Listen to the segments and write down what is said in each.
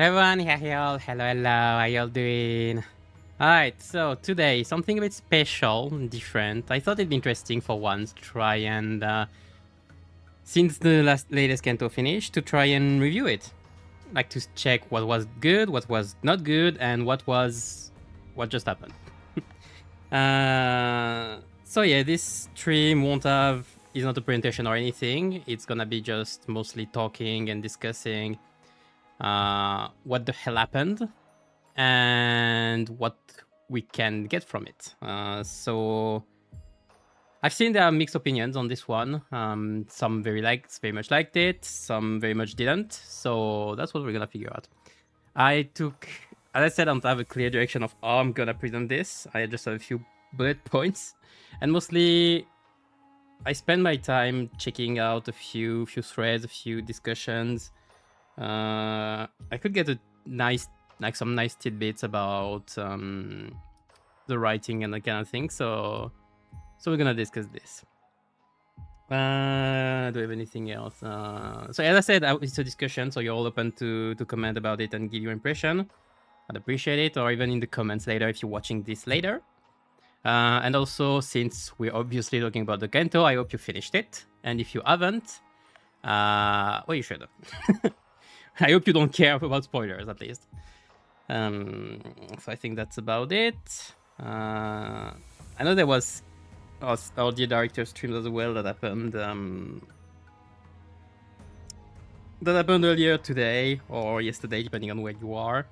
everyone, hello, how y'all doing? Alright, so today, something a bit special, different. I thought it'd be interesting for once to try and, since the latest Canto finished, to try and review it. Like to check what was good, what was not good, and what just happened. So yeah, this stream is not a presentation or anything. It's gonna be just mostly talking and discussing what the hell happened and what we can get from it. So I've seen there are mixed opinions on this one. Some very much liked it, some very much didn't. So that's what we're gonna figure out. As I said, I don't have a clear direction of how I'm gonna present this. I just have a few bullet points, and mostly I spend my time checking out a few threads, a few discussions. I could get some nice tidbits about the writing and that kind of thing. So we're gonna discuss this. Do we have anything else? So as I said, it's a discussion, so you're all open to comment about it and give your impression. I'd appreciate it, or even in the comments later if you're watching this later. And also, since we're obviously talking about the Canto, I hope you finished it. And if you haven't, well, you should have. I hope you don't care about spoilers, at least. So I think that's about it. I know there was audio director streams as well that happened. That happened earlier today or yesterday, depending on where you are.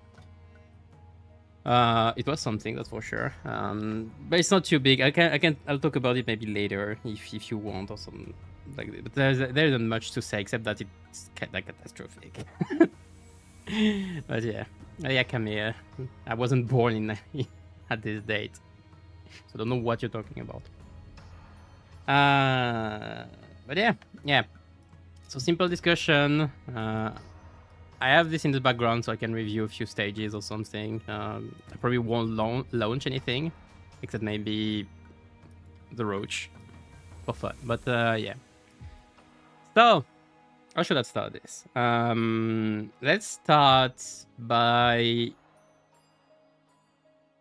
It was something, that's for sure. But it's not too big. I'll talk about it maybe later if you want or something like that. But there isn't much to say except that it's kind of catastrophic. But yeah, come here. I wasn't born at this date, so I don't know what you're talking about. But yeah. So simple discussion. I have this in the background so I can review a few stages or something. I probably won't launch anything, except maybe the Roach for fun. But yeah. So, how should I start this? Let's start by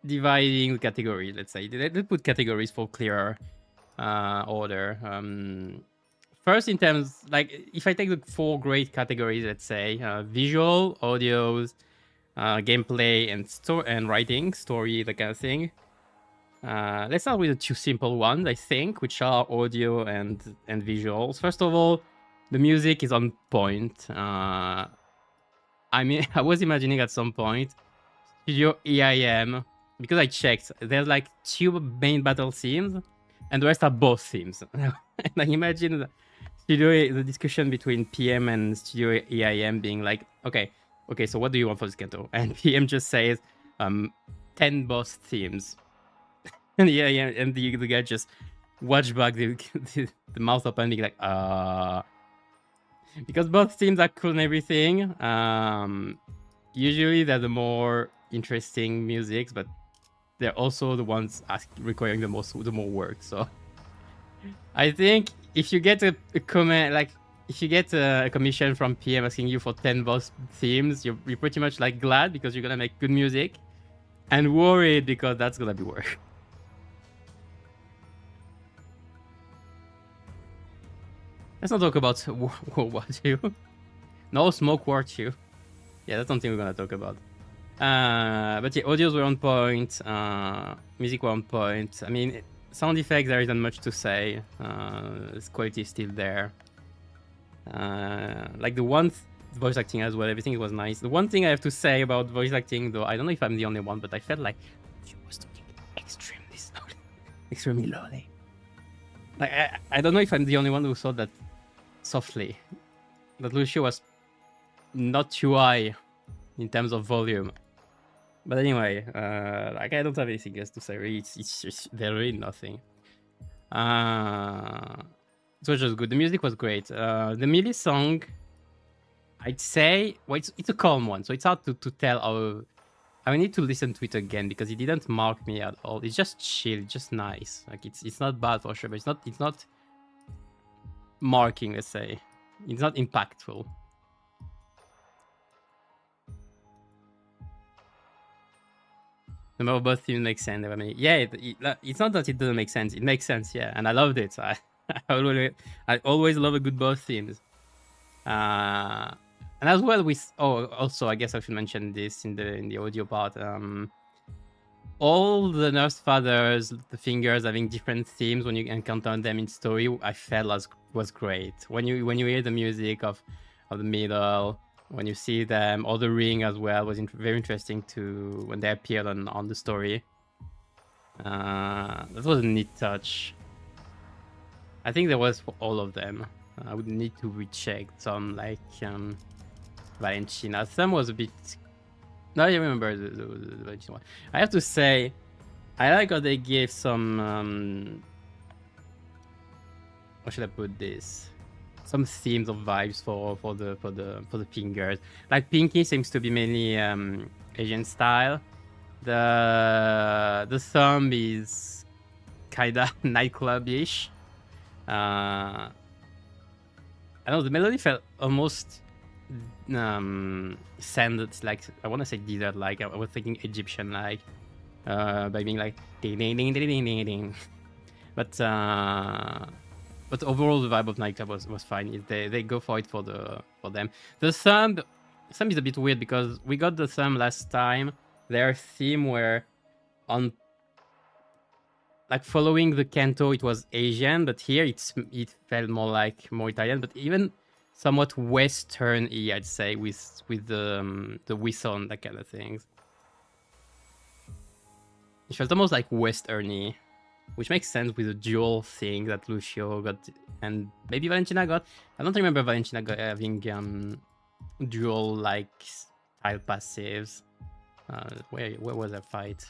dividing the categories, let's say. Let's put categories for clearer order. First, in terms, like, if I take the 4 great categories, let's say, visual, audios, gameplay, and writing, story, that kind of thing. Let's start with the 2 simple ones, I think, which are audio and visuals. First of all, the music is on point. I mean, I was imagining at some point, Studio EIM, because I checked, there's like 2 main battle themes, and the rest are both themes. And I imagine the discussion between PM and Studio EIM being like, okay, so what do you want for this Canto? And PM just says, 10 boss themes. And the guy just watch back the mouth open, being like, because both themes are cool and everything. Usually they're the more interesting musics, but they're also the ones requiring the more work. So I think if you get a comment, like if you get a commission from PM asking you for 10 boss themes, you're pretty much like glad because you're gonna make good music, and worried because that's gonna be work. Let's not talk about World War II. No Smoke War 2. Yeah, that's something we're gonna talk about. But yeah, audios were on point. Music were on point. I mean, sound effects, there isn't much to say. Quality is still there. Like the voice acting as well, everything was nice. The one thing I have to say about voice acting, though, I don't know if I'm the only one, but I felt like she was talking extremely slowly, extremely lowly. Like I don't know if I'm the only one who saw that softly. That Lucio was not too high in terms of volume. But anyway, like I don't have anything else to say. Really, it's just there really nothing. It was just good. The music was great. The melee song, I'd say, well, it's a calm one, so it's hard to tell how. I need to listen to it again because it didn't mark me at all. It's just chill, just nice. Like it's not bad for sure, but it's not marking. Let's say it's not impactful. The more both themes make sense. I mean, yeah, it's not that it doesn't make sense. It makes sense, yeah, and I loved it. I always love a good both themes. And as well with also I guess I should mention this in the audio part. All the Nurse Fathers, the fingers having different themes when you encounter them in story, I felt was great. When you hear the music of the middle, when you see them, or the ring as well, was very interesting to when they appeared on the story. That was a neat touch. I think there was for all of them. I would need to recheck some like Valentina. Some was a bit. No, I remember the Valentina one. I have to say, I like how they gave some. How should I put this? Some themes of vibes for the fingers. Like Pinky seems to be mainly Asian style. The thumb is kinda nightclub-ish. I don't know, the melody felt almost sounded like, I want to say desert like. I was thinking Egyptian like, by being like ding ding ding ding ding ding ding. But overall the vibe of nightclub was fine. They go for it for them. The thumb is a bit weird because we got the thumb last time. Their theme were on like following the Canto, it was Asian, but here it felt more Italian, but even somewhat Western-y, I'd say, with the whistle and that kind of things. It felt almost like Western-y, which makes sense with the dual thing that Lucio got, and maybe Valentina got. I don't remember Valentina having dual like style passives. Where was that fight?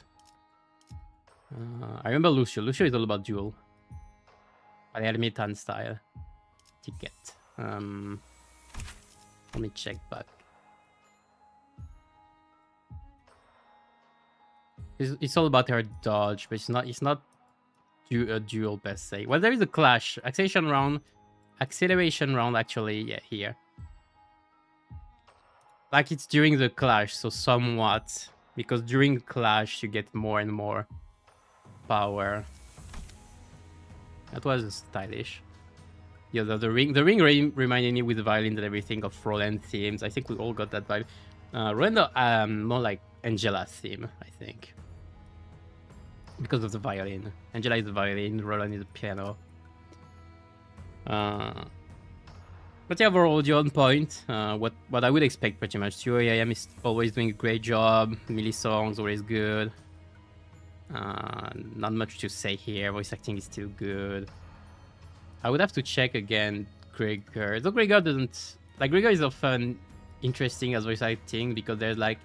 I remember Lucio. Lucio is all about duel. Ermitan style. Ticket. Let me check back. It's all about her dodge, but it's not a duel per se. Well, there is a clash. Acceleration round actually, yeah, here. Like it's during the clash, so somewhat. Because during clash you get more and more power. That was stylish. Yeah, the ring reminded me with the violin and everything of Roland themes. I think we all got that vibe. Roland, more like Angela's theme, I think, because of the violin. Angela is the violin, Roland is the piano. But yeah, overall, you're on point. What I would expect pretty much. 2AM is always doing a great job. Millie songs always good. Not much to say here. Voice acting is still good. I would have to check again Gregor. Though Gregor doesn't... Like, Gregor is often interesting as voice acting because there's like...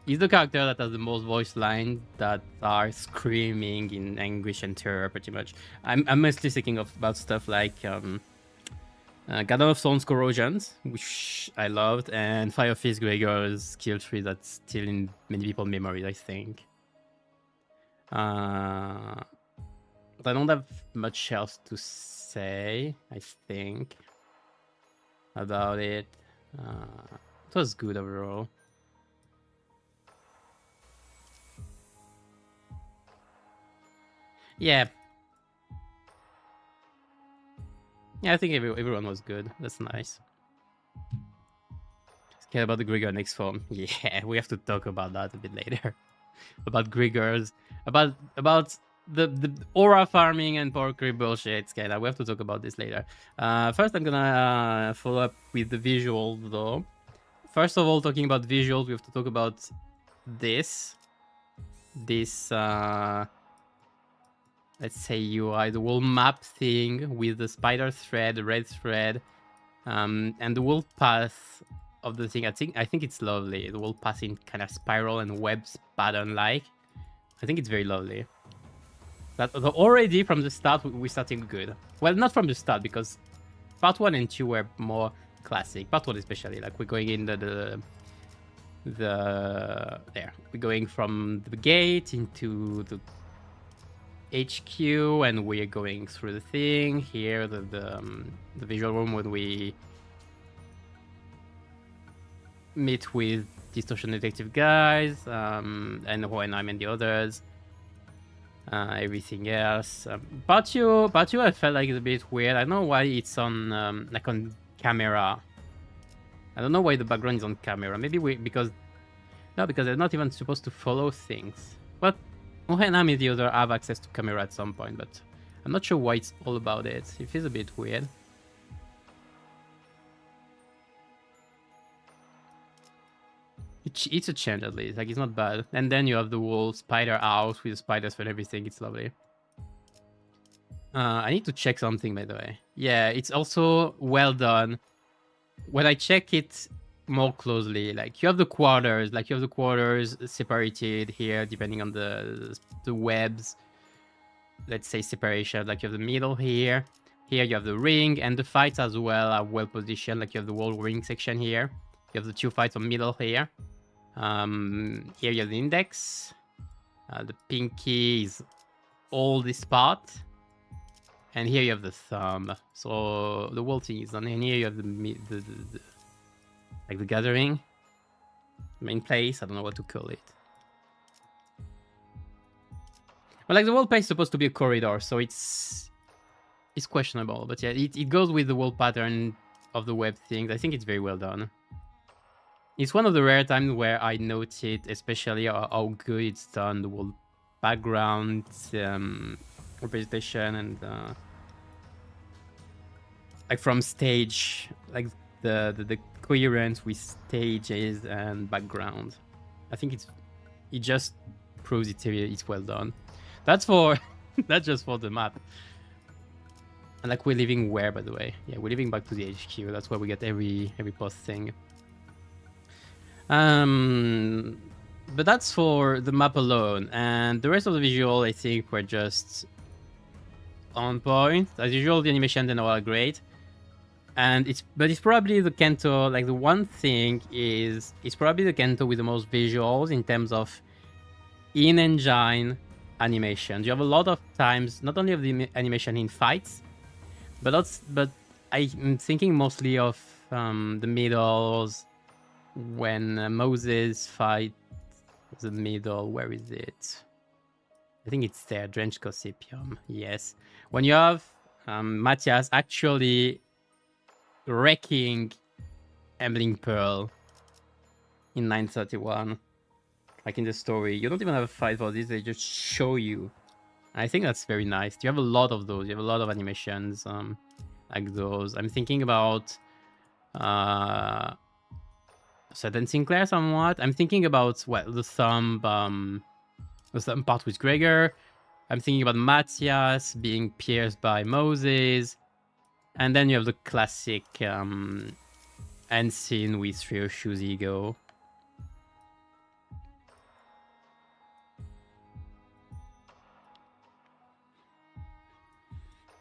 He's the character that has the most voice lines that are screaming in anguish and terror, pretty much. I'm mostly thinking about stuff like... Garden of Thorns Corrosions, which I loved, and Fire Fist Gregor's skill tree that's still in many people's memories, I think. But I don't have much else to say, I think, about it. It was good overall. Yeah. Yeah, I think everyone was good. That's nice. Care about the Grigor next form. Yeah, we have to talk about that a bit later. About Grigors, about the aura farming and power creep bullshit. Scala. We have to talk about this later. First, I'm gonna follow up with the visuals, though. First of all, talking about visuals, we have to talk about this. Let's say UI, the whole map thing with the spider thread, the red thread, and the whole path of the thing. I think it's lovely. The whole path in kind of spiral and web pattern like. I think it's very lovely. But already from the start we're starting good. Well, not from the start because part 1 and 2 were more classic. Part 1 especially, like we're going in there. We're going from the gate into the HQ and we're going through the thing here, the visual room when we meet with Distortion Detective guys, and Hohenheim and the others. Everything else. Part 2, I felt like it's a bit weird. I don't know why it's on like on camera. I don't know why the background is on camera. Maybe because they're not even supposed to follow things. But Hohenheim and the other have access to camera at some point, but I'm not sure why it's all about it. It feels a bit weird. It's a change at least. Like, it's not bad. And then you have the whole spider house with the spiders and everything. It's lovely. I need to check something, by the way. Yeah, it's also well done. When I check it more closely, like you have the quarters, separated here depending on the webs. Let's say separation. Like you have the middle here. Here you have the ring, and the fights as well are well positioned. Like you have the whole ring section here. You have the 2 fights on middle here. Here you have the index. The pinky is all this part. And here you have the thumb. So the whole thing is done. And here you have the like the gathering. Main place. I don't know what to call it. But like the whole place is supposed to be a corridor, so it's questionable. But yeah, it goes with the whole pattern of the web things. I think it's very well done. It's one of the rare times where I noted, especially how good it's done, the whole background representation and like from stage, like the coherence with stages and background. I think it just proves it's well done. That's just for the map. And like we're living where, by the way? Yeah, we're living back to the HQ. That's where we get every post thing. But that's for the map alone, and the rest of the visual I think were just on point. As usual, the animation and all are great. And it's probably the Canto, like the one thing is it's probably the Canto with the most visuals in terms of in-engine animations. You have a lot of times, not only of the animation in fights, but I'm thinking mostly of the middles when Moses fight the middle. Where is it? I think it's there, Drenched Cosipium. Yes. When you have Matthias actually wrecking Embling Pearl in 931. Like in the story. You don't even have a fight for this, they just show you. And I think that's very nice. You have a lot of those. You have a lot of animations like those. I'm thinking about Sutton Sinclair somewhat. I'm thinking about the thumb part with Gregor. I'm thinking about Matthias being pierced by Moses. And then you have the classic end scene with Ryoshu's ego.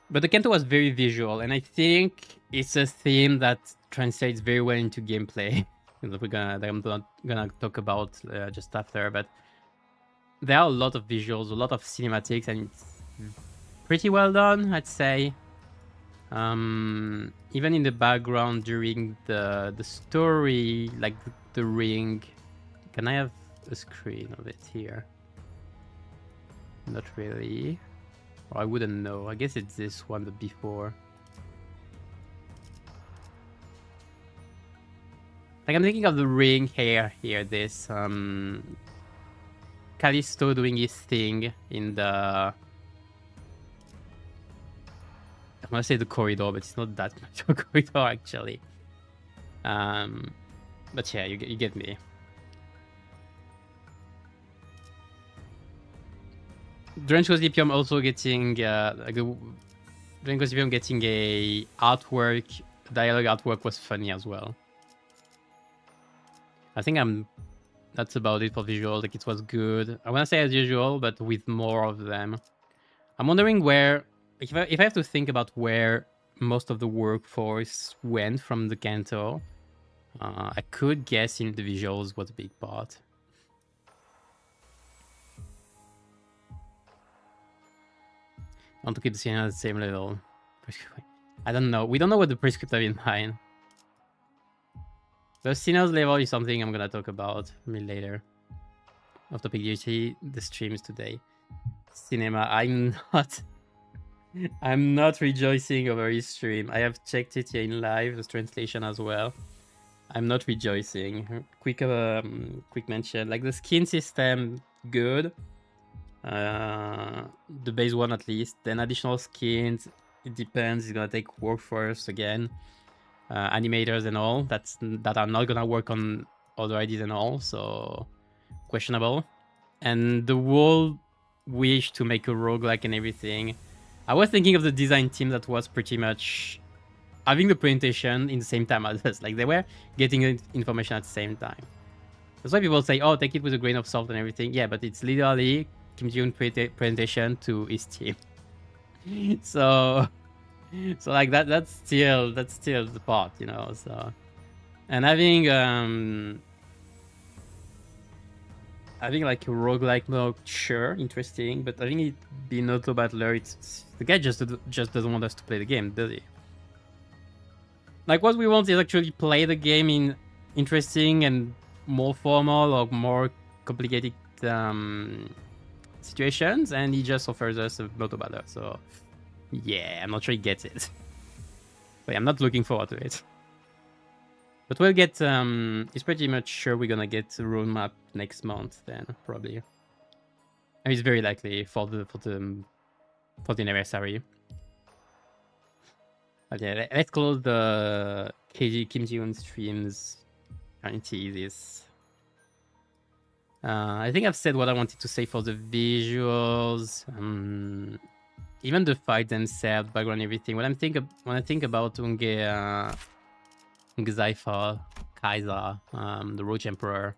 But the Canto was very visual, and I think it's a theme that translates very well into gameplay. that I'm gonna talk about just after, but there are a lot of visuals, a lot of cinematics, and it's pretty well done, I'd say. Even in the background during the story, like the ring. Can I have a screen of it here? Not really. Or I wouldn't know. I guess it's this one, the before. Like I'm thinking of the ring here, this Callisto doing his thing in the, I want to say the corridor, but it's not that much of a corridor actually. But yeah, you get me. Drenched Cosipium also getting Drenched Cosipium getting a artwork, dialogue artwork was funny as well. I think that's about it for visual. Like it was good. I want to say as usual, but with more of them. I'm wondering where, if I have to think about where most of the workforce went from the Canto, I could guess in the visuals was a big part. I want to keep the scene at the same level. I don't know. We don't know what the prescript have in mind. The Sinner's level is something I'm gonna talk about later. Off topic duty, the streams today. Cinema, I'm not rejoicing over his stream. I have checked it here in live, the translation as well. I'm not rejoicing. Quick mention, like the skin system, good. The base one at least. Then additional skins, it depends. It's gonna take workforce again, animators and all. That are not gonna work on other IDs and all. So questionable. And the whole wish to make a roguelike and everything. I was thinking of the design team that was pretty much having the presentation in the same time as us. Like they were getting information at the same time. That's why people say, "Oh, take it with a grain of salt and everything." Yeah, but it's literally Kim Ji-hoon presentation to his team. so like that's still the part, you know. So, and having like a roguelike mode, sure, interesting, but having it be an auto battler, it's the guy just doesn't want us to play the game, does he? Like what we want is actually play the game in interesting and more formal or more complicated situations, and he just offers us a auto battler. So yeah, I'm not sure he gets it. So yeah, I'm not looking forward to it. But we'll get, it's pretty much sure we're gonna get the roadmap next month then, probably. And it's very likely for the anniversary. But yeah, let's close the Kim Ji-hoon streams. Guarantee this. I think I've said what I wanted to say for the visuals. Even the fight themselves, background, everything. When I think about Unge Zypher, Kaiser, the Roach Emperor.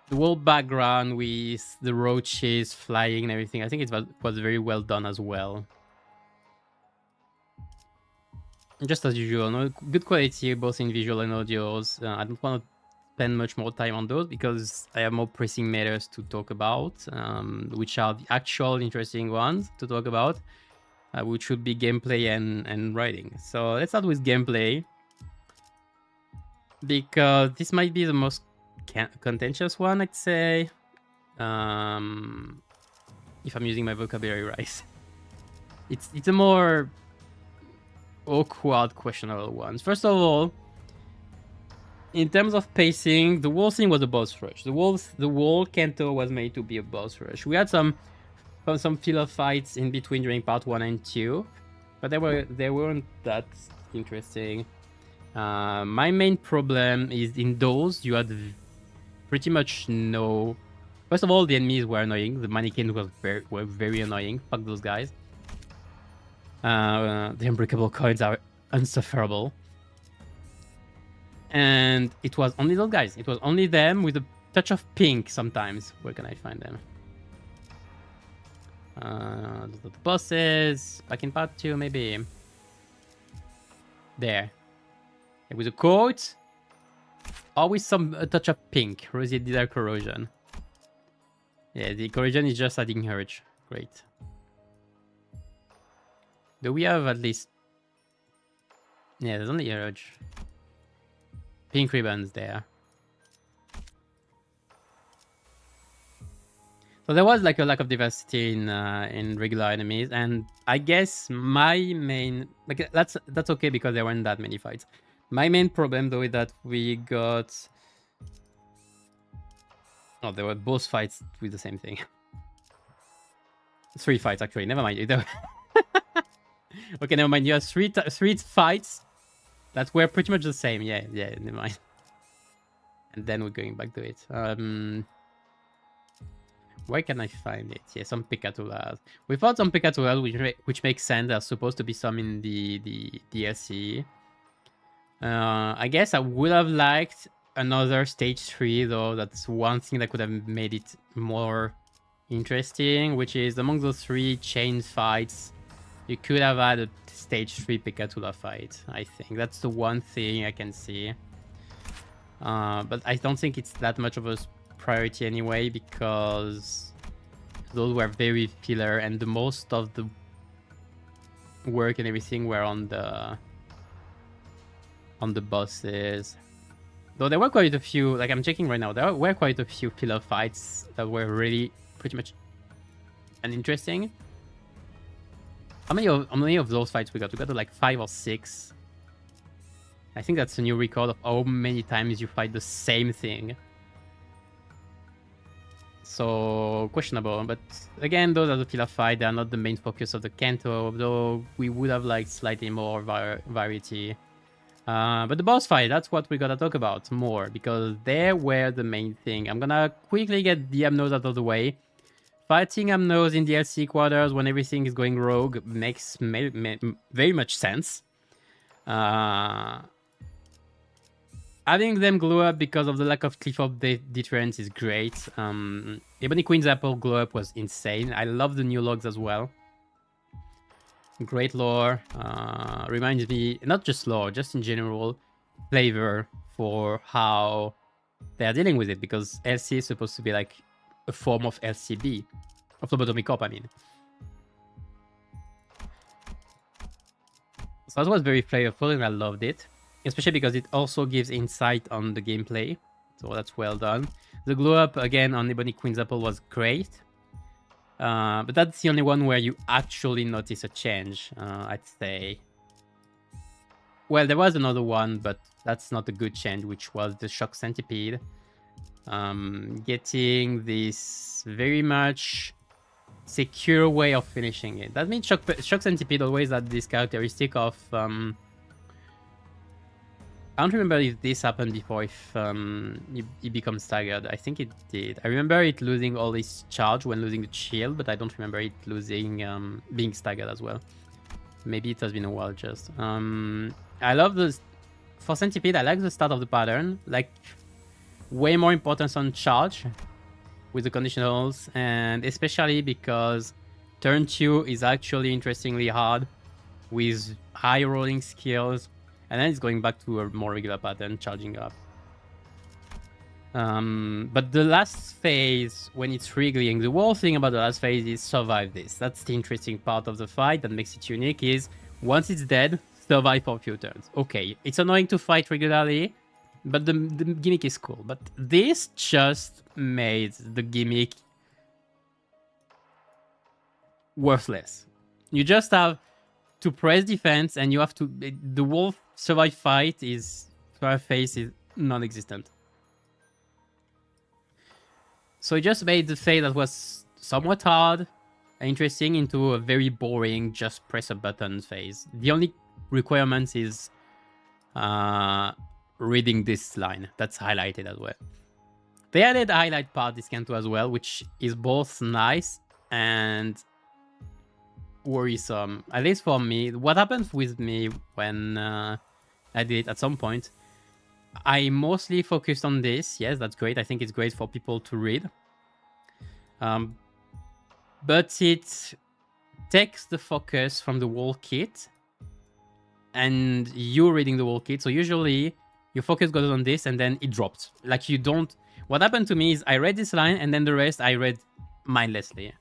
The whole background with the roaches flying and everything, I think it was very well done as well. Just as usual, no? Good quality both in visual and audios. I don't want to spend much more time on those because I have more pressing matters to talk about, which are the actual interesting ones to talk about. Which should be gameplay and writing. So let's start with gameplay, because this might be the most contentious one, I'd say, if I'm using my vocabulary right. It's a more awkward, questionable one. First of all, in terms of pacing, the whole thing was a boss rush. The whole Canto was made to be a boss rush. We had some filler fights in between during part 1 and 2, but they weren't that interesting. My main problem is in those you had pretty much no. First of all, the enemies were annoying. The mannequins were very annoying. Fuck those guys. The unbreakable coins are unsufferable. And it was only those guys. It was only them with a touch of pink sometimes. Where can I find them? The bosses back in part 2, maybe. There. With a coat, always a touch of pink. Rosy Desire Corrosion. Yeah, the corrosion is just adding urge. Great. Do we have at least? Yeah, there's only urge. Pink ribbons there. So there was like a lack of diversity in regular enemies, and I guess my main, like, that's okay because there weren't that many fights. My main problem though is that we got, oh, there were both fights with the same thing. 3 fights actually. Never mind. Okay, never mind. You have three fights that were pretty much the same. Yeah, never mind. And then we're going back to it. Where can I find it? Yeah, some Picatulas. We found some Picatulas, which makes sense. There's supposed to be some in the DLC. I guess I would have liked another stage 3 though. That's one thing that could have made it more interesting, which is among those 3 chain fights, you could have had a stage 3 Picatula fight. I think that's the one thing I can see. But I don't think it's that much of a priority anyway, because those were very filler, and the most of the work and everything were on the on the bosses. Though there were quite a few, like I'm checking right now, there were quite a few filler fights that were really pretty much uninteresting. How many of those fights we got? We got like 5 or 6. I think that's a new record of how many times you fight the same thing. So questionable, but again, those are the filler fights. They are not the main focus of the Canto, though we would have liked slightly more variety. But the boss fight, that's what we gotta talk about more, because they were the main thing. I'm gonna quickly get the Amnos out of the way. Fighting Amnos in DLC quarters when everything is going rogue makes very much sense. Having them glow up because of the lack of cliff update deterrence is great. Ebony Queen's Apple glow up was insane. I love the new logs as well. Great lore. Reminds me, not just lore, just in general, flavor for how they're dealing with it, because LC is supposed to be like a form of LCB, of Lobotomy Corp, I mean. So that was very flavorful and I loved it, especially because it also gives insight on the gameplay. So that's well done. The glow up again on Ebony Queen's Apple was great. But that's the only one where you actually notice a change, I'd say. Well, there was another one, but that's not a good change, which was the Shock Centipede. Getting this very much secure way of finishing it. That means Shock Centipede always had this characteristic of... I don't remember if this happened before, if he becomes staggered. I think it did. I remember it losing all its charge when losing the shield, but I don't remember it losing being staggered as well. Maybe it has been a while just. I love this. For Centipede, I like the start of the pattern. Like, way more importance on charge with the conditionals, and especially because turn 2 is actually interestingly hard with high rolling skills, and then it's going back to a more regular pattern, charging up. But the last phase, when it's wriggling, the whole thing about the last phase is survive this. That's the interesting part of the fight that makes it unique, is once it's dead, survive for a few turns. Okay, it's annoying to fight regularly, but the gimmick is cool. But this just made the gimmick worthless. You just have to press defense, and you have to... The whole survive fight is... Survive phase is non-existent. So it just made the phase that was somewhat hard and interesting into a very boring, just press a button phase. The only requirement is reading this line. That's highlighted as well. They added a highlight part this Canto as well, which is both nice and worrisome. At least for me. What happens with me when I did it at some point, I mostly focused on this. Yes, that's great. I think it's great for people to read. But it takes the focus from the whole kit and you reading the whole kit. So usually your focus goes on this and then it drops. Like you don't... What happened to me is I read this line and then the rest I read mindlessly.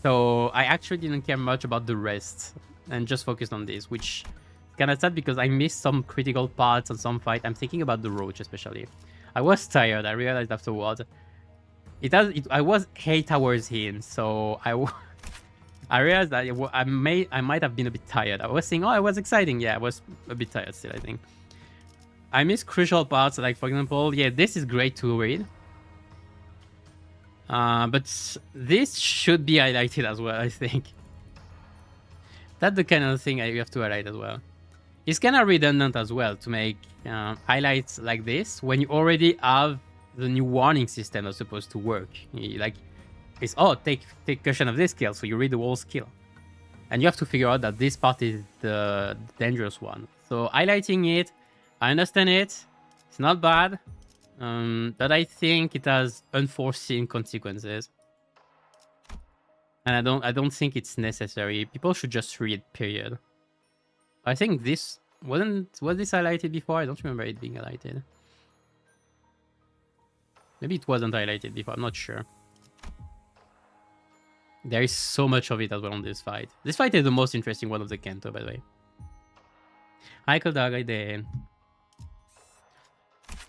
So I actually didn't care much about the rest and just focused on this, which is kind of sad because I missed some critical parts on some fight. I'm thinking about the Roach especially. I was tired. I realized afterwards. I was 8 hours in, so I realized that I might have been a bit tired. I was saying, oh, it was exciting. Yeah, I was a bit tired still, I think. I missed crucial parts, like, for example, yeah, this is great to read. But this should be highlighted as well, I think. That's the kind of thing you have to highlight as well. It's kind of redundant as well to make highlights like this when you already have the new warning system that's supposed to work. Like, it's, oh, take caution of this skill, so you read the whole skill. And you have to figure out that this part is the dangerous one. So highlighting it, I understand it. It's not bad. But I think it has unforeseen consequences. And I don't think it's necessary. People should just read, period. I think this was this highlighted before? I don't remember it being highlighted. Maybe it wasn't highlighted before, I'm not sure. There is so much of it as well on this fight. This fight is the most interesting one of the Canto, by the way. Hi, Kodagade.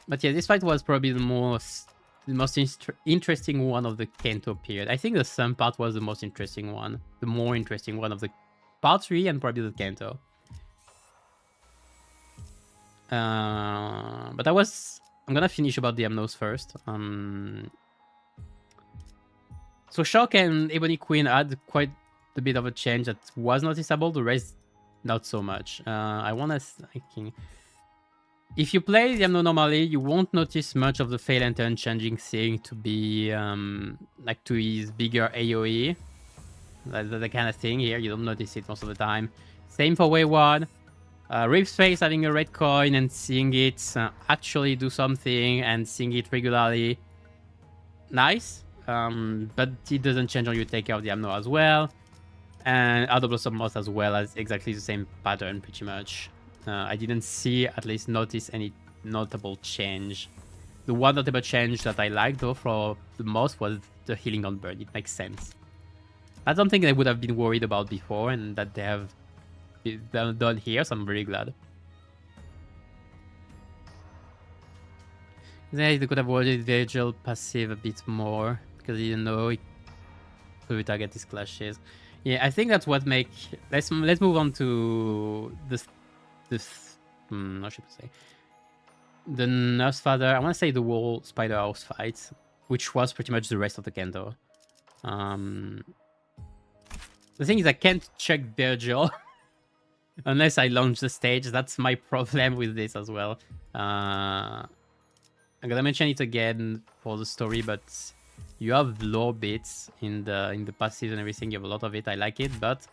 But yeah, this fight was probably the most interesting one of the Canto period. I think the Sun part was the most interesting one. The more interesting one of the part 3 and probably the Canto. But I'm gonna finish about the Amnos first. So Shock and Ebony Queen had quite a bit of a change that was noticeable. The rest, not so much. I wanna think. If you play the Amno normally, you won't notice much of the Fail and Turn changing thing to be like to his bigger AoE. That's the kind of thing here. You don't notice it most of the time. Same for Wayward. Rift's Face having a red coin and seeing it actually do something and seeing it regularly. Nice. But it doesn't change when you take care of the Amno as well. And Out of Blossom Moth as well as exactly the same pattern pretty much. I didn't see, at least notice any notable change. The one notable change that I liked though for the most was the healing on burn. It makes sense. That's something I would have been worried about before and that they have done here, so I'm very glad. They could have worded Virgil passive a bit more because he didn't know it could target his clashes. Yeah, I think that's what make. Let's move on to this. How should I say? The Nurse Father. I want to say the whole Spider House fight, which was pretty much the rest of the Canto. The thing is, I can't check Virgil unless I launch the stage. That's my problem with this as well. I'm gonna mention it again for the story, but you have lore bits in the passive and everything. You have a lot of it. I like it, but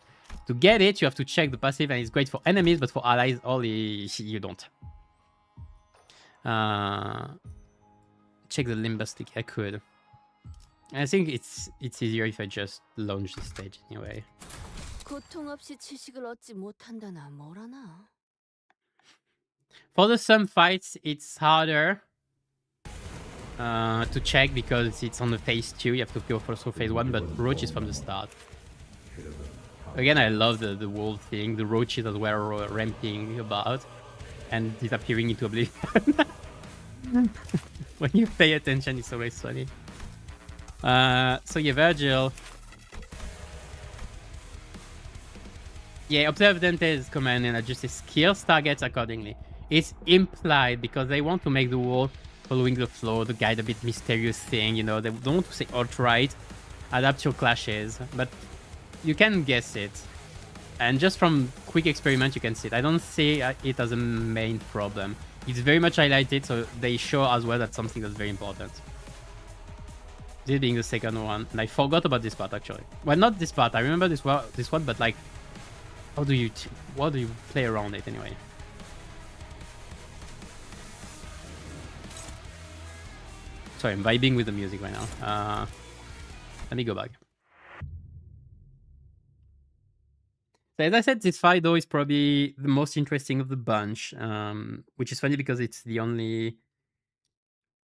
to get it, you have to check the passive, and it's great for enemies, but for allies, only you don't. Check the Limbus stick. I could. I think it's easier if I just launch the stage anyway. For the some fights, it's harder to check because it's on the phase 2. You have to go for phase 1, but Roach is from the start. Again, I love the whole thing. The roaches as well ramping about and disappearing into oblivion. When you pay attention, it's always funny. So yeah, Virgil. Yeah, observe Dante's command and adjust his skills targets accordingly. It's implied because they want to make the wall following the flow, the guide a bit mysterious thing, you know. They don't want to say outright adapt your clashes, but you can guess it. And just from quick experiment, you can see it. I don't see it as a main problem. It's very much highlighted, so they show as well that's something that's very important. This being the second one. And I forgot about this part, actually. Well, not this part. I remember this one, but like, what do you play around it anyway? Sorry, I'm vibing with the music right now. Let me go back. So as I said, this fight though is probably the most interesting of the bunch, which is funny because it's the only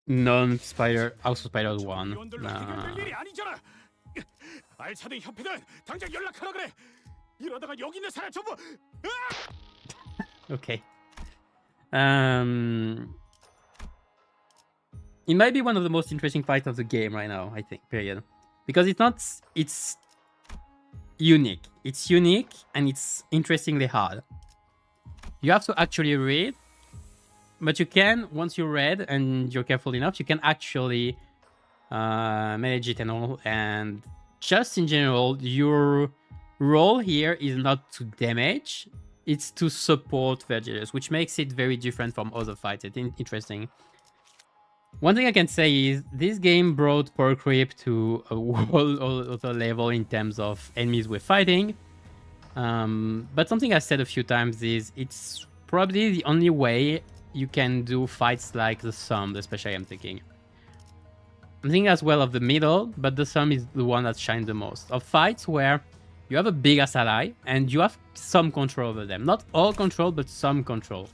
non-spider House of Spiders one. Okay. It might be one of the most interesting fights of the game right now, I think, period. Because it's unique. It's unique and it's interestingly hard. You have to actually read, but you can, once you read and you're careful enough, you can actually manage it and all. And just in general, your role here is not to damage, it's to support Vergilius, which makes it very different from other fights. It's interesting. One thing I can say is this game brought power creep to a whole other level in terms of enemies we're fighting. But something I said a few times is it's probably the only way you can do fights like the Sum, especially I'm thinking as well of the middle, but the Sum is the one that shines the most. Of fights where you have a big ass ally and you have some control over them. Not all control, but some control.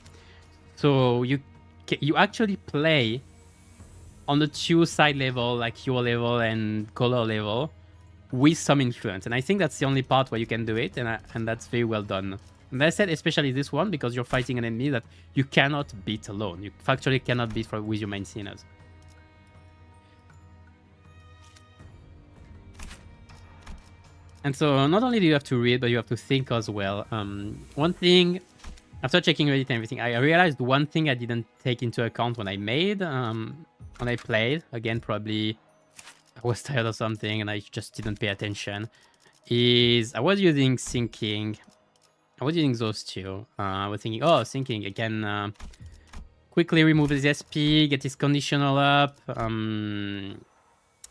So you actually play on the two side level, like your level and color level, with some influence. And I think that's the only part where you can do it, and that's very well done. And I said especially this one because you're fighting an enemy that you cannot beat alone. You factually cannot beat with your main sinners. And so not only do you have to read, but you have to think as well. One thing, after checking Reddit and everything, I realized one thing I didn't take into account when I made, when I played. Again, probably I was tired or something and I just didn't pay attention. Is I was using syncing. I was using those two. I was thinking, oh, syncing, I can quickly remove his SP, get his conditional up,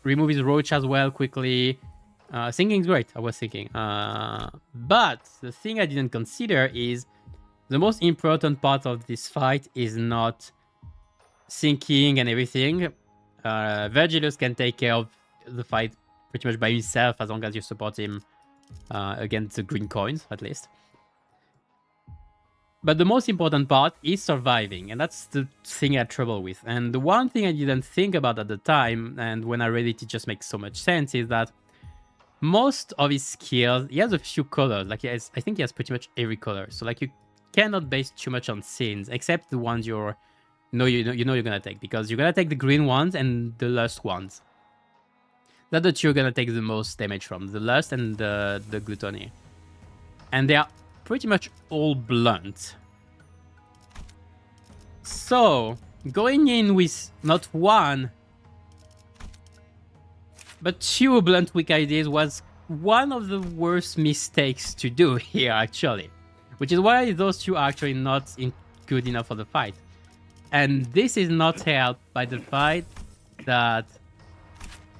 remove his roach as well quickly. Syncing's great, I was thinking. But the thing I didn't consider is the most important part of this fight is not syncing and everything. Vergilius can take care of the fight pretty much by himself as long as you support him against the green coins, at least. But the most important part is surviving, and that's the thing I had trouble with. And the one thing I didn't think about at the time, and when I read it, it just makes so much sense, is that most of his skills, he has a few colors. Like I think he has pretty much every color. So like you cannot base too much on sins, except the ones you know you're gonna take, because you're gonna take the green ones and the lust ones. That's that you're gonna take the most damage from, the lust and the gluttony, and they are pretty much all blunt. So going in with not one but two blunt weak ideas was one of the worst mistakes to do here, actually. Which is why those two are actually not good enough for the fight. And this is not helped by the fact that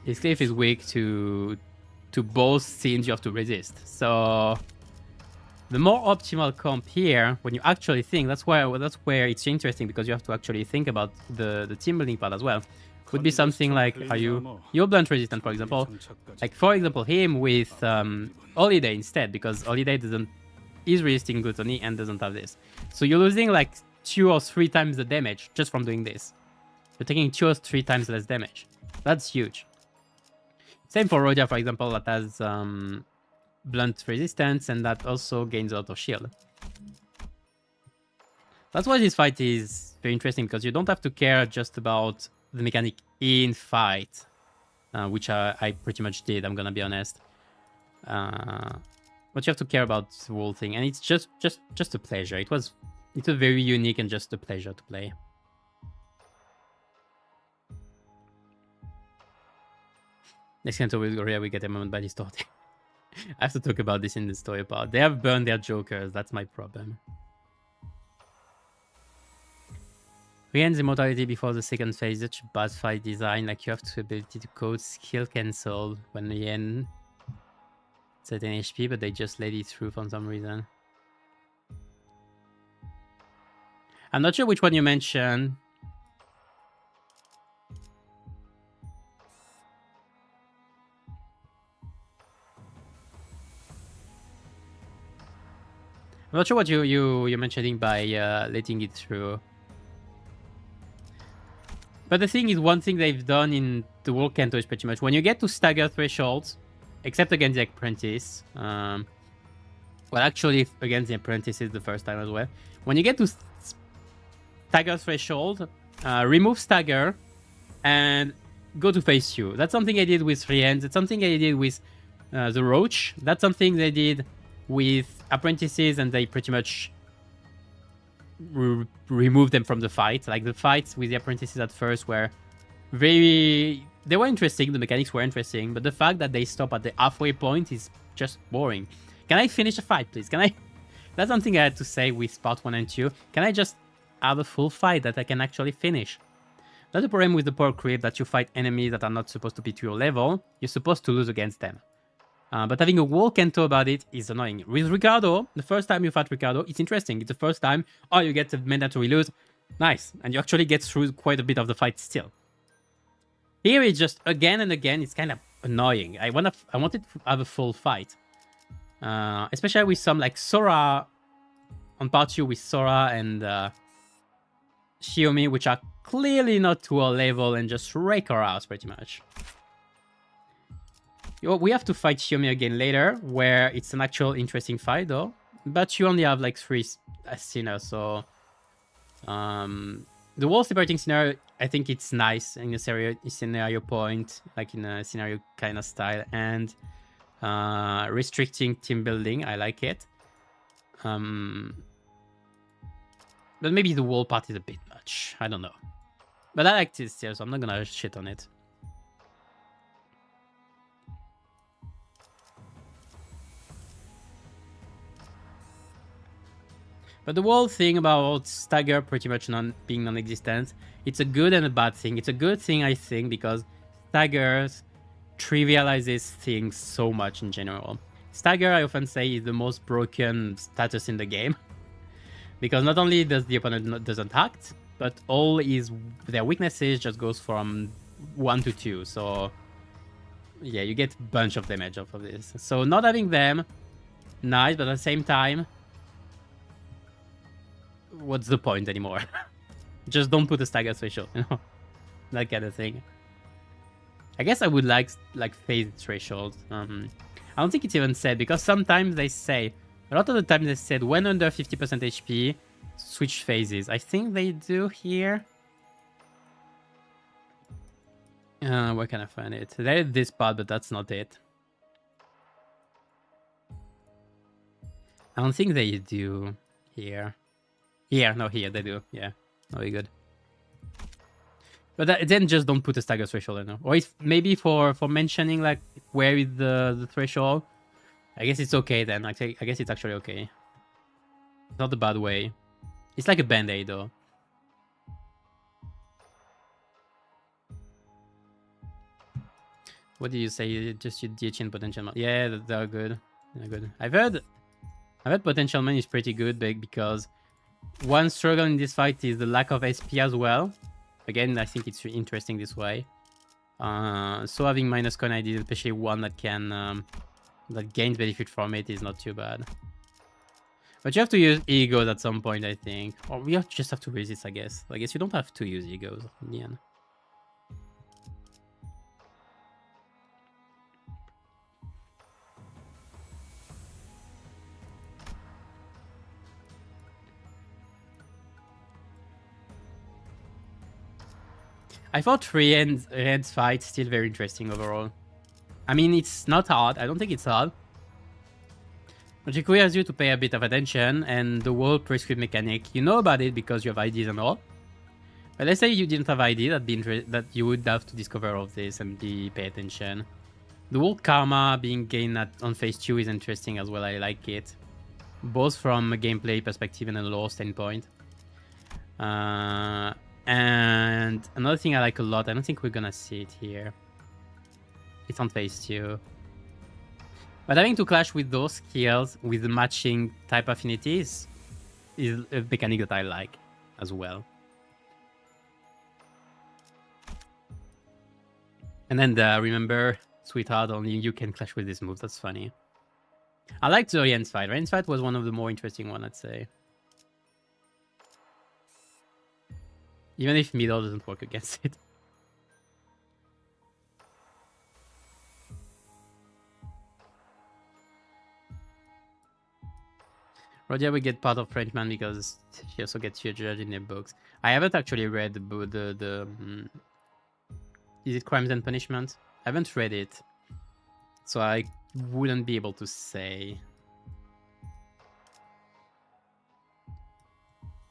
his cliff is weak to both scenes you have to resist. So the more optimal comp here, when you actually think, that's where it's interesting, because you have to actually think about the team building part as well. Would be something like, you're blunt resistant, for example. Like, for example, him with Holiday instead, because Holiday is resisting gluttony and doesn't have this. So you're losing like 2 or 3 times the damage just from doing this. You're taking 2 or 3 times less damage. That's huge. Same for Rodia, for example, that has blunt resistance and that also gains a lot of shield. That's why this fight is very interesting, because you don't have to care just about the mechanic in fight, which I pretty much did, I'm gonna be honest. But you have to care about the whole thing, and it's just a pleasure. It's a very unique and just a pleasure to play. Next Canto with Goria, we get a moment by distorting. I have to talk about this in the story part. They have burned their jokers, that's my problem. Rien's immortality before the second phase, such a bad fight design, like you have the ability to code skill cancel when Rien certain HP, but they just let it through for some reason. I'm not sure which one you mentioned. I'm not sure what you're mentioning by letting it through. But the thing is, one thing they've done in the World Canto is pretty much when you get to stagger thresholds, except against the Apprentice. Well, actually, against the Apprentice is the first time as well. When you get to stagger threshold, remove stagger and go to phase 2. That's something I did with Rienz. It's something I did with the Roach. That's something they did with Apprentices, and they pretty much remove them from the fight. Like, the fights with the Apprentices at first were they were interesting, the mechanics were interesting, but the fact that they stop at the halfway point is just boring. Can I finish the fight, please? That's something I had to say with part 1 and 2. Can I just have a full fight that I can actually finish? That's the problem with the power creep, that you fight enemies that are not supposed to be to your level. You're supposed to lose against them. But having a wall Canto about it is annoying. With Ricardo, the first time you fight Ricardo, it's interesting. It's the first time, oh, you get the mandatory lose. Nice. And you actually get through quite a bit of the fight still. Here it's just, again and again, it's kind of annoying. I wanted to have a full fight. Especially with some, like, Sora, on part 2 with Sora and Shiomi, which are clearly not to our level and just rake our ass pretty much. We have to fight Shiomi again later, where it's an actual interesting fight, though. But you only have like 3 Sinner, so the wall separating scenario, I think it's nice in a scenario point, like in a scenario kind of style, and restricting team building, I like it. But maybe the wall part is a bit much. I don't know. But I like this still, so I'm not gonna shit on it. But the whole thing about stagger pretty much being non-existent, it's a good and a bad thing. It's a good thing, I think, because staggers trivializes things so much in general. Stagger, I often say, is the most broken status in the game. Because not only does the opponent doesn't act, but all their weaknesses just goes from 1 to 2. So yeah, you get a bunch of damage off of this. So not having them, nice, but at the same time, what's the point anymore? Just don't put a stagger threshold, you know? That kind of thing. I guess I would like phase threshold. I don't think it's even said, because sometimes they say, a lot of the time they said when under 50% HP, switch phases. I think they do here. Where can I find it? There's this part, but that's not it. I don't think they do here. Here, no, here they do. Yeah, very good. But then just don't put a stagger threshold in. Or if maybe for mentioning like where is the threshold, I guess it's okay then. I guess it's actually okay. It's not a bad way. It's like a band-aid though. What did you say? Just your DH and potential man. Yeah, they're good. They're good. I've heard potential man is pretty good because one struggle in this fight is the lack of SP as well. Again, I think it's interesting this way. So having minus con ID, especially one that can that gains benefit from it, is not too bad. But you have to use egos at some point, I think. Or we just have to resist, I guess. I guess you don't have to use egos in the end. I thought 3 Red's fight still very interesting overall. I mean, it's not hard. I don't think it's hard. But it requires you to pay a bit of attention, and the whole prescript mechanic, you know about it because you have IDs and all. But let's say you didn't have ID, that you would have to discover all of this and pay attention. The whole karma being gained on phase 2 is interesting as well. I like it, both from a gameplay perspective and a lore standpoint. And another thing I like a lot, I don't think we're gonna see it here. It's on phase 2. But having to clash with those skills with the matching type affinities is a mechanic that I like as well. And then remember, sweetheart, only you can clash with this move. That's funny. I liked Zorian's fight. Ren's fight was one of the more interesting ones, I'd say. Even if middle doesn't work against it. Rodia will get part of Frenchman because she also gets your judge in the books. I haven't actually read the is it Crimes and Punishment? I haven't read it, so I wouldn't be able to say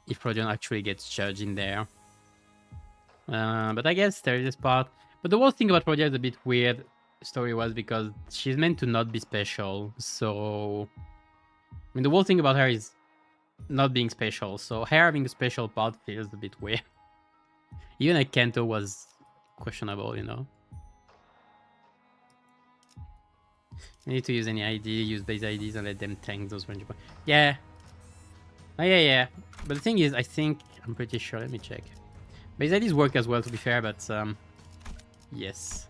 if Rodion actually gets judged in there. But I guess there is this part. But the whole thing about Rodia is a bit weird story-wise because she's meant to not be special. So, I mean, the whole thing about her is not being special. So her having a special part feels a bit weird. Even like Canto was questionable, you know. You need to use any ID, use base IDs and let them tank those range points. Yeah. Oh, yeah. But the thing is, I'm pretty sure, let me check. Base IDs work as well, to be fair, but yes.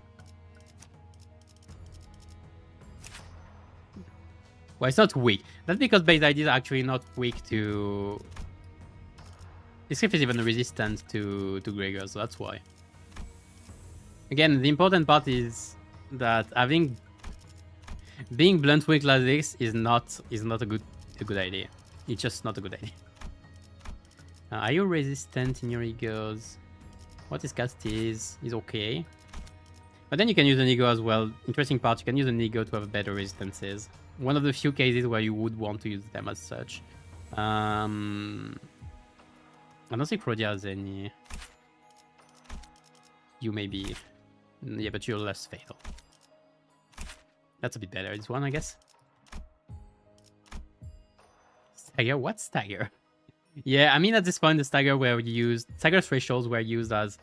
Well, it's not weak. That's because base IDs are actually not weak to... This script is even resistant to Gregor, so that's why. Again, the important part is that being blunt weak like this is not a a good idea. It's just not a good idea. Are you resistant in your egos? What is cast is okay. But then you can use an ego as well. Interesting part, you can use an ego to have better resistances. One of the few cases where you would want to use them as such. I don't think Rhodia has any. You maybe. Yeah, but you're less fatal. That's a bit better, this one, I guess. Stagger? What stagger? Yeah, I mean, at this point, the stagger thresholds were used as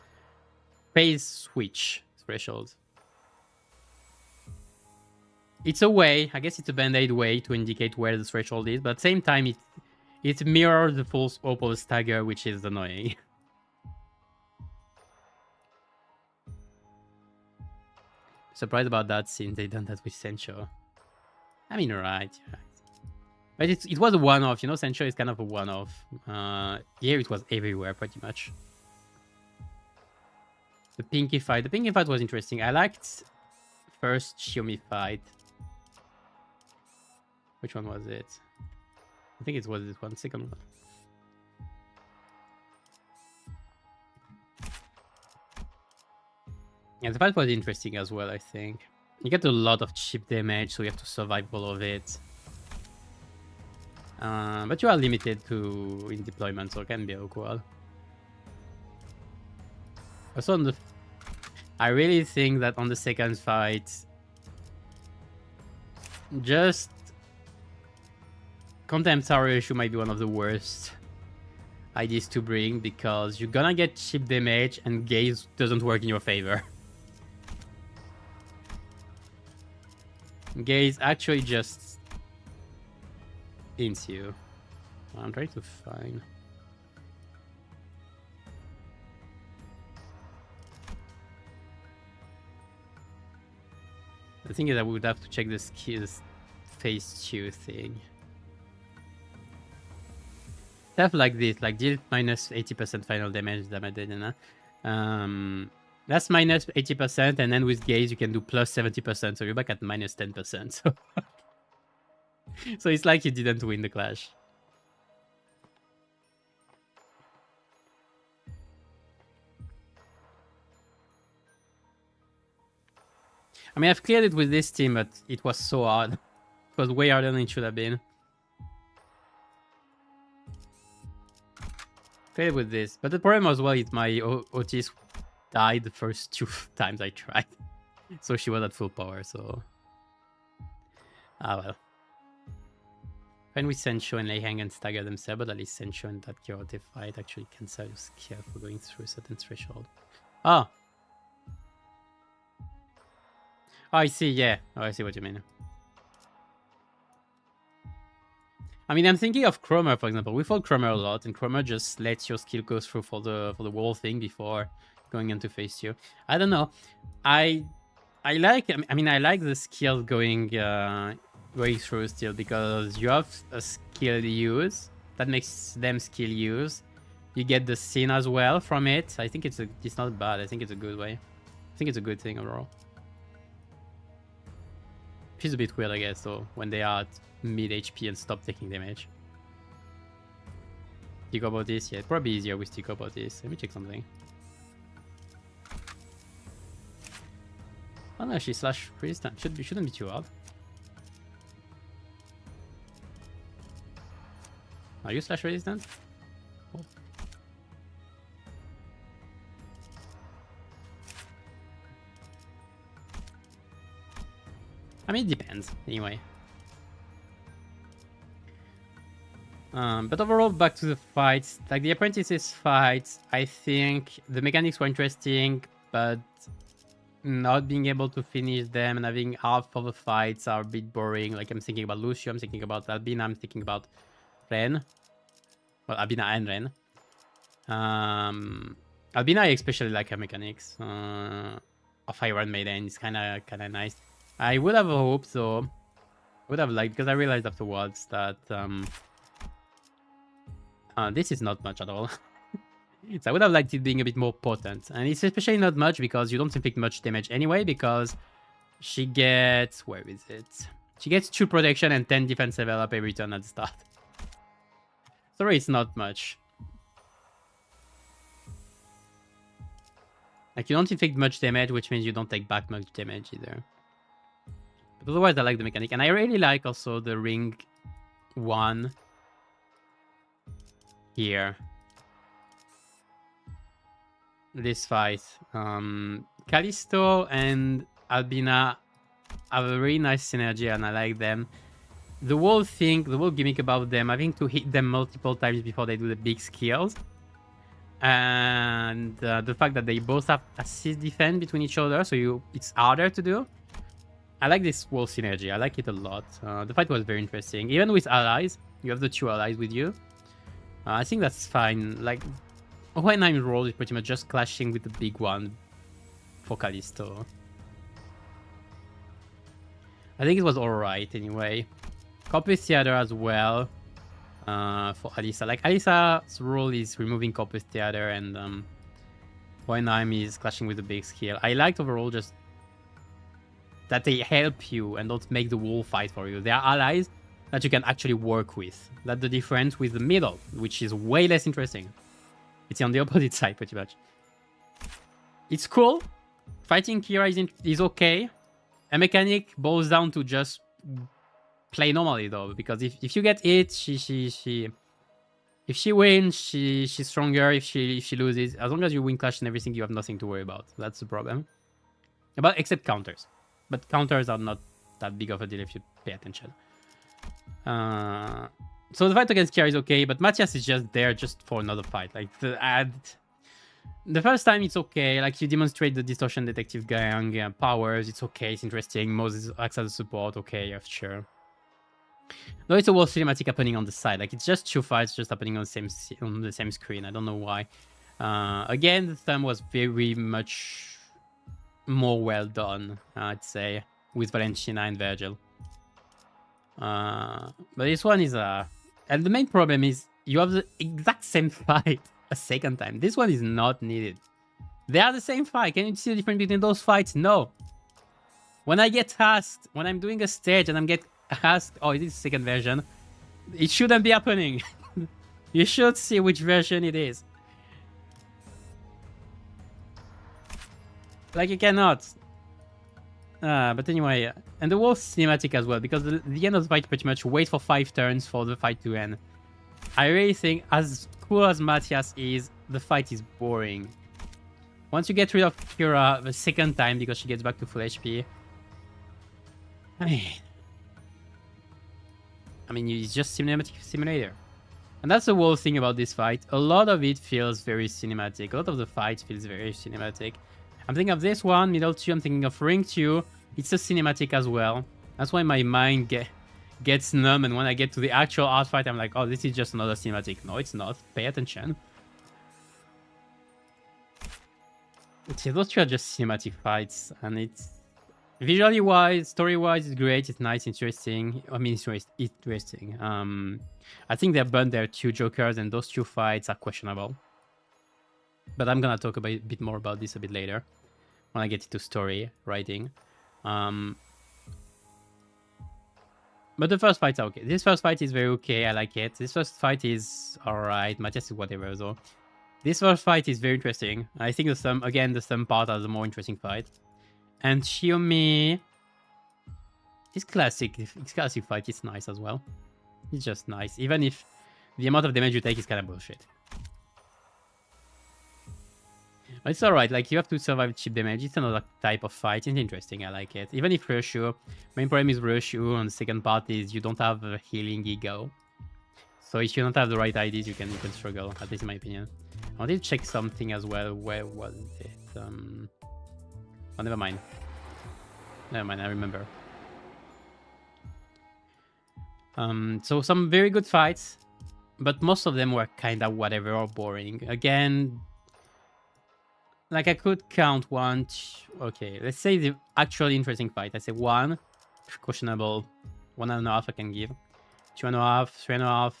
phase switch thresholds. It's a way, I guess it's a band-aid way to indicate where the threshold is, but at the same time, it mirrors the full scope of a stagger, which is annoying. Surprised about that since they done that with Sencho. I mean, right. But it was a one-off, you know, Sencho is kind of a one-off. Here it was everywhere, pretty much. The Pinky fight. The Pinky fight was interesting. I liked first Xiaomi fight. Which one was it? I think it was this one, second one. Yeah, the fight was interesting as well, I think. You get a lot of chip damage, so you have to survive all of it. But you are limited in deployment, so it can be awkward. Also, I really think that on the second fight, just Contempt Tower issue might be one of the worst ideas to bring, because you're gonna get chip damage and gaze doesn't work in your favor. Gaze actually just ints you. I'm trying to find. The thing is, I would have to check the skills phase 2 thing. Stuff like this, like deal minus 80% final damage, that's minus 80%, and then with gaze you can do plus 70%, so you're back at minus 10%. So, so it's like you didn't win the clash. I mean, I've cleared it with this team, but it was so hard. It was way harder than it should have been. Failed with this, but the problem as well is my Otis died the first 2 times I tried, so she was at full power. So, well. When we Sencho and Leihang and stagger themselves, but at least Sencho and that Kyoto fight actually cancel your skill for going through a certain threshold. Oh, I see. Yeah, oh, I see what you mean. I mean, I'm thinking of Chromer, for example. We fought Chromer a lot, and Chromer just lets your skill go through for the wall thing before going into phase 2. I don't know. I like the skill going through still, because you have a skill use that makes them skill use. You get the scene as well from it. I think it's not bad. I think it's a good way. I think it's a good thing overall. Which is a bit weird, I guess, though, when they are at mid HP and stop taking damage. Think about this? Yeah, it's probably easier with think about this. Let me check something. Oh no, she slash resistant. Shouldn't be too hard. Are you slash resistant? Oh. I mean, it depends, anyway. But overall, back to the fights. Like, the apprentices fights, I think the mechanics were interesting, but not being able to finish them and having half of the fights are a bit boring. Like, I'm thinking about Lucio, I'm thinking about Albina, I'm thinking about Ren. Well, Albina and Ren. Albina, I especially like her mechanics. Of Fire and Maiden is kind of nice. I would have hoped, though, would have liked, because I realized afterwards that this is not much at all. So I would have liked it being a bit more potent, and it's especially not much because you don't inflict much damage anyway, because she gets, where is it? She gets 2 protection and 10 defense level up every turn at the start. 3 is not much. Like, you don't inflict much damage, which means you don't take back much damage either. But otherwise, I like the mechanic. And I really like also the ring 1 here. This fight. Callisto and Albina have a really nice synergy, and I like them. The whole thing, the whole gimmick about them, having to hit them multiple times before they do the big skills. And the fact that they both have assist defense between each other, so it's harder to do. I like this whole synergy. I like it a lot. The fight was very interesting. Even with allies, you have the 2 allies with you. I think that's fine. Like, Hohenheim's role is pretty much just clashing with the big one for Callisto. I think it was alright anyway. Corpus Theater as well for Alisa. Like, Alisa's role is removing Corpus Theater, and Hohenheim is clashing with the big skill. I liked overall just that they help you and don't make the whole fight for you. They are allies that you can actually work with. That's the difference with the middle, which is way less interesting. It's on the opposite side, pretty much. It's cool. Fighting Kira is okay. A mechanic boils down to just play normally, though, because if you get hit, if she wins, she's stronger. If she loses, as long as you win clash and everything, you have nothing to worry about. That's the problem. Except counters. But counters are not that big of a deal if you pay attention. So the fight against Kira is okay, but Matthias is just there just for another fight. Like, the first time it's okay. Like, you demonstrate the Distortion Detective gang powers. It's okay. It's interesting. Moses acts as a support. Okay, yeah, sure. No, it's a whole cinematic happening on the side. Like, it's just 2 fights just happening on the same screen. I don't know why. Again, the thumb was very much more well done, I'd say, with Valentina and Virgil. But this one is and the main problem is you have the exact same fight a second time. This one is not needed. They are the same fight. Can you see the difference between those fights? No. When I get asked, when I'm doing a stage and I'm get asked, oh, is this the second version? It shouldn't be happening. You should see which version it is. Like, you cannot. But anyway, and the whole cinematic as well, because the end of the fight pretty much wait for 5 turns for the fight to end. I really think, as cool as Matthias is, the fight is boring. Once you get rid of Kira the second time because she gets back to full HP, I mean, it's just cinematic simulator. And that's the whole thing about this fight. A lot of it feels very cinematic. A lot of the fight feels very cinematic. I'm thinking of this one, middle 2. I'm thinking of ring 2. It's a cinematic as well. That's why my mind gets numb. And when I get to the actual art fight, I'm like, oh, this is just another cinematic. No, it's not. Pay attention. Those 2 are just cinematic fights. And it's visually wise, story wise, it's great. It's nice, interesting. I mean, it's interesting. I think they burned their 2 jokers, and those 2 fights are questionable. But I'm gonna talk a bit more about this a bit later when I get into story writing. But the first fights are okay. This first fight is very okay. I like it. This first fight is alright. Matthias is whatever though. This first fight is very interesting. I think the thumb part is the more interesting fight. And Shiomi, this classic fight is nice as well. It's just nice, even if the amount of damage you take is kind of bullshit. But it's alright, like, you have to survive cheap damage. It's another type of fight. It's interesting, I like it. Even if Roshu, main problem is Roshu, and the second part is you don't have a healing ego. So if you don't have the right IDs, you can struggle, at least in my opinion. I wanted to check something as well. Where was it? Oh, never mind. Never mind, I remember. So some very good fights, but most of them were kind of whatever or boring. Again, like, I could count 1, 2, okay, let's say the actually interesting fight. I say 1, questionable, 1.5 I can give, 2.5, 3.5,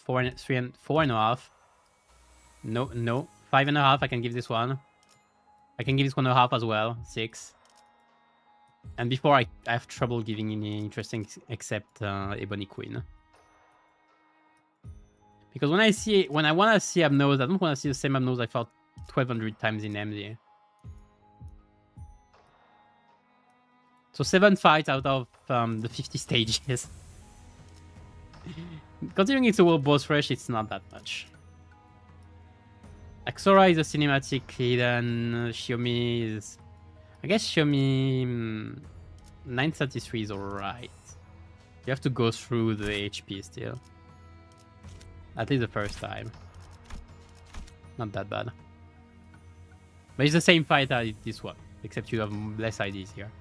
4.5. No, 5.5 I can give this one. I can give this 1.5 as well, 6. And before I have trouble giving any interesting except Ebony Queen. Because when I want to see Abnose, I don't want to see the same Abnose I fought 1200 times in MD. So 7 fights out of the 50 stages. Considering it's a world boss rush, it's not that much. Like Sora is a cinematic hidden. Xiaomi is... I guess Xiaomi 933 is alright. You have to go through the HP still. At least the first time. Not that bad. But it's the same fight as this one, except you have less IDs here.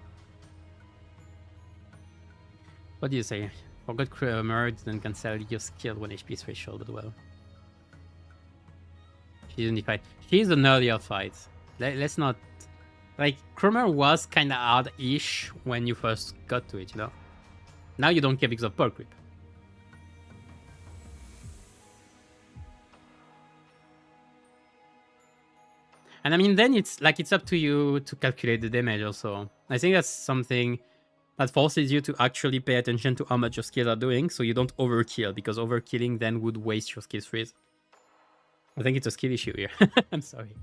What do you say? Forgot merge, then cancel your skill when HP threshold as well. She's in the fight. She's an earlier fight. Let's not... Like, Cromer was kinda hard-ish when you first got to it, you know? Now you don't care because of perk creep. And I mean, then it's like it's up to you to calculate the damage also. I think that's something that forces you to actually pay attention to how much your skills are doing, so you don't overkill, because overkilling then would waste your skill freeze. I think it's a skill issue here. I'm sorry.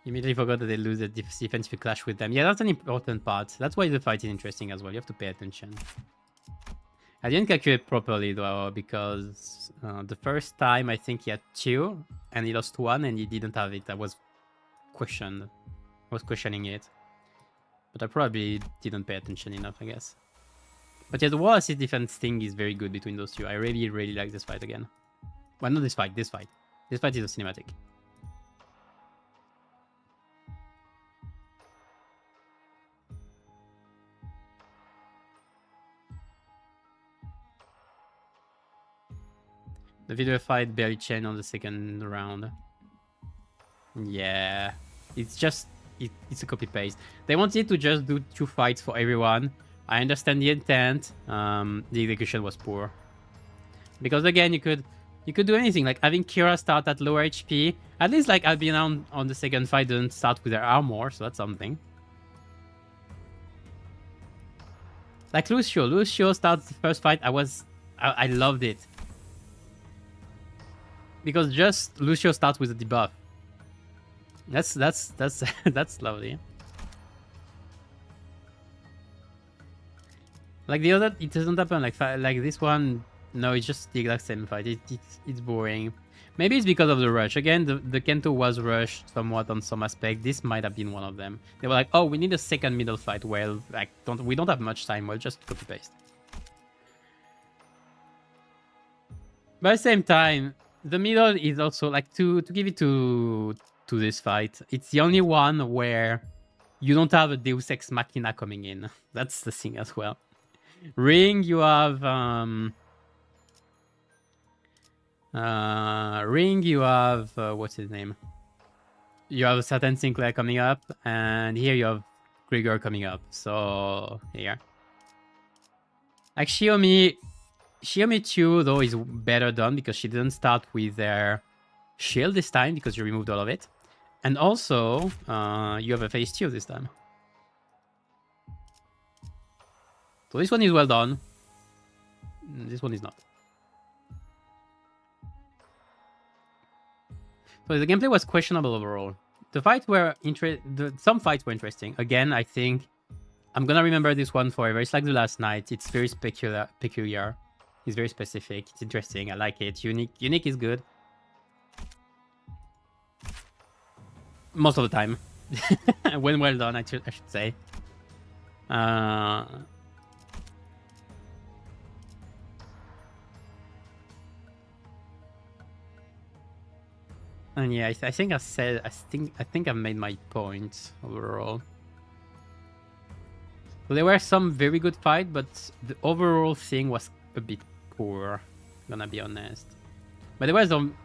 Immediately forgot that they lose the defense if you clash with them. Yeah, that's an important part. That's why the fight is interesting as well. You have to pay attention. I didn't calculate properly though, because the first time I think he had 2 and he lost 1 and he didn't have it. I was questioning it. But I probably didn't pay attention enough, I guess. But yeah, the wall assist defense thing is very good between those two. I really, really like this fight again. Well, not this fight, this fight. This fight is a cinematic. The video fight barely changed on the second round. Yeah, it's just it's a copy paste. They wanted to just do 2 fights for everyone. I understand the intent. The execution was poor. Because again, you could do anything, like having Kira start at lower HP. At least like Albion on the second fight didn't start with their armor, so that's something. Like Lucio starts the first fight. I loved it. Because just Lucio starts with a debuff. That's that's lovely. Like the other, it doesn't happen. Like this one, no, it's just the exact same fight. It's boring. Maybe it's because of the rush. Again, the Canto was rushed somewhat on some aspect. This might have been one of them. They were like, oh, we need a second middle fight. Well, like we don't have much time. We'll just copy paste. But at the same time, the middle is also like to give it to this fight. It's the only one where you don't have a Deus Ex Machina coming in. That's the thing as well. Ring, you have what's his name? You have Satan Sinclair coming up, and here you have Grigor coming up. So here, like Xiaomi 2 though is better done because she didn't start with their shield this time because you removed all of it, and also you have a phase 2 this time. So this one is well done. This one is not. So the gameplay was questionable overall. The fights were some fights were interesting. Again, I think I'm gonna remember this one forever. It's like the last night. It's very peculiar. It's very specific. It's interesting. I like it. Unique is good. Most of the time. When well done, I should say. And yeah, I think I've made my point overall. So there were some very good fights, but the overall thing was a bit poor, gonna be honest. But there was some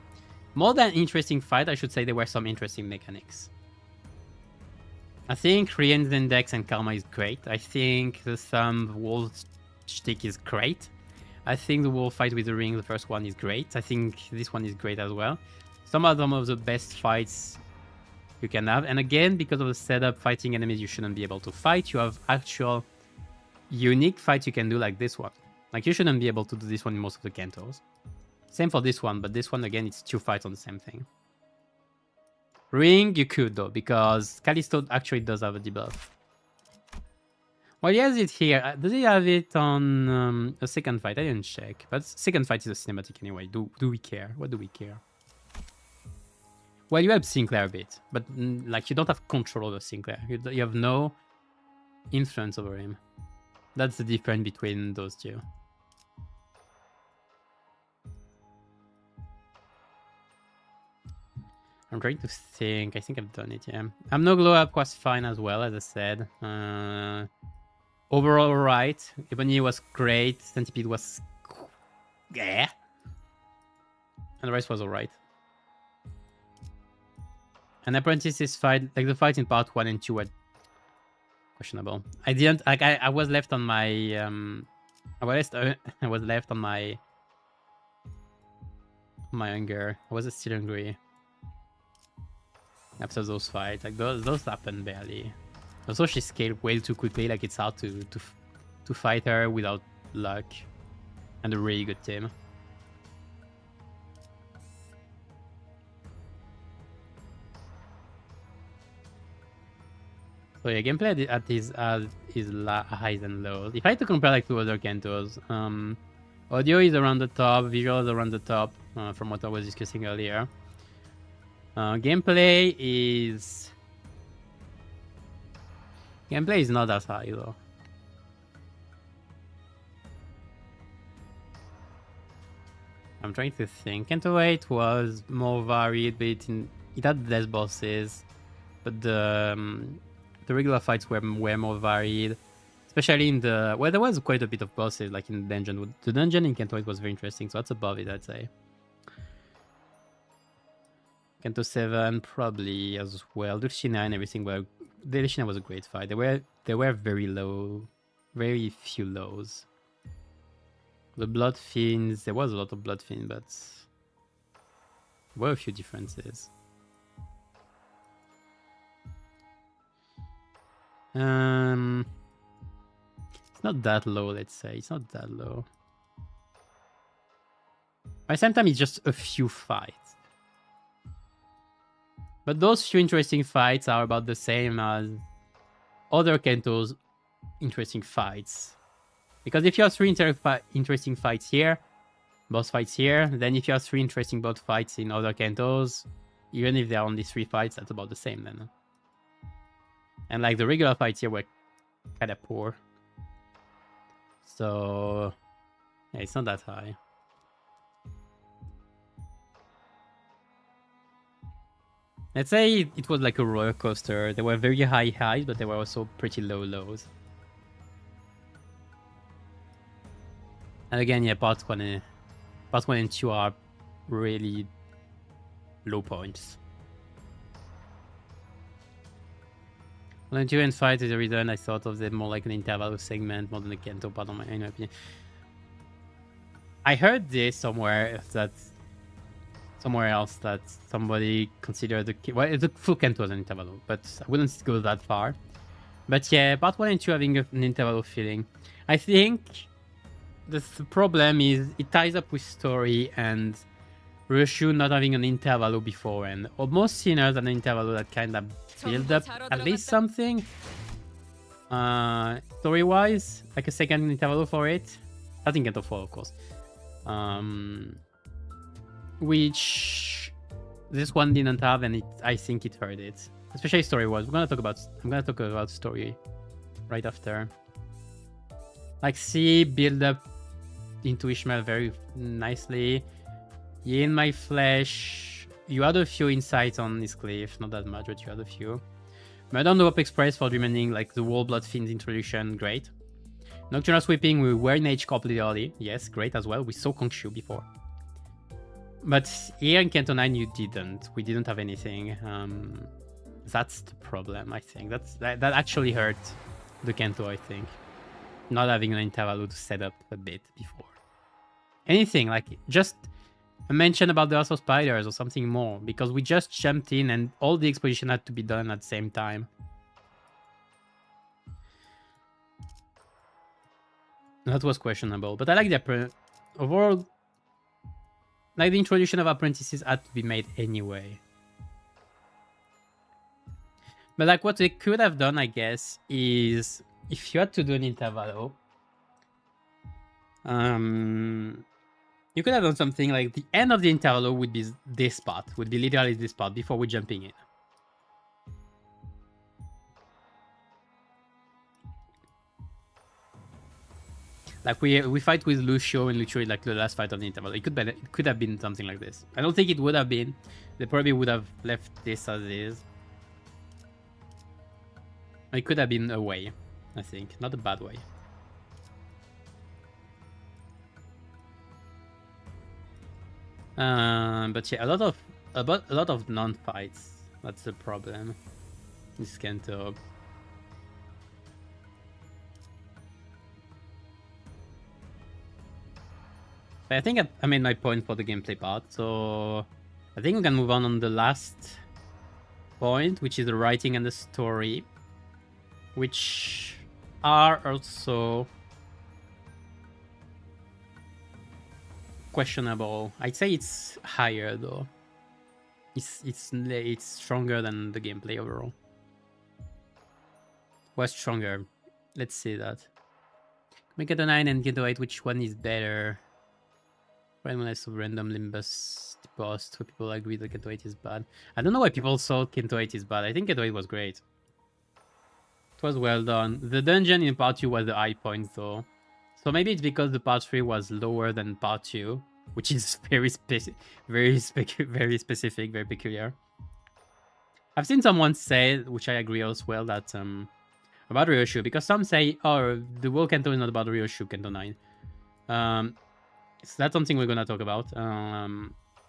more than interesting fight, I should say. There were some interesting mechanics. I think Rien's Index and Karma is great. I think the Thumb wall shtick is great. I think the wall fight with the ring, the first one, is great. I think this one is great as well. Some of the best fights you can have. And again, because of the setup, fighting enemies you shouldn't be able to fight, you have actual unique fights you can do like this one. Like you shouldn't be able to do this one in most of the Cantos. Same for this one, but this one again, it's 2 fights on the same thing. Ring, you could though, because Callisto actually does have a debuff. Well, he has it here. Does he have it on a second fight? I didn't check. But second fight is a cinematic anyway. Do we care? What do we care? Well, you help Sinclair a bit, but like you don't have control over Sinclair. You have no influence over him. That's the difference between those two. I'm trying to think. I think I've done it, yeah. I'm no glow up was fine as well, as I said. Overall, right. Ebony was great. Centipede was... yeah. And the rest was alright. And Apprentice's fight, like the fights in part 1 and 2 were questionable. I didn't... like, I was left on my... I was left on my... anger. I was still angry. After those fights. Like, those happened barely. Also, she scaled way too quickly. Like, it's hard to fight her without luck. And a really good team. So yeah, gameplay at his highs and lows. If I had to compare like to other Cantos, audio is around the top, visual is around the top, from what I was discussing earlier. Gameplay is not as high though. I'm trying to think. Canto 8 was more varied, but it had less bosses. But the regular fights were more varied. Especially in the... well, there was quite a bit of bosses, like in the dungeon. The dungeon in Canto 8 was very interesting, so that's above it, I'd say. Canto 7 probably as well. Dulcina and everything were... Dulcina was a great fight. They were very low. Very few lows. The Blood Fiends... there was a lot of Blood Fiends, but... there were a few differences. It's not that low, let's say. It's not that low. By the same time, it's just a few fights. But those few interesting fights are about the same as other Canto's interesting fights. Because if you have 3 interesting fights here, boss fights here, then if you have 3 interesting boss fights in other Cantos, even if there are only 3 fights, that's about the same then. And like the regular fights here were kind of poor. So yeah, it's not that high. Let's say it was like a roller coaster. There were very high highs, but there were also pretty low lows. And again, yeah, part 1 and 2 are really low points. 1 and 2 and 5 is the reason I thought of them more like an interval segment more than a Canto part, in my opinion. I heard this somewhere else that somebody considered the full Canto as an interval, but I wouldn't go that far. But yeah, part 1 and 2 having an interval feeling. I think the problem is it ties up with story and Rushu not having an interval before, and most sinners an interval that kind of build up at least something story-wise, like a second interval for it. I think Canto 4, of course. Which this one didn't have, and I think it hurt it, especially story-wise. I'm gonna talk about story right after. Like, see build up into Ishmael very nicely. In my flesh, you had a few insights on this cliff, not that much, but you had a few. Murder on the Warp Express for remaining like the Wall Blood Fiends introduction, great. Nocturnal Sweeping, we were in Age completely early, yes, great as well. We saw Kongshu before. But here in Canto 9, you didn't. We didn't have anything. That's the problem, I think. That actually hurt the Canto, I think. Not having an interval to set up a bit before. Anything, like, just a mention about the House of Spiders or something more, because we just jumped in and all the exposition had to be done at the same time. That was questionable, but I like the overall, like the introduction of apprentices had to be made anyway. But like what they could have done, I guess, is if you had to do an intervalo, you could have done something like the end of the intervalo would be this part, would be literally this part before we're jumping in. Like we fight with Lucio and Lucio is like the last fight of the interval. It could have been something like this. I don't think it would have been. They probably would have left this as is. It could have been a way, I think, not a bad way. But yeah, a lot of non-fights. That's the problem. This Canto. I think I made my point for the gameplay part, so I think we can move on the last point, which is the writing and the story, which are also questionable. I'd say it's higher though. It's stronger than the gameplay overall. Was stronger. Let's see that. Make it a 9 and get to 8. Which one is better? Randomness of random Limbus post where people agree that Canto 8 is bad. I don't know why people thought Canto 8 is bad. I think Canto 8 was great. It was well done. The dungeon in part 2 was the high point though. So maybe it's because the part 3 was lower than part 2, which is very specific, very peculiar. I've seen someone say, which I agree as well, that about Ryoshu, because some say, oh, the whole Canto is not about Ryoshu, Canto 9. So that's something we're gonna talk about.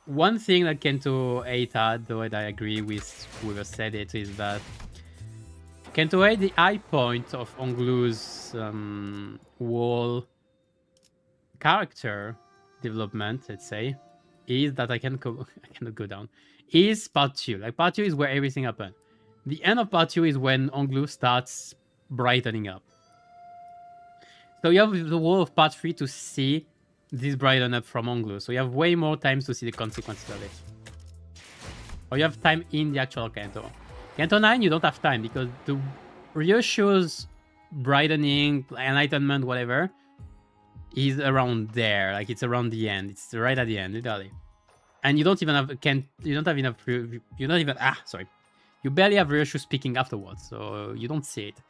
One thing that Canto 8 had, though, and I agree with whoever said it, is that Canto 8, the high point of Onglu's whole character development, let's say, is that I cannot go down. Is part 2. Like part 2 is where everything happened. The end of part 2 is when Onglu starts brightening up. So you have the whole of part 3 to see this brighten up from Onglu. So you have way more times to see the consequences of it. Or you have time in the actual Canto. Canto 9, you don't have time because the Ryoshu's brightening, enlightenment, whatever, is around there. Like it's around the end. It's right at the end, literally. And you don't even have you barely have Ryoshu speaking afterwards, so you don't see it.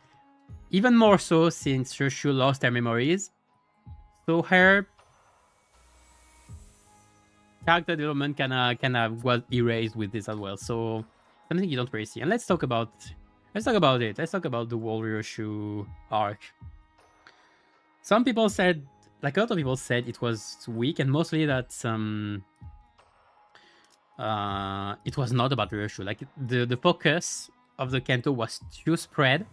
Even more so since Ryoshu lost her memories. So her character development kinda was erased with this as well. So something you don't really see. And let's talk about it. Let's talk about the whole Ryoshu arc. Some people said, like a lot of people said, it was weak, and mostly that it was not about Ryoshu. Like the focus of the Canto was too spread,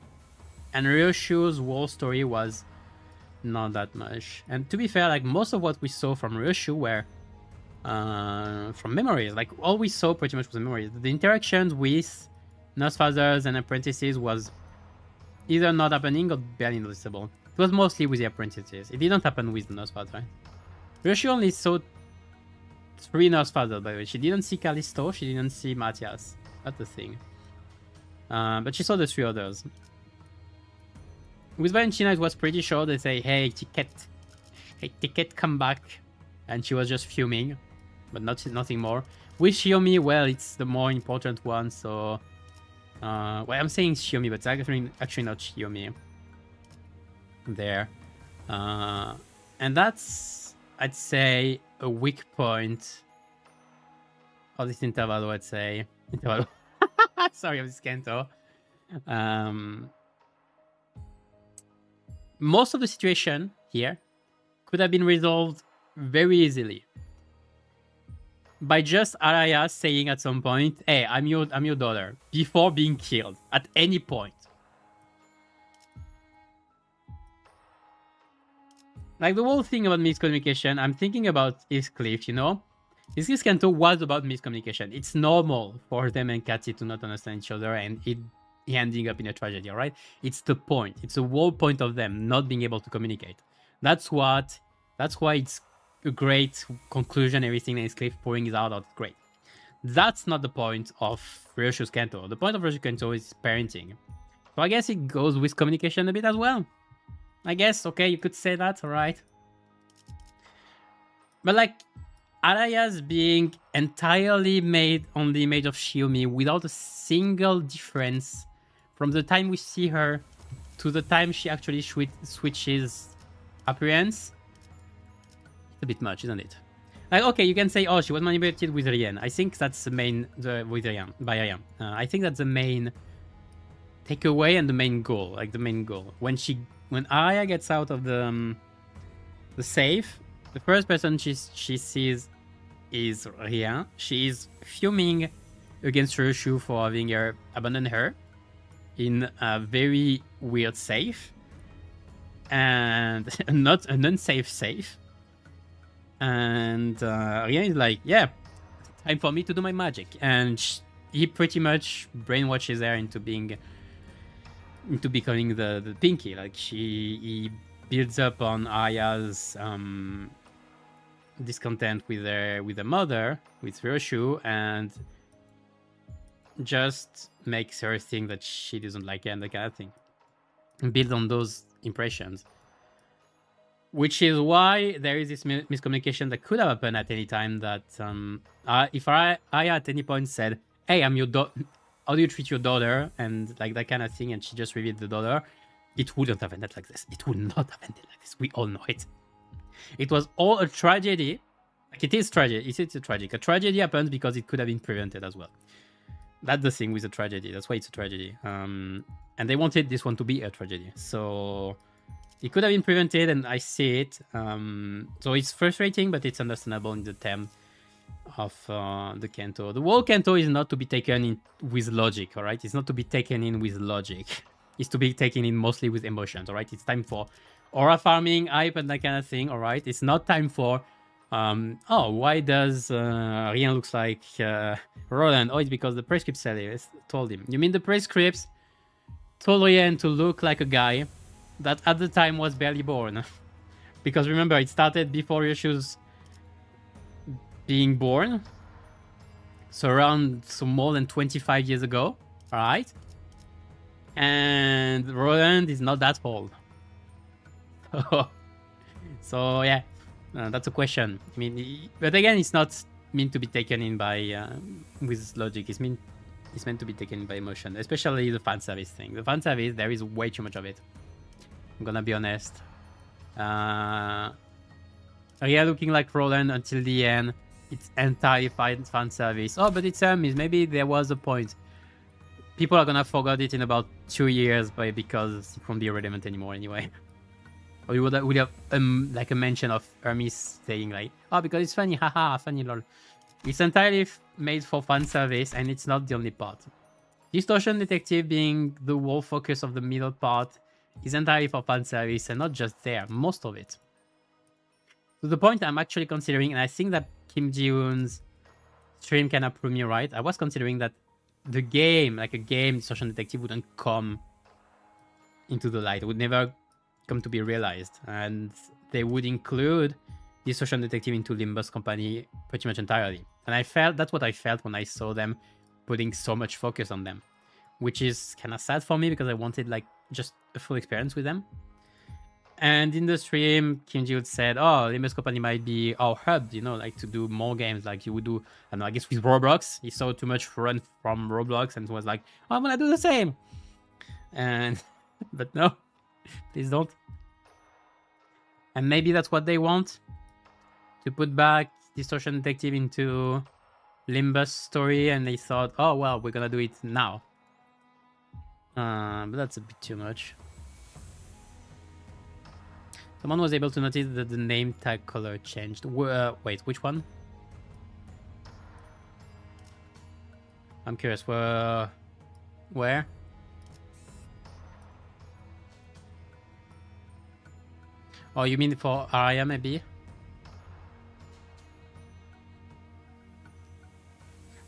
and Ryoshu's whole story was not that much. And to be fair, like most of what we saw from Ryoshu were from memories. Like all we saw pretty much was memories. The interactions with nurse fathers and apprentices was either not happening or barely noticeable. It was mostly with the apprentices. It didn't happen with the nurse father. Right? Ryoshu only saw 3 nurse fathers, by the way. She didn't see Callisto, she didn't see Matthias. That's the thing. But she saw the 3 others. With Valentina, it was pretty short. They say, hey, Ticket, come back. And she was just fuming, but nothing more. With Shiomi, well, it's the more important one, so... well, I'm saying Shiomi, but it's actually not Shiomi. There. And that's, I'd say, a weak point of this intervalo, I'd say. Intervalo. Sorry, of this Canto. Most of the situation here could have been resolved very easily by just Araya saying at some point, hey, I'm your daughter, before being killed at any point. Like the whole thing about miscommunication, I'm thinking about Heathcliff, you know? This Kiss Canto was about miscommunication. It's normal for them and Kathy to not understand each other and it ending up in a tragedy, all right? It's the point. It's the whole point of them not being able to communicate. That's why it's a great conclusion. Everything that is Cliff pouring is out. That's great. That's not the point of Ryoshu's Canto. The point of Ryoshu's Canto is parenting. So I guess it goes with communication a bit as well. I guess, okay, you could say that, all right? But like, Araya's being entirely made on the image of Shiumi without a single difference from the time we see her to the time she actually switches appearance. It's a bit much, isn't it? Like, okay, you can say, oh, she was manipulated with Rien. I think that's the main, with Rien, by Rien. I think that's the main takeaway and the main goal, like the main goal. When Araya gets out of the safe, the first person she sees is Rien. She is fuming against Ryoshu for having her abandoned her in a very weird safe and not an unsafe safe. And Rien is like, yeah, time for me to do my magic. And he pretty much brainwashes her into becoming the Pinky. Like he builds up on Aya's discontent with the mother, with Ryoshu, and just makes her think that she doesn't like her and that kind of thing. And build on those impressions. Which is why there is this miscommunication that could have happened at any time. That if Aya at any point said, "Hey, I'm your daughter. How do you treat your daughter?" and like that kind of thing, and she just revealed the daughter, it wouldn't have ended like this. It would not have ended like this. We all know it. It was all a tragedy. Like it is tragic. It's a tragic. A tragedy happens because it could have been prevented as well. That's the thing with a tragedy. That's why it's a tragedy. And they wanted this one to be a tragedy. So it could have been prevented, and I see it. So it's frustrating, but it's understandable in the theme of the Canto. The whole Canto is not to be taken in with logic, all right? It's not to be taken in with logic. It's to be taken in mostly with emotions, all right? It's time for aura farming, hype, and that kind of thing, all right? It's not time for, oh, why does Rien looks like Roland? Oh, it's because the prescript told him. You mean the prescripts told Rien to look like a guy that at the time was barely born? Because remember, it started before Ryoshu's being born. So around more than 25 years ago, alright? And Roland is not that old. So yeah, that's a question. I mean, but again, it's not meant to be taken in by with logic. It's meant to be taken in by emotion, especially the fan service thing. The fan service, there is way too much of it. I'm gonna be honest. Yeah, looking like Roland until the end. It's entirely fan service. Oh, but it's maybe there was a point. People are gonna forget it in about 2 years, because it won't be relevant anymore anyway. Or you would have like a mention of Hermes saying like, oh, because it's funny, haha, funny lol. It's entirely made for fan service, and it's not the only part. Distortion Detective being the whole focus of the middle part is entirely for fan service, and not just there, most of it. To the point I'm actually considering, and I think that Kim Ji-woon's stream can prove me right, I was considering that the game, like a game, Distortion Detective wouldn't come into the light. It would never come to be realized. And they would include Distortion Detective into Limbus company pretty much entirely. And that's what I felt when I saw them putting so much focus on them. Which is kind of sad for me, because I wanted like just a full experience with them. And in the stream, Kim Ji-woon said, oh, Limbus company might be our hub, like to do more games like you would do, I don't know, I guess with Roblox. He saw too much run from Roblox and was like, oh, I'm gonna do the same. And, but no, please don't. And maybe that's what they want, to put back Distortion Detective into Limbus story, and they thought, oh, well, we're gonna do it now. But that's a bit too much. Someone was able to notice that the name tag color changed. Wait, which one? I'm curious. Where? Oh, you mean for Araya, maybe?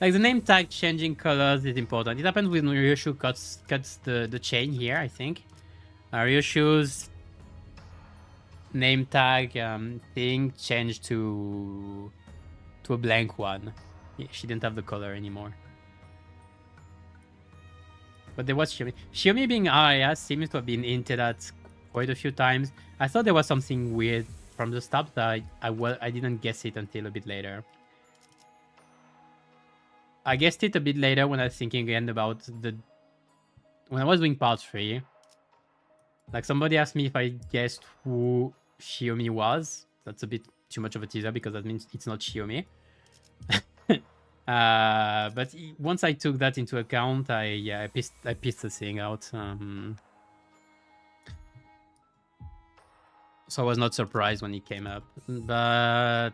Like the name tag changing colors is important. It happens when Ryoshu cuts the chain here, I think. Ryoshu's name tag thing changed to a blank one. Yeah, she didn't have the color anymore. But there was Shiomi. Shiomi being Arya seems to have been hinted at quite a few times. I thought there was something weird from the start, but I didn't guess it until a bit later. I guessed it a bit later when I was thinking again about when I was doing part 3. Like somebody asked me if I guessed who Shiomi was. That's a bit too much of a teaser because that means it's not Shiomi. But once I took that into account, I pissed the thing out. So I was not surprised when it came up. But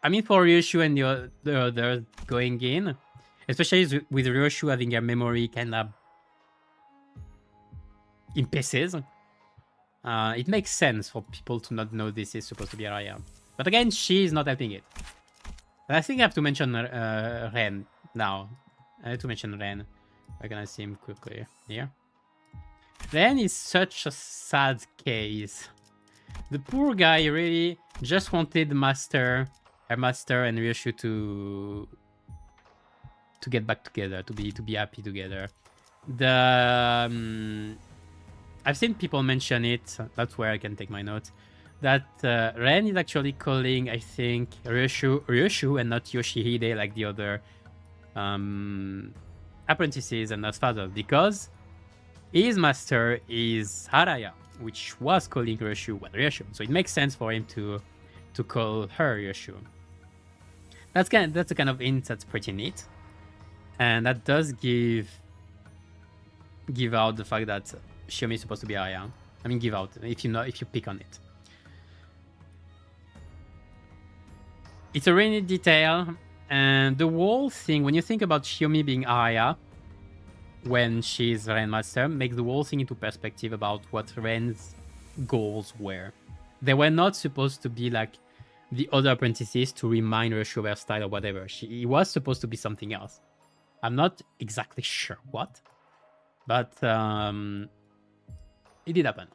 I mean, for Ryoshu and the others going in, especially with Ryoshu having a memory kind of in pieces, it makes sense for people to not know this is supposed to be Arya. But again, she is not helping it. And I think I have to mention Ren now. I have to mention Ren. Where can I see him quickly? Here. Ren is such a sad case. The poor guy really just wanted her master and Ryoshu to get back together, to be happy together. I've seen people mention it. That's where I can take my notes. That Ren is actually calling, I think, Ryoshu and not Yoshihide like the other apprentices and not father, because his master is Haraya, which was calling Ryoshu Ryoshu. So it makes sense for him to call her Ryoshu. That's a kind of hint that's pretty neat, and that does give out the fact that Shiomi is supposed to be Arya. I mean, give out if you pick on it. It's a really neat detail, and the whole thing, when you think about Shiomi being Arya when she's Ren Master, makes the whole thing into perspective about what Ren's goals were. They were not supposed to be like the other apprentices to remind Ryoshu of her style or whatever. He was supposed to be something else. I'm not exactly sure what, but it did happen.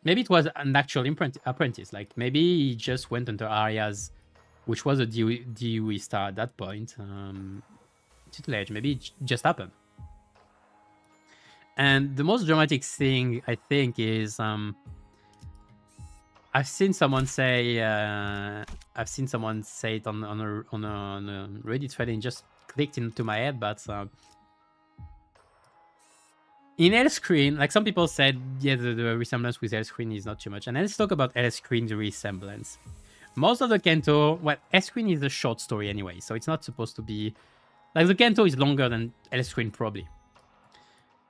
Maybe it was an actual apprentice. Like maybe he just went under Arya's, which was a DOE star at that point, tutelage. Maybe it just happened. And the most dramatic thing, I think, is I've seen someone say it on a Reddit thread and just clicked into my head, but in L-Screen, like some people said, yeah, the resemblance with L-Screen is not too much. And let's talk about L-Screen's resemblance. Most of the Canto, well, L-Screen is a short story anyway, so it's not supposed to be... Like, the Canto is longer than L-Screen, probably.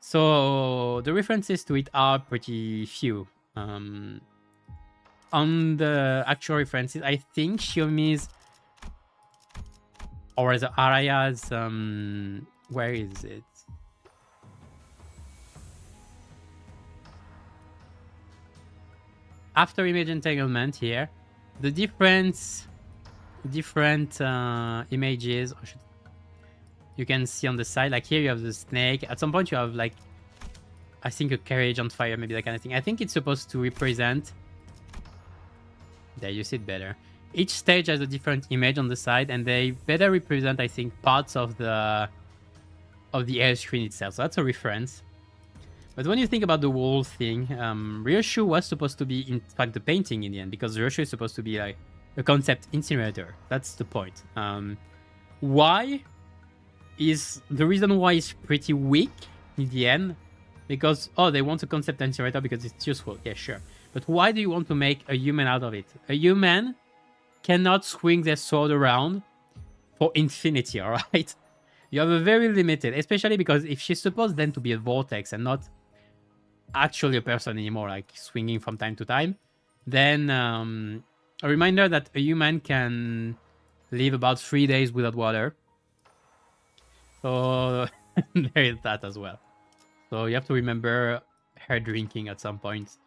So, the references to it are pretty few. On the actual references, I think Shiomi's... Or the Araya's... where is it? After image entanglement here, the different images you can see on the side. Like here you have the snake. At some point you have like, I think a carriage on fire, maybe that kind of thing. I think it's supposed to represent... There, you see it better. Each stage has a different image on the side, and they better represent, I think, parts of the air screen itself. So that's a reference. But when you think about the whole thing, Ryoshu was supposed to be, in fact, the painting in the end, because Ryoshu is supposed to be like a concept incinerator. That's the point. Why is the reason why it's pretty weak in the end? Because, oh, they want a concept incinerator because it's useful. Yeah, sure. But why do you want to make a human out of it? A human cannot swing their sword around for infinity, all right? You have a very limited, especially because if she's supposed then to be a vortex and not actually a person anymore, like swinging from time to time, then a reminder that a human can live about 3 days without water. So there is that as well. So you have to remember her drinking at some point.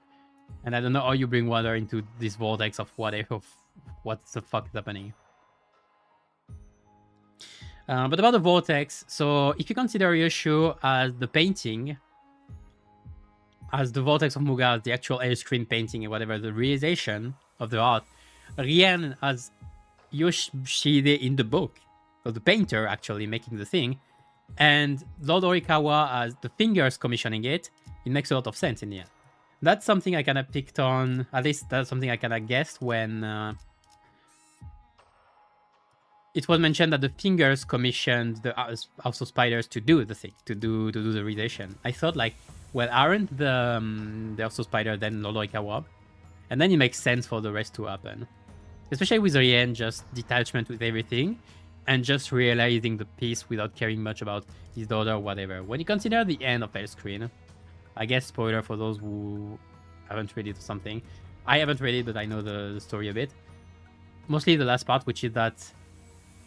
And I don't know how you bring water into this vortex of whatever, what the fuck is happening. But about the vortex, so if you consider Yoshu as the painting, as the vortex of Muga, as the actual air screen painting and whatever, the realization of the art, Rien as Yoshide in the book, so the painter actually making the thing, and Lord Orikawa as the fingers commissioning it, it makes a lot of sense in the end. That's something I kind of picked on, at least that's something I kind of guessed when it was mentioned that the fingers commissioned the House of Spiders to do the thing, to do the realization. I thought like, well, aren't the House of Spider then Lord Orikawa? And then it makes sense for the rest to happen. Especially with Rien, just detachment with everything, and just realizing the piece without caring much about his daughter or whatever. When you consider the end of Hellscreen, I guess spoiler for those who haven't read it or something. I haven't read it, but I know the story a bit. Mostly the last part, which is that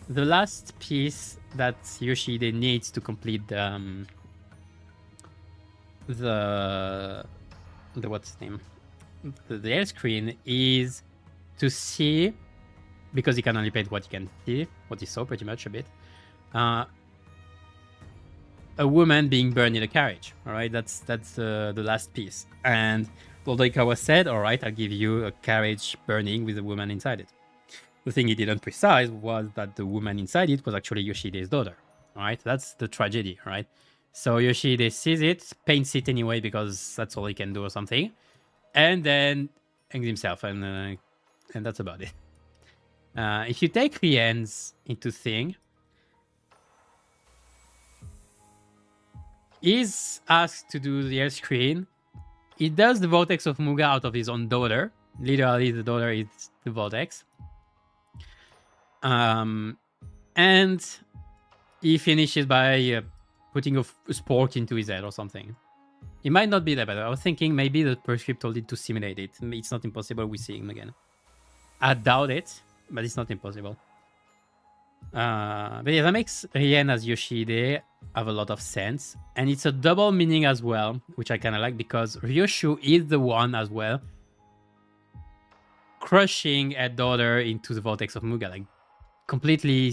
the last piece that Yoshide needs to complete the what's his name? The Hellscreen is to see, because he can only paint what he can see, what he saw pretty much a bit, a woman being burned in a carriage. All right, that's the last piece. And Lord Oikawa said, all right, I'll give you a carriage burning with a woman inside it. The thing he didn't precise was that the woman inside it was actually Yoshide's daughter. All right, that's the tragedy, right? So Yoshide sees it, paints it anyway because that's all he can do or something, and then hangs himself, and that's about it. If you take Rien's into thing, he's asked to do the air screen. He does the vortex of Muga out of his own daughter. Literally, the daughter is the vortex. And he finishes by putting a sport into his head or something. It might not be that bad. I was thinking maybe the prescript told it to simulate it. It's not impossible we see him again. I doubt it, but it's not impossible. But yeah, that makes Rien as Yoshide have a lot of sense. And it's a double meaning as well, which I kind of like, because Ryoshu is the one as well crushing a daughter into the vortex of Muga, like completely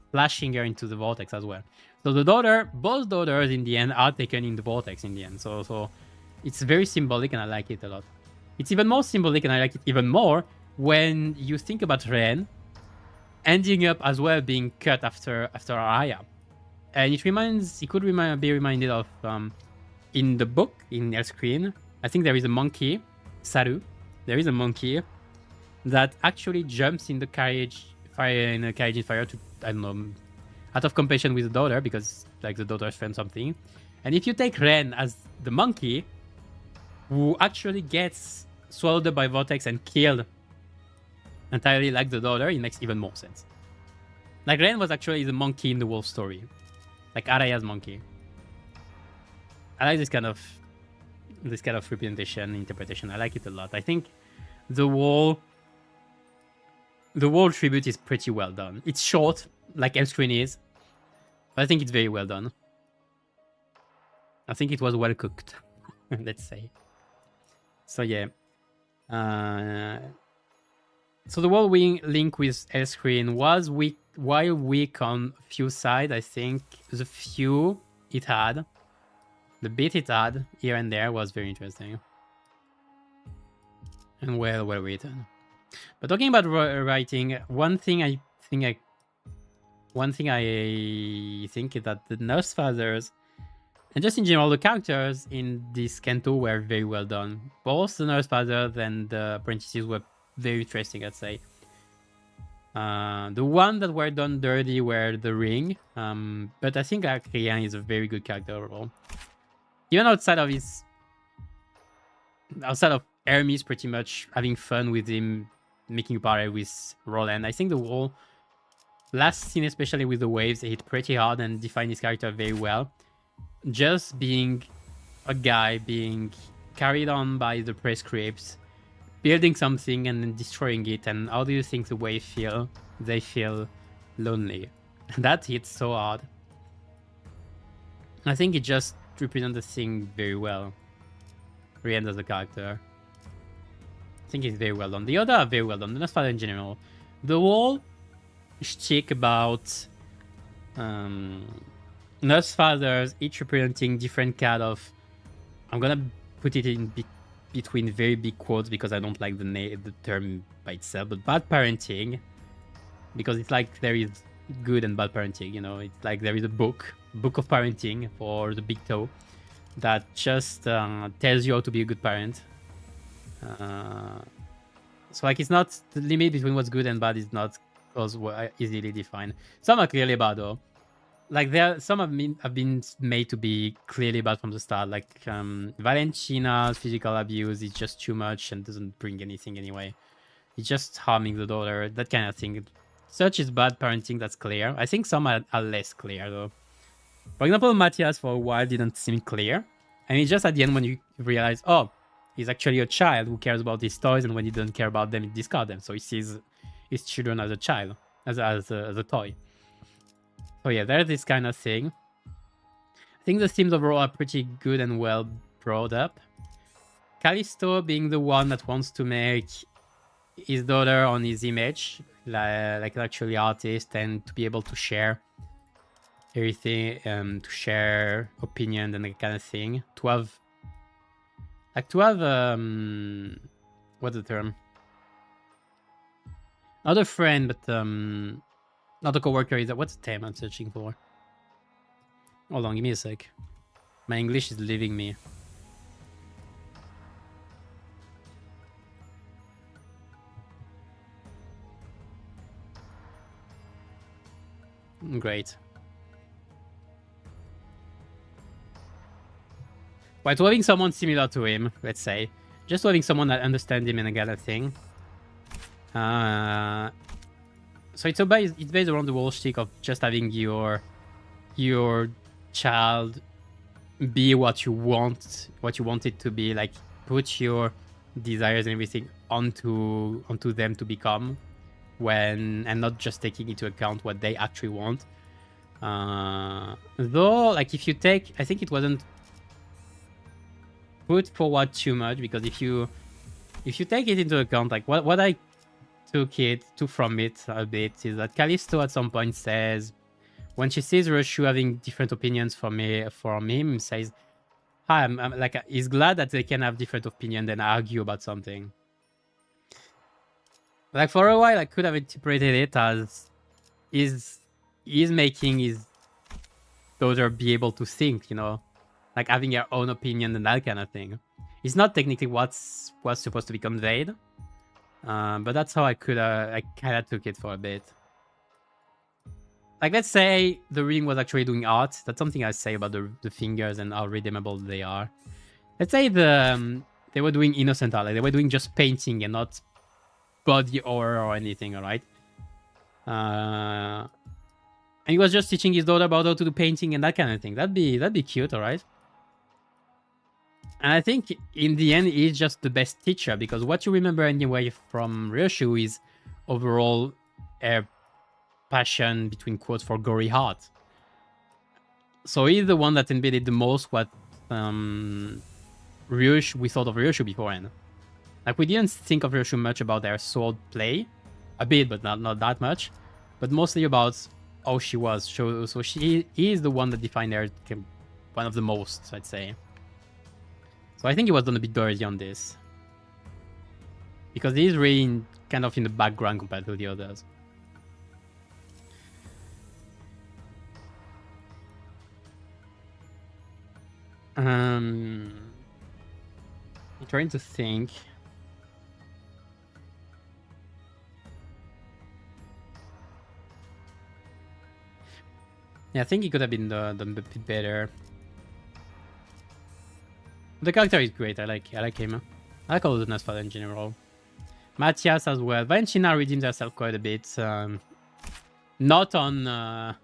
splashing her into the vortex as well. So the daughter, both daughters in the end are taken in the vortex in the end. So it's very symbolic and I like it a lot. It's even more symbolic and I like it even more when you think about Ren ending up as well being cut after Araya. And it could be reminded of in the book, in Hellscreen, I think there is a monkey, Saru. There is a monkey that actually jumps in the carriage in fire to, I don't know, out of compassion with the daughter, because like the daughter found something. And if you take Ren as the monkey who actually gets swallowed up by vortex and killed entirely like the daughter, it makes even more sense. Like Ren was actually the monkey in the wolf story, like Araya's monkey. I like this kind of representation, interpretation. I like it a lot. I think the wall tribute is pretty well done. It's short, like Hellscreen is, but I think it's very well done. I think it was well cooked, let's say. So yeah. So the wall link with Hellscreen was weak, while weak on few side. I think the few it had, the bit it had here and there was very interesting and well written. But talking about writing, one thing I think is that the Nurse Fathers, and just in general the characters in this Canto were very well done. Both the Nurse Fathers and the apprentices were very interesting, I'd say. The one that were done dirty were the Ring, but I think Rien is a very good character overall. Even outside of Hermes pretty much having fun with him, making a parallel with Roland. I think the whole last scene, especially with the waves, hit pretty hard and defined his character very well. Just being a guy being carried on by the prescripts, building something and then destroying it, and how do you think the waves feel? They feel lonely. That hits so hard. I think it just represents the thing very well. Rien as a character, I think it's very well done. The other are very well done. The Nurse Father in general. The whole shtick about Nurse fathers, each representing different kind of. I'm gonna put it in between very big quotes because I don't like the term by itself, but bad parenting, because it's like there is good and bad parenting. You know, it's like there is a book of parenting for the big toe that just tells you how to be a good parent. So like it's not the limit between what's good and bad is not easily defined. Some are clearly bad though. Like some have been made to be clearly bad from the start. Like Valentina's physical abuse is just too much and doesn't bring anything anyway. It's just harming the daughter, that kind of thing. Such is bad parenting, that's clear. I think some are less clear though. For example, Matthias for a while didn't seem clear. And it's just at the end when you realize, oh, he's actually a child who cares about his toys, and when he doesn't care about them, he discards them. So he sees his children as a child, as a toy. So yeah, there's this kind of thing. I think the themes overall are pretty good and well brought up. Callisto being the one that wants to make his daughter on his image, like actually artist, and to be able to share everything, to share opinion and that kind of thing. To have what's the term? Not a friend, but not a coworker. Is that what's the term I'm searching for? Hold on, give me a sec. My English is leaving me. Great. But having someone similar to him, let's say, just having someone that understands him and a kind of thing. So it's based around the whole shtick of just having your child be what you want it to be, like put your desires and everything onto them to become, and not just taking into account what they actually want. Though, like if you take, I think it wasn't put forward too much, because if you take it into account, like what I took from it a bit is that Callisto at some point says, when she sees Roshu having different opinions from him, says, "Hi, I'm like, he's glad that they can have different opinions and argue about something." Like for a while, I could have interpreted it as he's making his daughter be able to think, you know, like having her own opinion and that kind of thing. It's not technically what's supposed to be conveyed. But that's how I kind of took it for a bit. Like, let's say the reading was actually doing art. That's something I say about the fingers and how redeemable they are. Let's say they were doing innocent art. Like they were doing just painting and not body horror or anything, alright? And he was just teaching his daughter about how to do painting and that kind of thing. That'd be cute, alright? And I think in the end, he's just the best teacher, because what you remember anyway from Ryoshu is overall a passion, between quotes, for gory art. So he's the one that embedded the most what we thought of Ryoshu beforehand. Like we didn't think of Ryoshu much about their sword play, a bit, but not that much, but mostly about how she was. So he is the one that defined her, one of the most, I'd say. So I think he was done a bit dirty on this, because he's really kind of in the background compared to the others. I'm trying to think. Yeah, I think he could have been done a bit better. The character is great. I like him. I like all the Nurse Father in general. Matthias as well. Valentina redeems herself quite a bit. Not on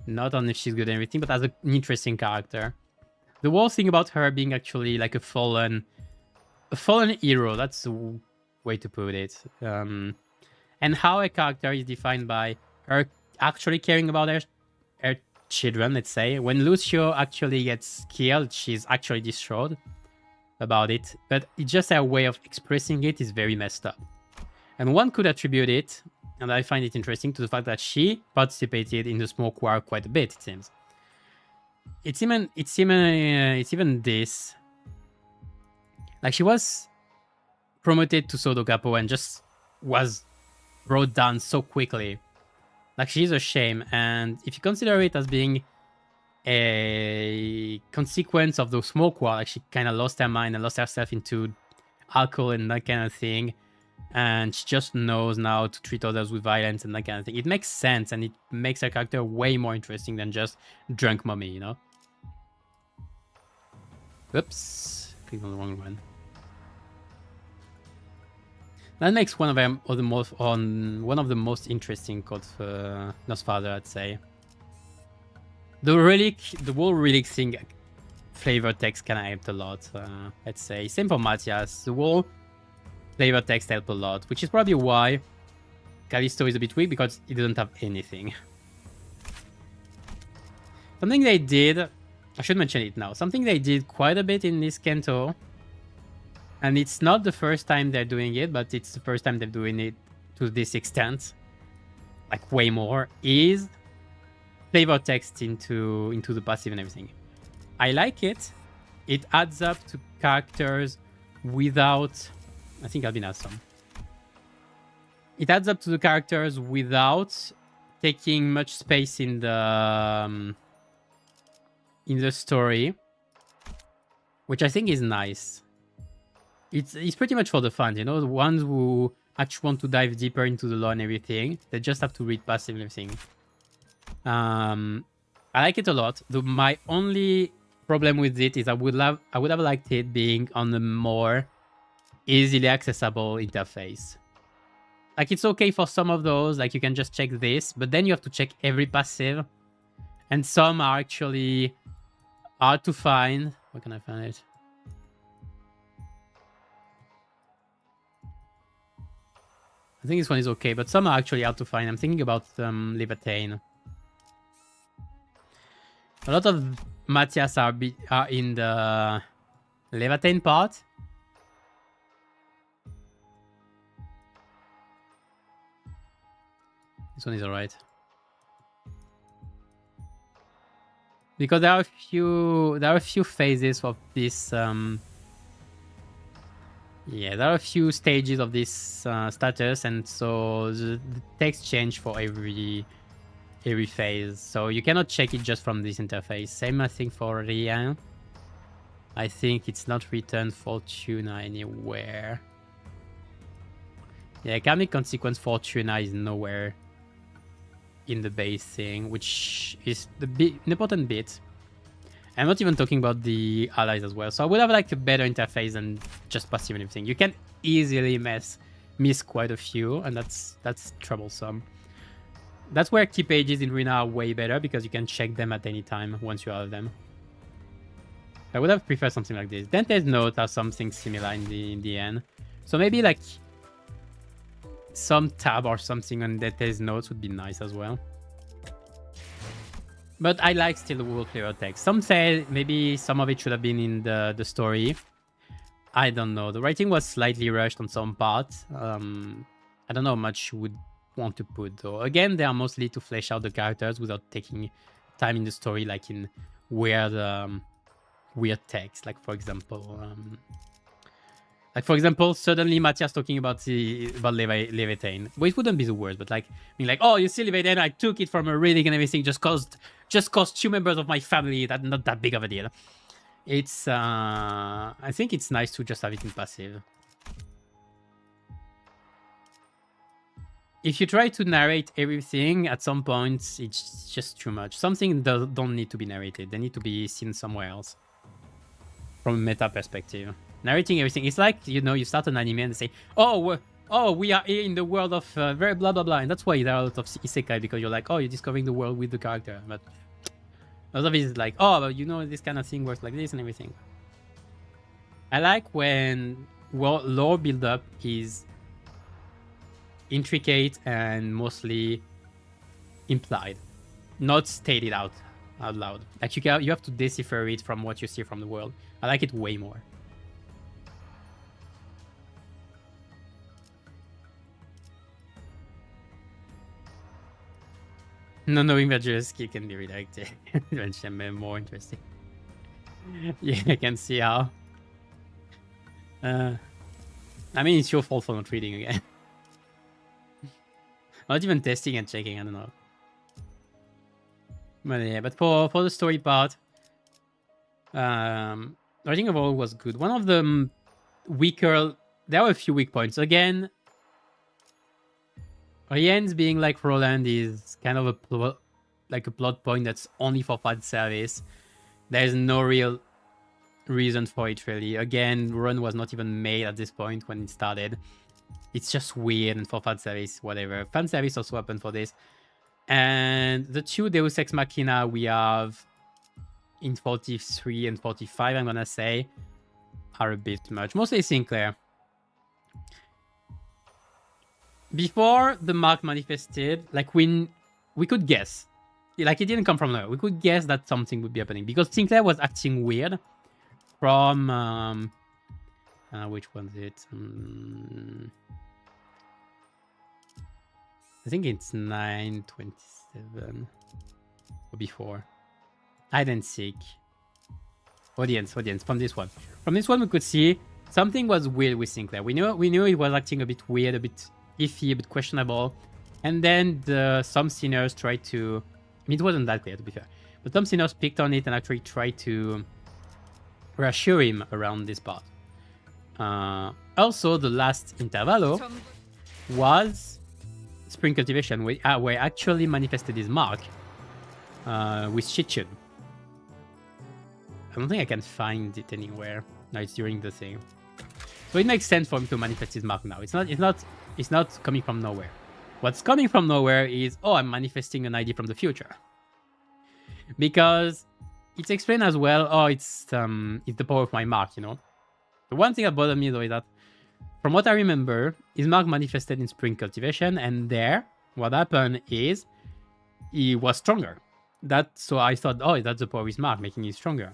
if she's good and everything, but as an interesting character. The whole thing about her being actually like a fallen hero. That's the way to put it. And how a character is defined by her actually caring about her children. Let's say when Lucio actually gets killed, she's actually distraught about it, but it's just her way of expressing it is very messed up. And one could attribute it And I find it interesting to the fact that she participated in the smoke war quite a bit, it seems. It's even this. Like, she was promoted to Sodo Capo and just was brought down so quickly. Like, she's a shame. And if you consider it as being a consequence of the smoke war, like, she kind of lost her mind and lost herself into alcohol and that kind of thing. And she just knows now to treat others with violence and that kind of thing. It makes sense, and it makes her character way more interesting than just drunk mommy, you know? Whoops. Clicked on the wrong one. That makes one of the most interesting codes for Nosfather, I'd say. The whole relic thing flavor text kind of helped a lot, I'd say. Same for Matthias. The whole flavor text helped a lot, which is probably why Callisto is a bit weak, because it doesn't have anything. Something they did, I should mention it now, something they did quite a bit in this Canto, and it's not the first time they're doing it, but it's the first time they're doing it to this extent, like way more, is flavor text into the passive and everything. I like it. It adds up to characters without... I think Alvin has some. It adds up to the characters without taking much space in the story, which I think is nice. It's pretty much for the fans, you know, the ones who actually want to dive deeper into the lore and everything. They just have to read passive and everything. I like it a lot. My only problem with it is I would have liked it being on a more easily accessible interface. Like, it's okay for some of those, like you can just check this, but then you have to check every passive, and some are actually hard to find. Where can I find it? I think this one is okay, but some are actually hard to find. I'm thinking about Leviathan. A lot of Matthias are in the Leviathan part. This one is alright. Because there are a few phases of this yeah, there are a few stages of this status, and so the text change for every phase. So you cannot check it just from this interface. Same I think for Rien. I think it's not written Fortuna anywhere. Yeah, Karmic Consequence Fortuna is nowhere in the base thing, which is an important bit. I'm not even talking about the allies as well. So I would have liked a better interface than just passive and everything. You can easily miss quite a few, and that's troublesome. That's where key pages in Rina are way better, because you can check them at any time once you have them. I would have preferred something like this. Dante's Note has something similar in the end. So maybe like some tab or something on Dante's Notes would be nice as well. But I like still the world clearer text. Some say maybe some of it should have been in the story. I don't know. The writing was slightly rushed on some parts. I don't know how much you would want to put though. Again, they are mostly to flesh out the characters without taking time in the story, like in weird text. Like for example, suddenly Matthias talking about Leviathan. Well, it wouldn't be the worst, but like being like, oh, you see Leviathan, I took it from a relic and everything, just cost 2 members of my family. That's not that big of a deal. It's I think it's nice to just have it in passive. If you try to narrate everything, at some point it's just too much. Some things don't need to be narrated. They need to be seen somewhere else. From a meta perspective. Narrating everything. It's like, you know, you start an anime and say, oh, we are here in the world of very blah, blah, blah. And that's why there are a lot of isekai, because you're like, oh, you're discovering the world with the character. But a lot of it is like, oh, you know, this kind of thing works like this and everything. I like when lore build-up is intricate and mostly implied, not stated out loud. Like you have to decipher it from what you see from the world. I like it way more. Not knowing that your skill can be redirected eventually more interesting. Yeah, I can see how. I mean, it's your fault for not reading again. Not even testing and checking, I don't know. But yeah, but for the story part, writing overall was good. One of the weaker, there were a few weak points. Again, Rien's being like Roland is kind of a plot point that's only for fan service. There's no real reason for it, really. Again, Run was not even made at this point when it started. It's just weird, and for fan service, whatever. Fan service also happened for this. And the two Deus Ex Machina we have in 43 and 45, I'm gonna say, are a bit much. Mostly Sinclair. Before the mark manifested, like we could guess. Like it didn't come from nowhere. We could guess that something would be happening because Sinclair was acting weird from which one's it? I think it's 927 or before. Hide and seek. Audience. From this one, we could see something was weird with Sinclair. We knew it was acting a bit weird, a bit iffy, a bit questionable. And then some sinners tried to. I mean, it wasn't that clear to be fair, but some sinners picked on it and actually tried to reassure him around this part. Also, the last intervallo was Spring Cultivation, where actually manifested his mark with Shichun. I don't think I can find it anywhere. No, it's during the thing. So it makes sense for him to manifest his mark now. It's not coming from nowhere. What's coming from nowhere is, oh, I'm manifesting an ID from the future. Because it's explained as well, oh, it's the power of my mark, you know. The one thing that bothered me though is that, from what I remember, his mark manifested in Spring Cultivation, and there, what happened is, he was stronger. So I thought, oh, that's the power of his mark, making it stronger.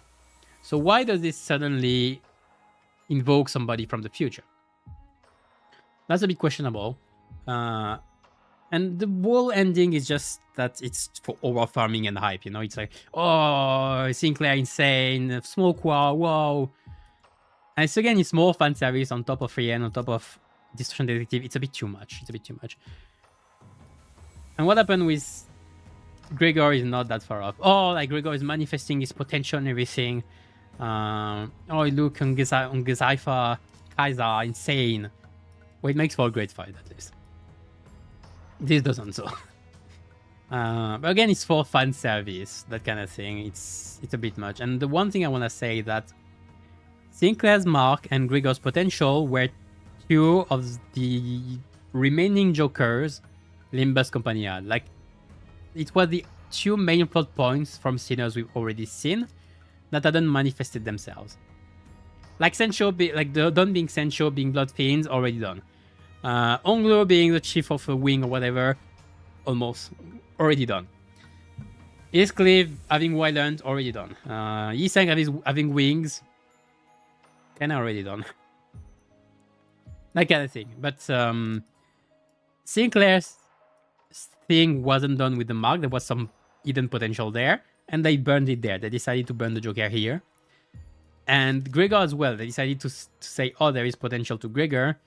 So why does this suddenly invoke somebody from the future? That's a bit questionable. And the whole ending is just that it's for over farming and hype, you know? It's like, oh, Sinclair insane, smoke wow. And it's more fan service on top of Rien, on top of Destruction Detective. It's a bit too much. And what happened with Gregor is not that far off. Oh, like Gregor is manifesting his potential and everything. Oh, look, Ungezaifa, Kaiser, insane. Well, it makes for a great fight, at least. This doesn't, so. But again, it's for fan service, that kind of thing. It's a bit much. And the one thing I want to say that Sinclair's mark and Gregor's potential were two of the remaining Jokers Limbus Company had. Like, it was the two main plot points from Sinners we've already seen that hadn't manifested themselves. Like Sencho, like the Don being Sencho, being Blood Fiends, already done. Onglo being the chief of a wing or whatever, almost already done. Heathcliff having Wayland, already done. Yisang having wings, kinda already done. That kind of thing. But Sinclair's thing wasn't done with the mark. There was some hidden potential there, and they burned it there. They decided to burn the Joker here. And Gregor as well. They decided to say, oh, there is potential to Gregor.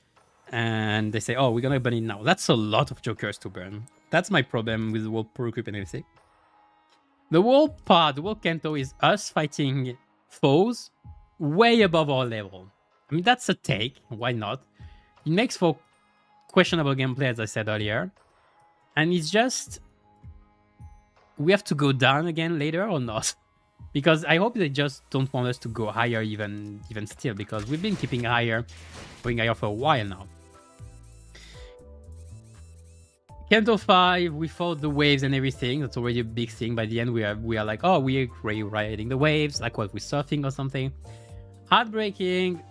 And they say, oh, we're gonna burn it now. That's a lot of Jokers to burn. That's my problem with the whole pro equip and everything. The whole part, the whole Canto is us fighting foes way above our level. I mean, that's a take. Why not? It makes for questionable gameplay, as I said earlier. And it's just, we have to go down again later or not? Because I hope they just don't want us to go higher even still, because we've been keeping higher, going higher for a while now. Canto 5, we fought the waves and everything. That's already a big thing. By the end, we are like, oh, we're riding the waves, like what we're surfing or something. Heartbreaking.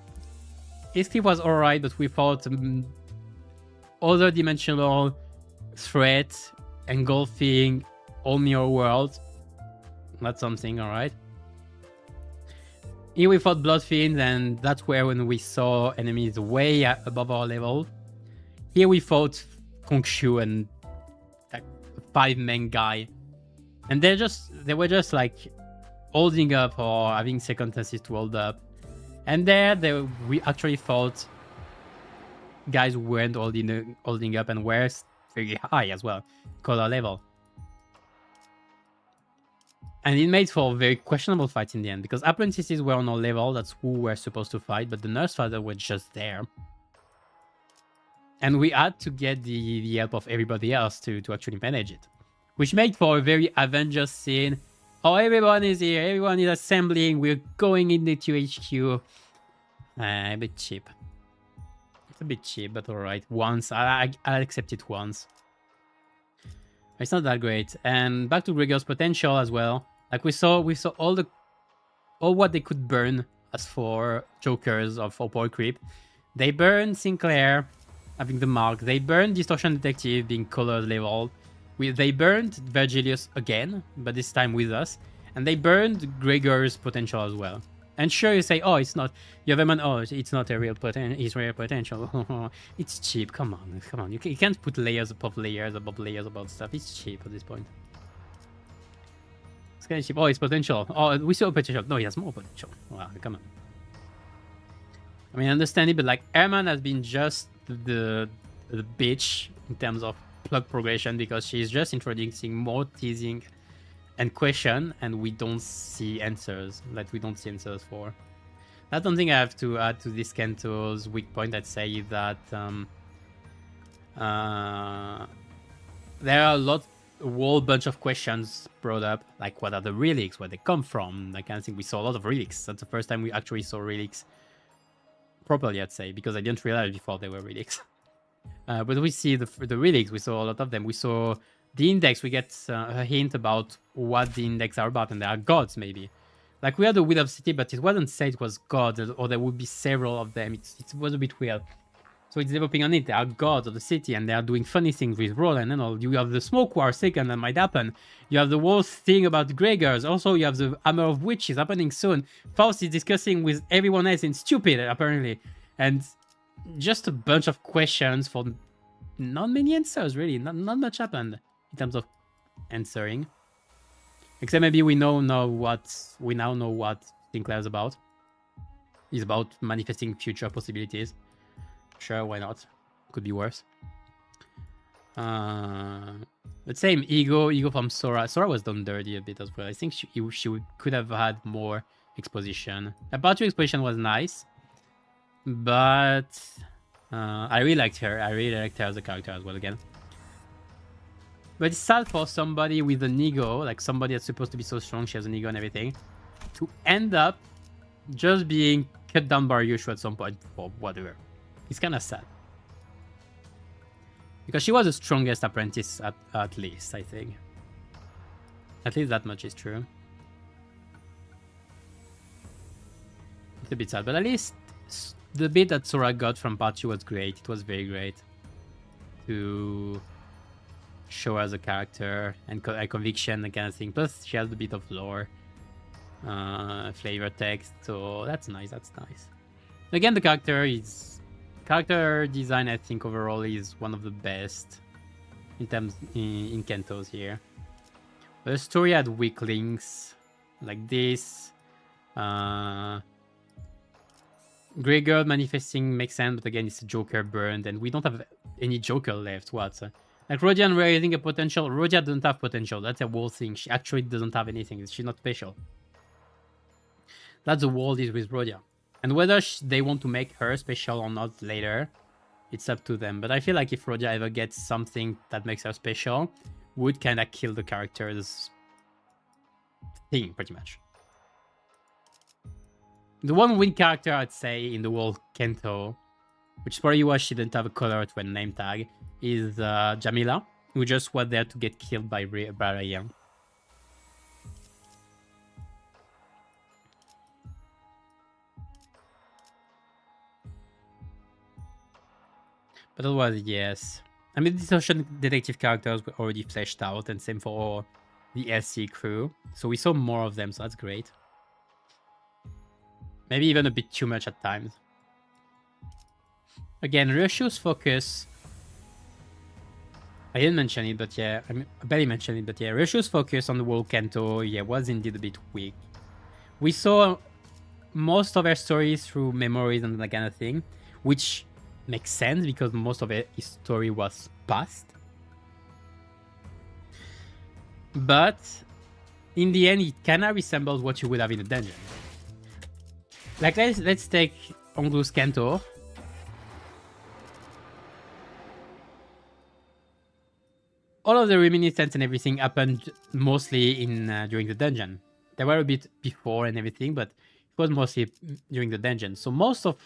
History was alright, but we fought other dimensional threat engulfing all mirror worlds. That's something, alright. Here we fought Blood Fiends, and that's where when we saw enemies way above our level. Here we fought Kongshu and that 5-man guy And they were just like holding up or having circumstances to hold up. And we actually thought guys weren't holding up and were very high as well, color level. And it made for a very questionable fight in the end, because apprentices were on our level, that's who we're supposed to fight, but the nurse father were just there. And we had to get the help of everybody else to actually manage it. Which made for a very Avengers scene. Oh, everyone is here, everyone is assembling, we're going into HQ. A bit cheap. It's a bit cheap, but alright. Once, I'll accept it once. It's not that great. And back to Gregor's potential as well. Like we saw all what they could burn as for jokers of Opal Creep. They burned Sinclair having the mark. They burned Distortion Detective being color leveled. They burned Virgilius again, but this time with us. And they burned Gregor's potential as well. And sure, you say, oh, it's not. You have a man. Oh, it's not a real potential. It's real potential. It's cheap. Come on. You can't put layers above layers above layers about stuff. It's cheap at this point. It's kind of cheap. Oh, it's potential. Oh, we saw potential. No, he has more potential. Wow, come on. I mean, I understand it, but like Herman has been just the bitch in terms of plot progression, because she's just introducing more teasing and question, and we don't see answers. Like, we don't see answers for. That's something I have to add to this Canto's weak point. I'd say that there are a whole bunch of questions brought up, like what are the relics, where they come from, that kind of thing. We saw a lot of relics. That's the first time we actually saw relics properly, I'd say, because I didn't realize before they were relics. But we see the relics. We saw a lot of them. We saw the index. We get a hint about what the index are about, and they are gods, maybe. Like, we had the Will of City, but it wasn't said it was gods, or there would be several of them. It was a bit weird. So it's developing on it. They are gods of the city, and they are doing funny things with Roland and all. You have the Smoke War second that might happen. You have the whole thing about Gregors. Also, you have the Hammer of Witches happening soon. Faust is discussing with everyone else in Stupid, apparently. And just a bunch of questions for not many answers, really. Not much happened in terms of answering. Except maybe we now know what Sinclair's about. He's about manifesting future possibilities. Sure, why not? Could be worse. The same ego from Sora. Sora was done dirty a bit as well. I think she could have had more exposition. About your exposition was nice, but I really liked her. I really liked her as a character as well again. But it's sad for somebody with an ego, like somebody that's supposed to be so strong, she has an ego and everything, to end up just being cut down by Yushu at some point for whatever. It's kind of sad. Because she was the strongest apprentice at least, I think. At least that much is true. It's a bit sad, but at least the bit that Sora got from part 2 was great. It was very great to show her as a character and a conviction, that kind of thing. Plus, she has a bit of lore, flavor text, so that's nice. That's nice. Again, the character design, I think overall is one of the best in terms in Canto's here. The story had weak links like this. Gregor manifesting makes sense, but again, it's a Joker burned, and we don't have any Joker left. What? Like Rodian raising a potential. Rodia doesn't have potential. That's a whole thing. She actually doesn't have anything. She's not special. That's the world is with Rodia. And whether they want to make her special or not later, it's up to them. But I feel like if Rodia ever gets something that makes her special, would kind of kill the character's thing, pretty much. The one win character, I'd say, in the world Canto, which probably why she didn't have a color to a name tag, is Jamila, who just was there to get killed by Ryan. But otherwise, yes. I mean, the Distortion Detective characters were already fleshed out, and same for the SC crew. So we saw more of them, so that's great. Maybe even a bit too much at times. Again, Ryoshu's focus I didn't mention it, but yeah, I barely mentioned it, but yeah, Ryoshu's focus on the world Canto, yeah, was indeed a bit weak. We saw most of her stories through memories and that kind of thing, which makes sense because most of his story was past. But in the end, it kind of resembles what you would have in a dungeon. Like, let's take Onglu's Canto. All of the reminiscence and everything happened mostly in during the dungeon. There were a bit before and everything, but it was mostly during the dungeon. So most of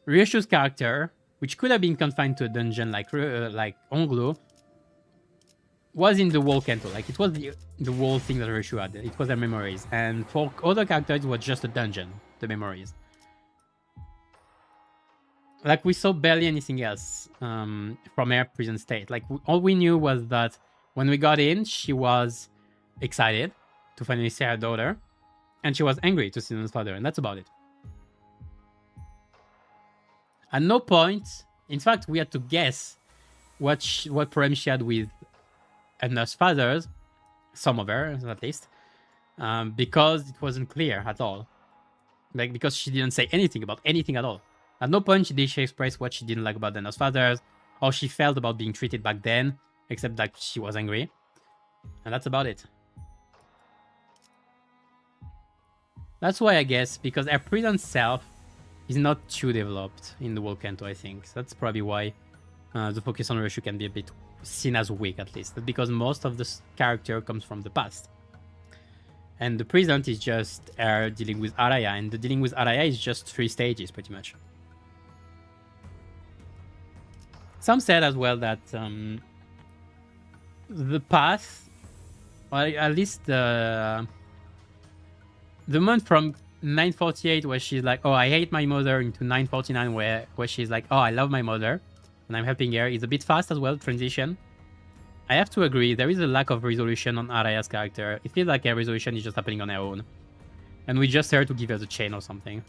Ryoshu's character, which could have been confined to a dungeon like Onglu, was in the whole Canto. Like, it was the whole thing that Ryoshu had. It was their memories. And for other characters, it was just a dungeon, the memories. Like, we saw barely anything else from her prison state. Like, all we knew was that when we got in, she was excited to finally see her daughter, and she was angry to see her father, and that's about it. At no point, in fact, we had to guess what problem she had with Edna's fathers, some of her at least, because it wasn't clear at all. Like, because she didn't say anything about anything at all. At no point did she express what she didn't like about Edna's fathers, or she felt about being treated back then, except that she was angry. And that's about it. That's why I guess, because her prison self is not too developed in the world Canto, I think. So that's probably why the focus on Ryoshu can be a bit seen as weak, at least. That's because most of the character comes from the past. And the present is just her dealing with Araya, and the dealing with Araya is just 3 stages, pretty much. Some said as well that the path, or at least the month from 948 where she's like, oh, I hate my mother, into 949 where she's like, oh, I love my mother and I'm helping her, is a bit fast as well, transition. I have to agree, there is a lack of resolution on Araya's character. It feels like her resolution is just happening on her own. And we just her to give her the chain or something.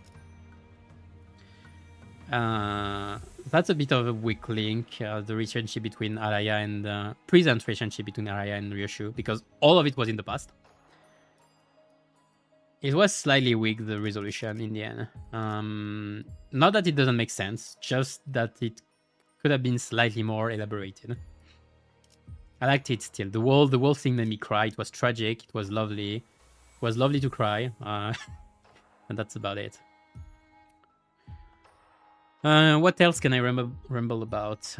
That's a bit of a weak link, the relationship between Araya and present relationship between Araya and Ryoshu, because all of it was in the past. It was slightly weak, the resolution in the end. Not that it doesn't make sense, just that it could have been slightly more elaborated. I liked it still. The whole thing made me cry. It was tragic. It was lovely. It was lovely to cry. And that's about it. What else can I ramble about?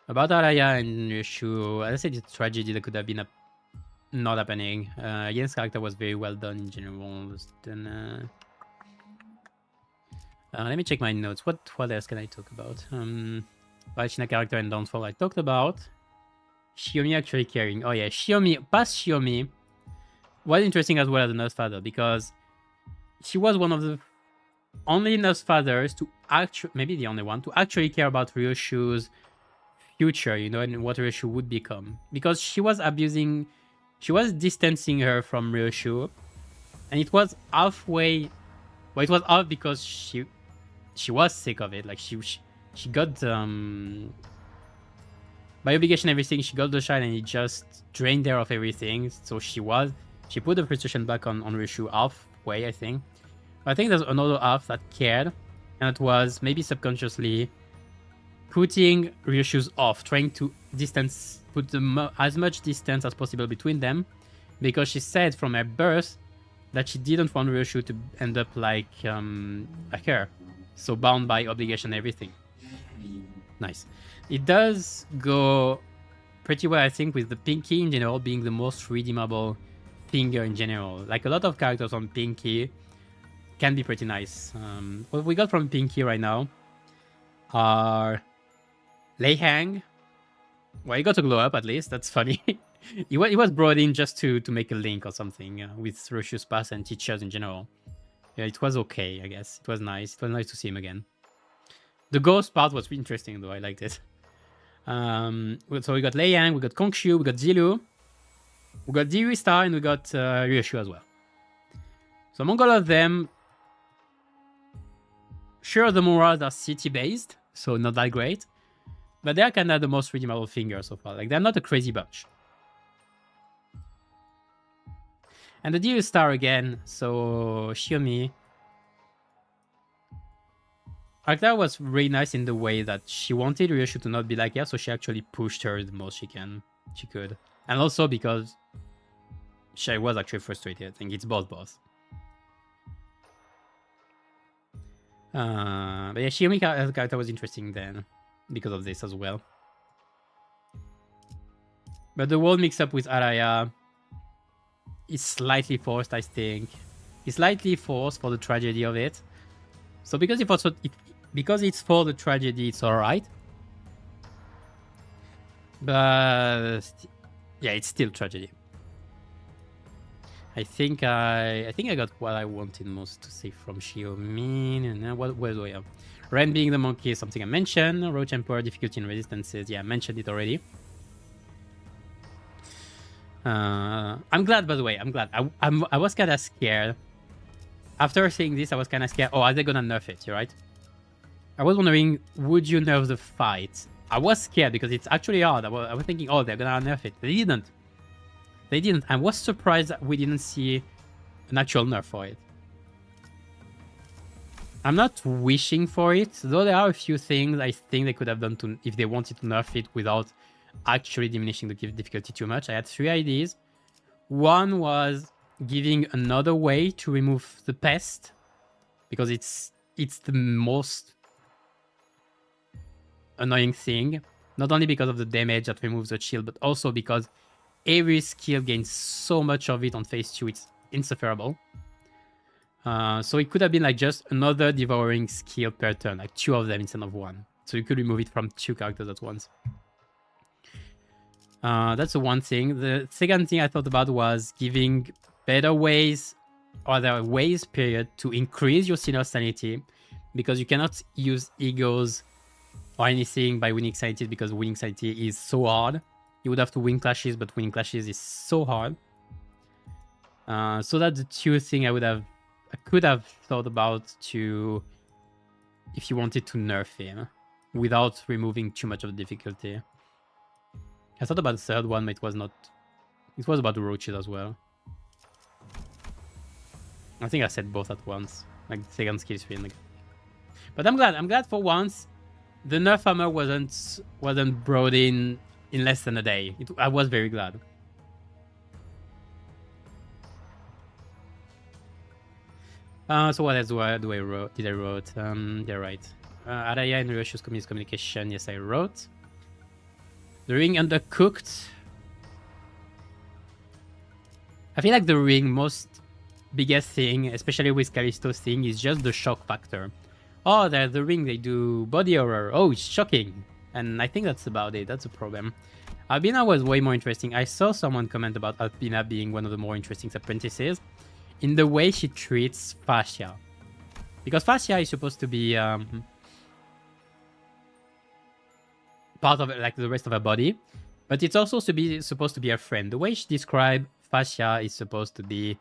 About Araya and Ryoshu, I said it's tragedy that could have been not happening. Yen's character was very well done in general. Then, let me check my notes. What else can I talk about? Valchina character and downfall I talked about. Shiomi actually caring. Oh yeah, past Shiomi was interesting as well as a nurse father, because she was one of the only nurse fathers to actually, maybe the only one, to actually care about Ryoshu's future, you know, and what Ryoshu would become. Because she was distancing her from Ryoshu, and it was halfway, well, it was half because she was sick of it. Like, she got, by obligation everything, she got the shine and it just drained her of everything. So she put the frustration back on Ryoshu halfway, I think. But I think there's another half that cared, and it was maybe subconsciously putting Ryoshu's off, trying to put as much distance as possible between them, because she said from her birth that she didn't want Ryoshu to end up like her, so bound by obligation and everything. Nice. It does go pretty well, I think, with the Pinky in general being the most redeemable finger in general. Like, a lot of characters on Pinky can be pretty nice. What we got from Pinky right now are Lei Hang. Well, he got to glow up at least. That's funny. he was brought in just to make a link or something with Ryoshu's past and teachers in general. Yeah, it was okay, I guess. It was nice. It was nice to see him again. The ghost part was interesting, though. I liked it. So we got Lei Yang, we got Kongshu, we got Zilu, we got Diri Star, and we got Ryoshu as well. So among all of them, sure, the morals are city-based, so not that great. But they are kind of the most redeemable fingers so far. Like, they're not a crazy bunch. And the Deer Star again, so Shiomi. Like, that was really nice in the way that she wanted Ryoshu to not be like, yeah, so she actually pushed her the most she could. And also because she was actually frustrated. I think it's both. But yeah, Shiomi as a character was interesting then because of this as well. But the whole mix up with Araya is slightly forced, I think. It's slightly forced for the tragedy of it. So because because it's for the tragedy, it's alright. But yeah, it's still tragedy. I think I got what I wanted most to say from Shiomi. And where do I have? Ren being the monkey is something I mentioned. Roach Emperor, difficulty and resistances. Yeah, I mentioned it already. I'm glad, by the way. I'm glad. I was kind of scared. After seeing this, I was kind of scared. Oh, are they gonna nerf it? Right? I was wondering, would you nerf the fight? I was scared because it's actually hard. I was thinking, oh, they're gonna nerf it. They didn't. They didn't. I was surprised that we didn't see an actual nerf for it. I'm not wishing for it, though there are a few things I think they could have done to, if they wanted to nerf it without actually diminishing the difficulty too much. I had 3 ideas. One was giving another way to remove the pest, because it's the most annoying thing, not only because of the damage that removes the shield, but also because every skill gains so much of it on phase 2, it's insufferable. So it could have been like just another devouring skill per turn, like 2 of them instead of 1. So you could remove it from 2 characters at once. That's the one thing. The second thing I thought about was giving better ways, or there are ways, period, to increase your sinner sanity, because you cannot use egos or anything by winning sanity, because winning sanity is so hard. You would have to win clashes, but winning clashes is so hard. So that's the 2 things I could have thought about to, if you wanted to nerf him without removing too much of the difficulty. I thought about the third one, but it was not. It was about the roaches as well. I think I said both at once, like the second skill screen. Like. But I'm glad. I'm glad for once the nerf hammer wasn't brought in less than a day. I was very glad. So what else did I wrote? Yeah, right. Araya and Ryoshu's communication. Yes, I wrote. The ring undercooked. I feel like the ring most biggest thing, especially with Callisto's thing, is just the shock factor. Oh, there's the ring, they do body horror. Oh, it's shocking. And I think that's about it. That's a problem. Albina was way more interesting. I saw someone comment about Albina being one of the more interesting apprentices in the way she treats Fascia. Because Fascia is supposed to be part of it, like the rest of her body, but it's also supposed to be a friend. The way she described Fascia is supposed to be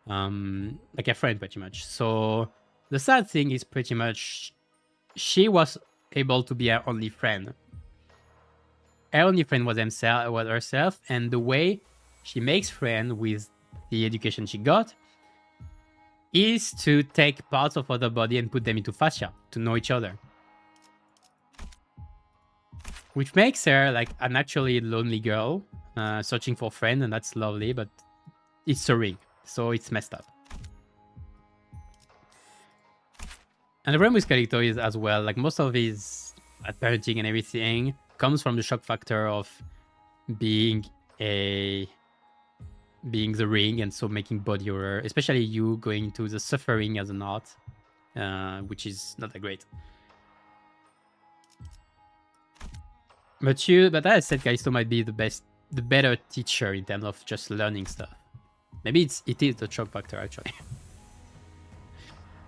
like a friend, pretty much. So the sad thing is pretty much she was able to be her only friend. Her only friend was herself, and the way she makes friends with the education she got is to take parts of other body and put them into Fascia to know each other. Which makes her like an actually lonely girl searching for a friend, and that's lovely, but it's a ring, so it's messed up. And the problem with Calito is as well, like most of his parenting and everything comes from the shock factor of being the ring, and so making body horror, especially you going to the suffering as an art, which is not that great. But as I said, Callisto might be the better teacher in terms of just learning stuff. Maybe it is the shock factor actually.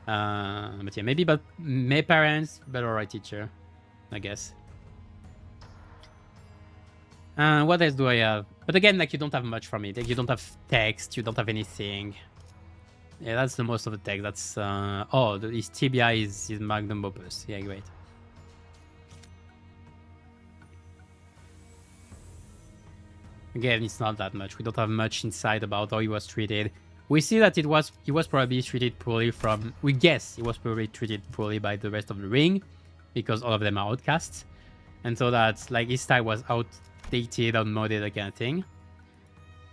But yeah, maybe, but my parents, better alright teacher, I guess. What else do I have? But again, like, you don't have much from it. Like, you don't have text, you don't have anything. Yeah, that's the most of the text. That's his tibia is his magnum opus. Yeah, great. Again, it's not that much. We don't have much insight about how he was treated. We see that he was probably treated poorly from... We guess he was probably treated poorly by the rest of the ring, because all of them are outcasts. And so that's like his style was outdated, outmoded, that kind of thing.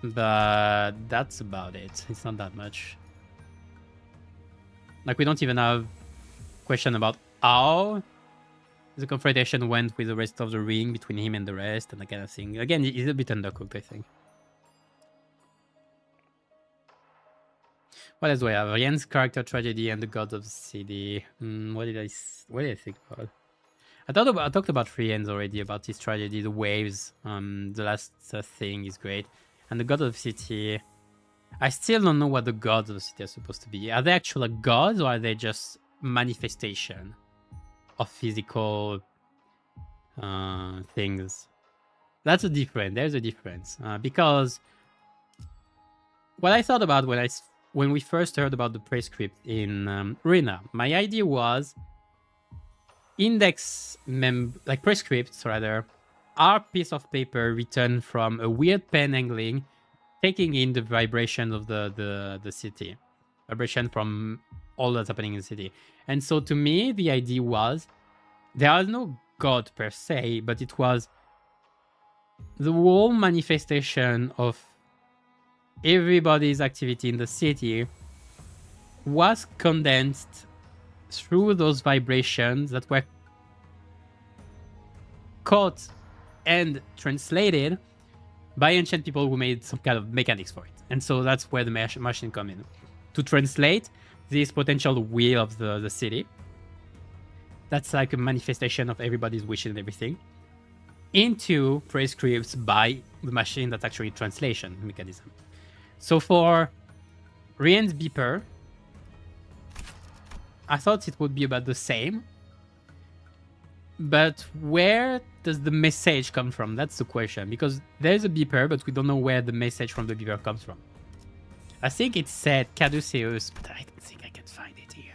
But that's about it. It's not that much. Like, we don't even have question about how the confrontation went with the rest of the ring between him and the rest and that kind of thing. Again, he's a bit undercooked, I think. What else do I have? Rien's character tragedy and the gods of the city. What did I think about? I talked about Rien's already, about his tragedy, the waves. The last thing is great. And the gods of the city. I still don't know what the gods of the city are supposed to be. Are they actual gods, or are they just manifestation of physical things? That's a difference. There's a difference. Because what I thought about when we first heard about the prescript in Rena, my idea was like prescripts rather, are piece of paper written from a weird pen angling, taking in the vibration of the city, vibration from all that's happening in the city. And so to me, the idea was there was no god per se, but it was the whole manifestation of everybody's activity in the city was condensed through those vibrations that were caught and translated by ancient people who made some kind of mechanics for it. And so that's where the machine come in to translate this potential will of the city. That's like a manifestation of everybody's wish and everything into prescripts by the machine. That's actually translation mechanism. So for Rien's beeper, I thought it would be about the same. But where does the message come from? That's the question. Because there's a beeper, but we don't know where the message from the beeper comes from. I think it said Caduceus, but I don't think I can find it here.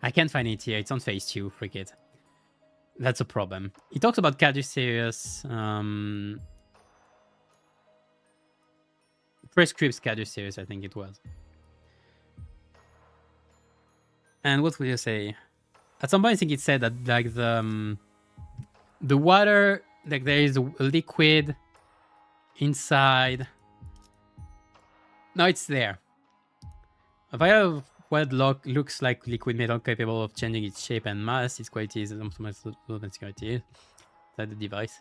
I can't find it here. It's on phase 2. Freak it. That's a problem. He talks about Caduceus. Prescripts Caduceus, I think it was. And what would you say? At some point, I think it said that like the water, like there is a liquid inside. No, it's there. A vial of what looks like liquid metal capable of changing its shape and mass, its qualities, and security inside the device.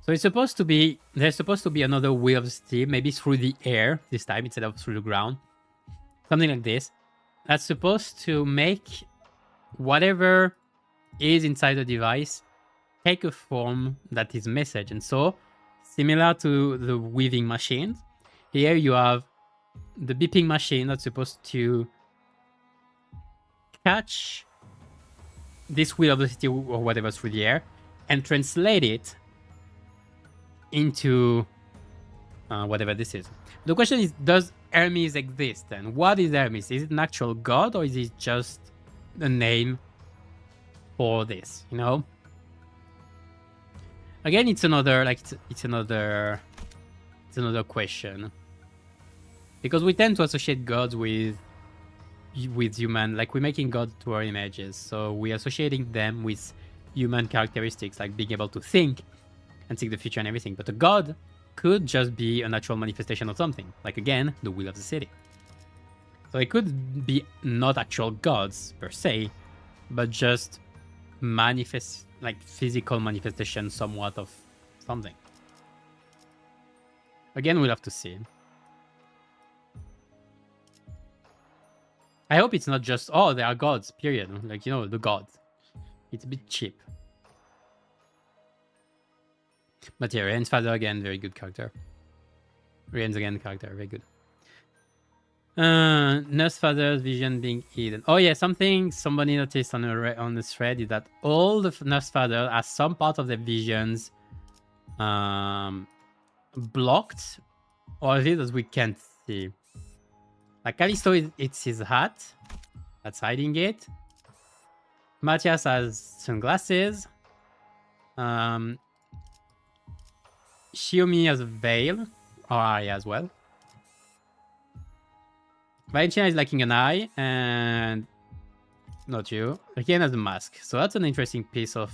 So it's supposed to be, there's supposed to be another wheel of steam, maybe through the air this time instead of through the ground. Something like this. That's supposed to make whatever is inside the device take a form that is message. And so, similar to the weaving machines, here you have the beeping machine that's supposed to catch this wheel of the city or whatever through the air and translate it into whatever this is. The question is, does Hermes exist? And what is Hermes? Is it an actual god, or is it just a name for this? You know. Again, it's another it's another question, because we tend to associate gods with human, like we're making gods to our images, so we're associating them with human characteristics, like being able to think and see the future and everything. But a god could just be a natural manifestation of something, like again the will of the city. So it could be not actual gods per se, but just manifest, like physical manifestation somewhat of something. Again, we'll have to see. I hope it's not just, oh, they are gods, period. Like, you know, the gods. It's a bit cheap. But yeah, Rien's father again, very good character. Rien's again character, very good. Nurse father's vision being hidden. Oh yeah, somebody noticed on the thread is that all the nurse father has some part of their visions blocked, or at least as we can't see. Like Callisto, it's his hat that's hiding it. Matthias has sunglasses. Xiaomi has a veil, or eye as well. Valentina is lacking an eye, and not you. Again has a mask. So that's an interesting piece of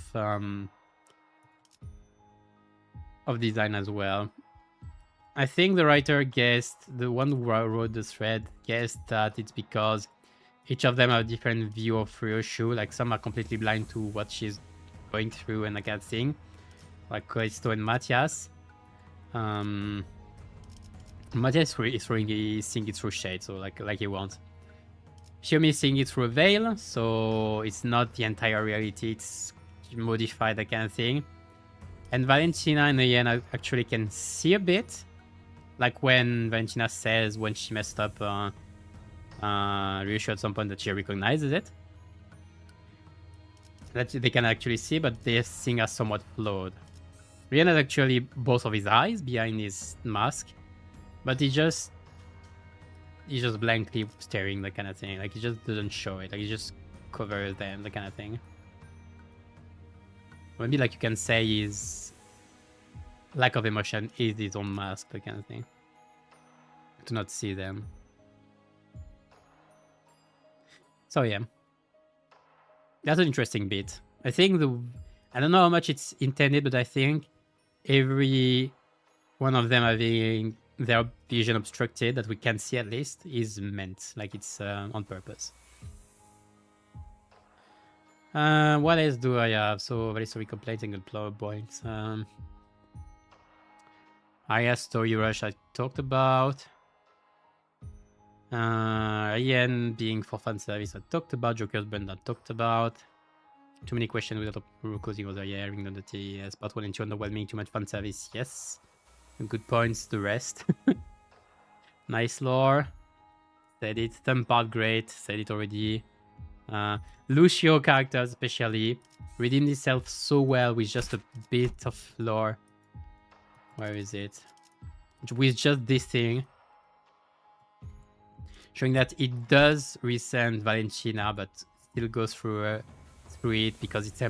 design as well. I think the writer guessed, the one who wrote the thread guessed that it's because each of them have a different view of Ryoshu. Like some are completely blind to what she's going through and that kind of thing. Like Callisto and Matthias. Matthias is seeing it through shade, so like he wants. Xiaomi is seeing it through a veil, so it's not the entire reality, it's modified, that kind of thing. And Valentina and Yen actually can see a bit. Like when Valentina says when she messed up Ryushu at some point that she recognizes it. That they can actually see, but their seeing are somewhat flawed. Ryan has actually both of his eyes behind his mask, but he just blankly staring, that kind of thing. Like he just doesn't show it. Like he just covers them, that kind of thing. Maybe like you can say his lack of emotion is his own mask, that kind of thing. To not see them. So yeah, that's an interesting bit. I think I don't know how much it's intended, but I think every one of them having their vision obstructed, that we can see at least, is meant. Like it's on purpose. What else do I have? So very sorry, complaints and good plot points. Arya story rush I talked about. Ian being for fan service I talked about. Joker's Band I talked about. Too many questions without closing other airing on the T. Yes, part 1 and 2 underwhelming, too much fan service. Yes. Good points, the rest. Nice lore. Said it. Thumb part great. Said it already. Lucio characters especially redeemed himself so well with just a bit of lore. Where is it? With just this thing. Showing that it does resend Valentina, but still goes through it because it's a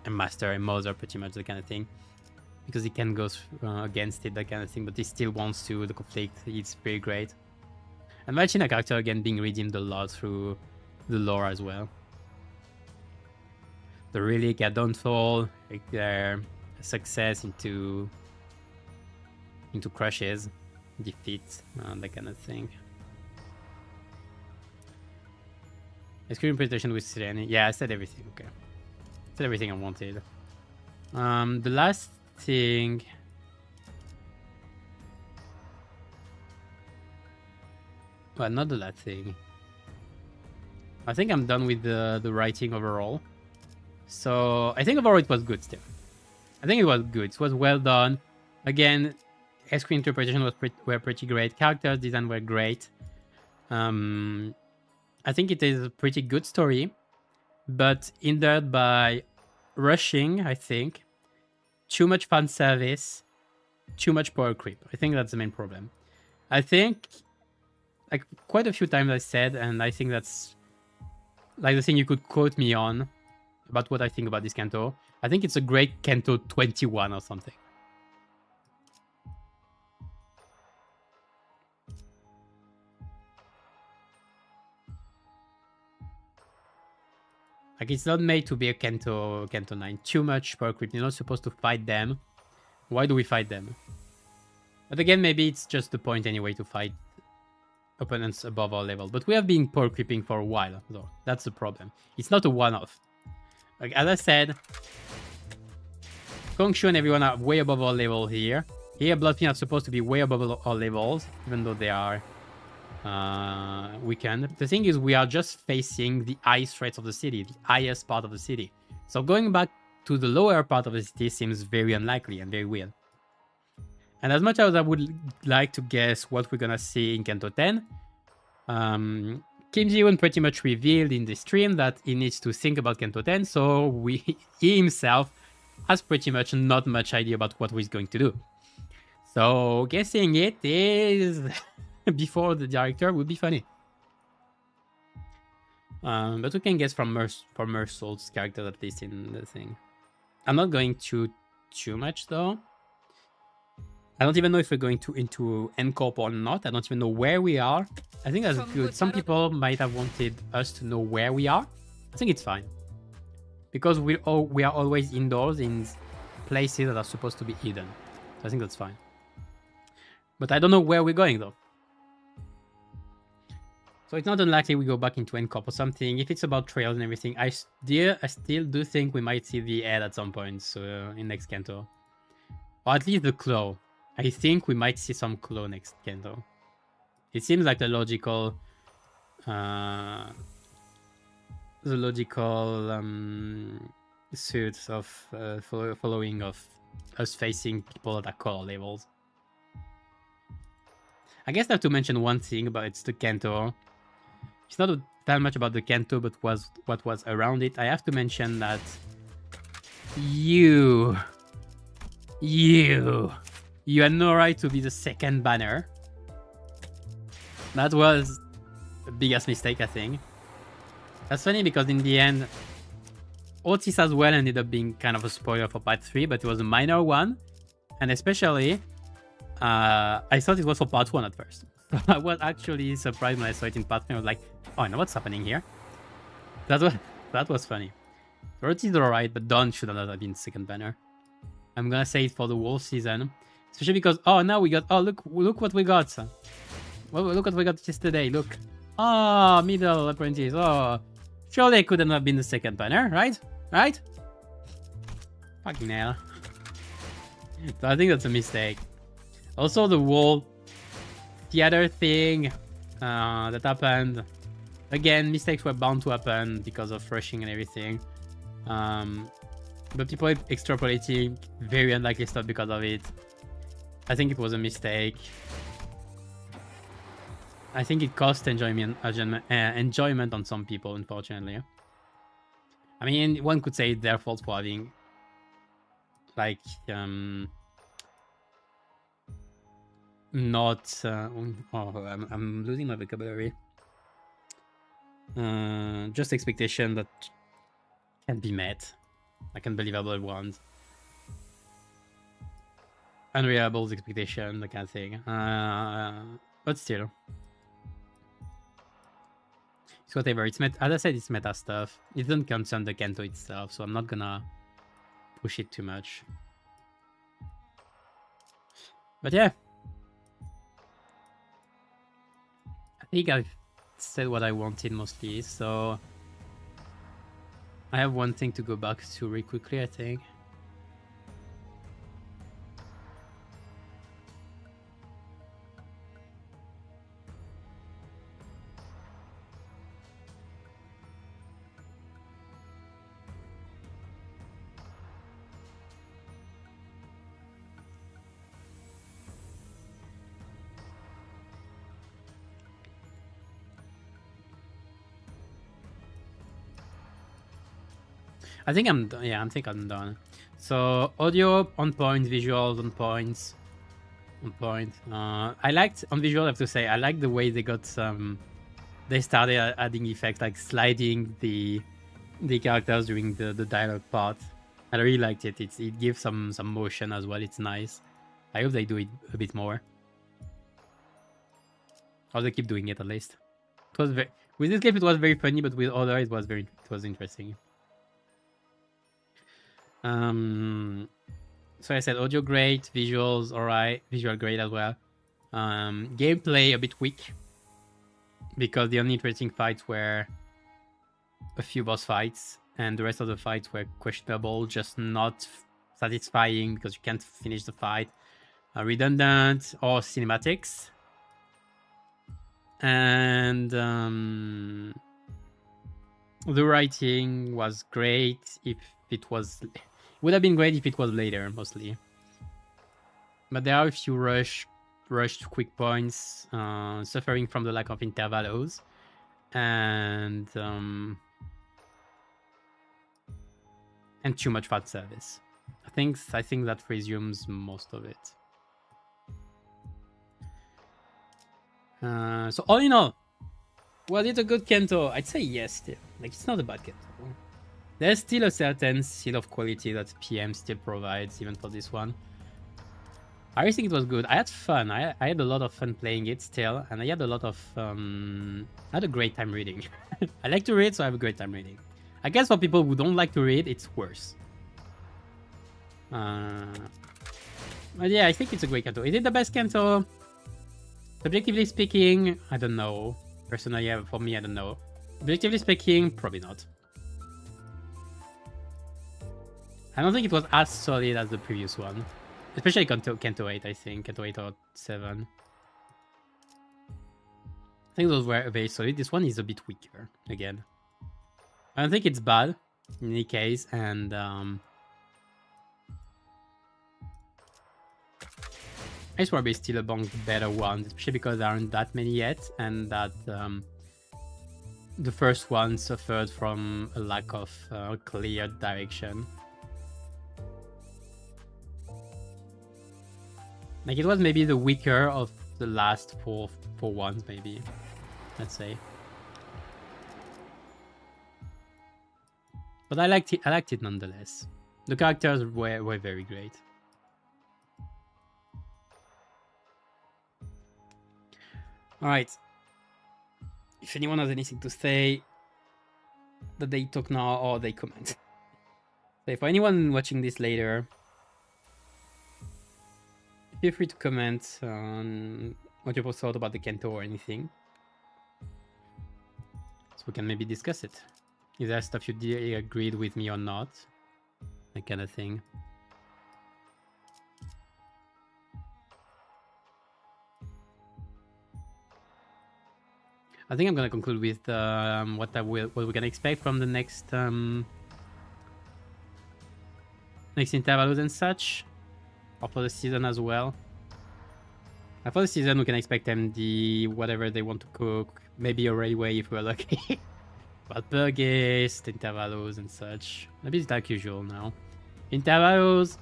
master, a mother, pretty much, the kind of thing. Because he can go against it, that kind of thing, but he still wants to. The conflict, it's pretty great. And Valentina character again being redeemed a lot through the lore as well. The relic at Dawnfall, like their success into crushes, defeat, that kind of thing. Screen presentation with Sireni. Yeah, I said everything. Okay, I said everything I wanted. The last thing. Well, not the last thing. I think I'm done with the writing overall. So I think overall it was good still. I think it was good. It was well done. Again, screen interpretation were pretty great. Characters design were great. I think it is a pretty good story, but hindered by rushing, I think. Too much fan service, too much power creep. I think that's the main problem. I think, like quite a few times I said, and I think that's like the thing you could quote me on about what I think about this Canto. I think it's a great Canto 21 or something. Like it's not made to be a Canto 9. Too much power creep. You're not supposed to fight them. Why do we fight them? But again, maybe it's just the point anyway to fight opponents above our level. But we have been power creeping for a while, though. That's the problem. It's not a one-off. Like as I said, Kongshu and everyone are way above our level here. Here, Bloodfin are supposed to be way above our levels, even though they are weakened. The thing is, we are just facing the highest threats of the city, the highest part of the city. So going back to the lower part of the city seems very unlikely and very weird. And as much as I would like to guess what we're gonna see in Canto 10, Kim Ji-woon pretty much revealed in the stream that he needs to think about Canto 10, so he himself has pretty much not much idea about what he's going to do. So guessing it is before the director would be funny. But we can guess from Mersault's character at least in the thing. I'm not going too much though. I don't even know if we're going into Ncorp or not. I don't even know where we are. I think that's good. Some people might have wanted us to know where we are. I think it's fine. Because we are always indoors in places that are supposed to be hidden. So I think that's fine. But I don't know where we're going though. So it's not unlikely we go back into Ncorp or something. If it's about trails and everything, I still do think we might see the head at some point in next Canto. Or at least the claw. I think we might see some claw next Canto. It seems like the logical suit of following of us facing people that are color levels. I guess I have to mention one thing about it's the Canto. It's not that much about the Canto, but what was around it. I have to mention that you had no right to be the second banner. That was the biggest mistake, I think. That's funny because in the end, Otis as well ended up being kind of a spoiler for part 3, but it was a minor one. And especially, I thought it was for part 1 at first. I was actually surprised when I saw it in part 3. I was like, oh, I know what's happening here. That was funny. Otis is alright, but Dawn should not have been second banner. I'm gonna say it for the whole season. Especially because, oh, now we got, oh, look what we got. Well, look what we got yesterday, look. Oh, middle apprentice, oh. Sure they couldn't have been the second banner, right? Right? Fucking hell. So I think that's a mistake. Also, the whole theater thing that happened. Again, mistakes were bound to happen because of rushing and everything. But people extrapolating very unlikely stuff because of it. I think it was a mistake. I think it cost enjoyment on some people, unfortunately. I mean, one could say it's their fault for having, like, not. I'm losing my vocabulary. Just expectation that can be met, like unbelievable ones, unreliable expectation, that kind of thing. But still. It's whatever. It's as I said, it's meta stuff. It doesn't concern the Canto itself, so I'm not gonna push it too much. But yeah, I think I've said what I wanted mostly. So I have one thing to go back to really quickly, I think. I think I'm done. Yeah, I think I'm done. So audio on point, visuals on points, on point. I liked on visual. I have to say, I like the way they got some. They started adding effects like sliding the characters during the dialogue part. I really liked it. It gives some motion as well. It's nice. I hope they do it a bit more. Or they keep doing it at least. It was with this clip it was very funny, but with other it was interesting. So I said audio great, visuals alright, visual great as well. Gameplay a bit weak because the only interesting fights were a few boss fights, and the rest of the fights were questionable, just not satisfying because you can't finish the fight. Redundant or cinematics. And the writing was great if it was. Would have been great if it was later, mostly. But there are a few rushed quick points, suffering from the lack of intervalos, and too much fan service. I think that resumes most of it. So all in all, was it a good Canto? I'd say yes still. Like, it's not a bad Canto. There's still a certain seal of quality that PM still provides, even for this one. I think it was good. I had fun. I had a lot of fun playing it still, and I had a lot of I had a great time reading. I like to read, so I have a great time reading. I guess for people who don't like to read, it's worse. But yeah, I think it's a great Canto. Is it the best Canto? Subjectively speaking, I don't know. Personally, yeah, for me, I don't know. Objectively speaking, probably not. I don't think it was as solid as the previous one. Especially Canto 8, I think. Canto 8 or 7. I think those were very solid. This one is a bit weaker, again. I don't think it's bad, in any case, and it's probably still among the better ones, especially because there aren't that many yet, and that the first one suffered from a lack of clear direction. Like, it was maybe the weaker of the last four ones, maybe. Let's say. But I liked it nonetheless. The characters were very great. Alright. If anyone has anything to say that they talk now or they comment. So for anyone watching this later, feel free to comment on what you thought about the Canto or anything. So we can maybe discuss it. Is there stuff you agreed with me or not? That kind of thing. I think I'm gonna conclude with what we can expect from the next next intervals and such, or for the season as well. For the season, we can expect MD, whatever they want to cook, maybe a railway if we're lucky. But burgers, intervalos and such. Maybe it's like usual now. Intervalos,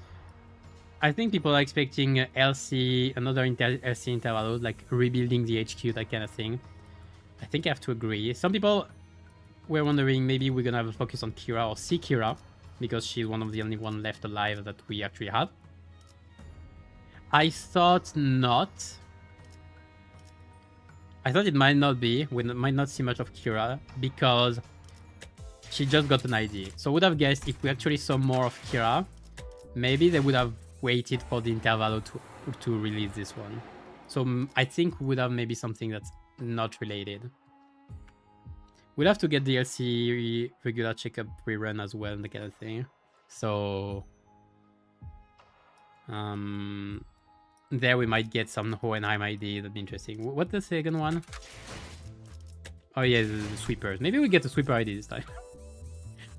I think people are expecting LC, another LC intervalos, like rebuilding the HQ, that kind of thing. I think I have to agree. Some people were wondering maybe we're gonna have a focus on Kira or see Kira, because she's one of the only one left alive that we actually have. I thought not. I thought it might not be. We might not see much of Kira because she just got an ID. So I would have guessed if we actually saw more of Kira, maybe they would have waited for the interval to release this one. So I think we would have maybe something that's not related. We'll have to get the DLC regular checkup rerun as well, that kind of thing. So there we might get some Hohenheim ID. That'd be interesting. What's the second one? Oh yeah, the sweepers. Maybe we get the sweeper ID this time.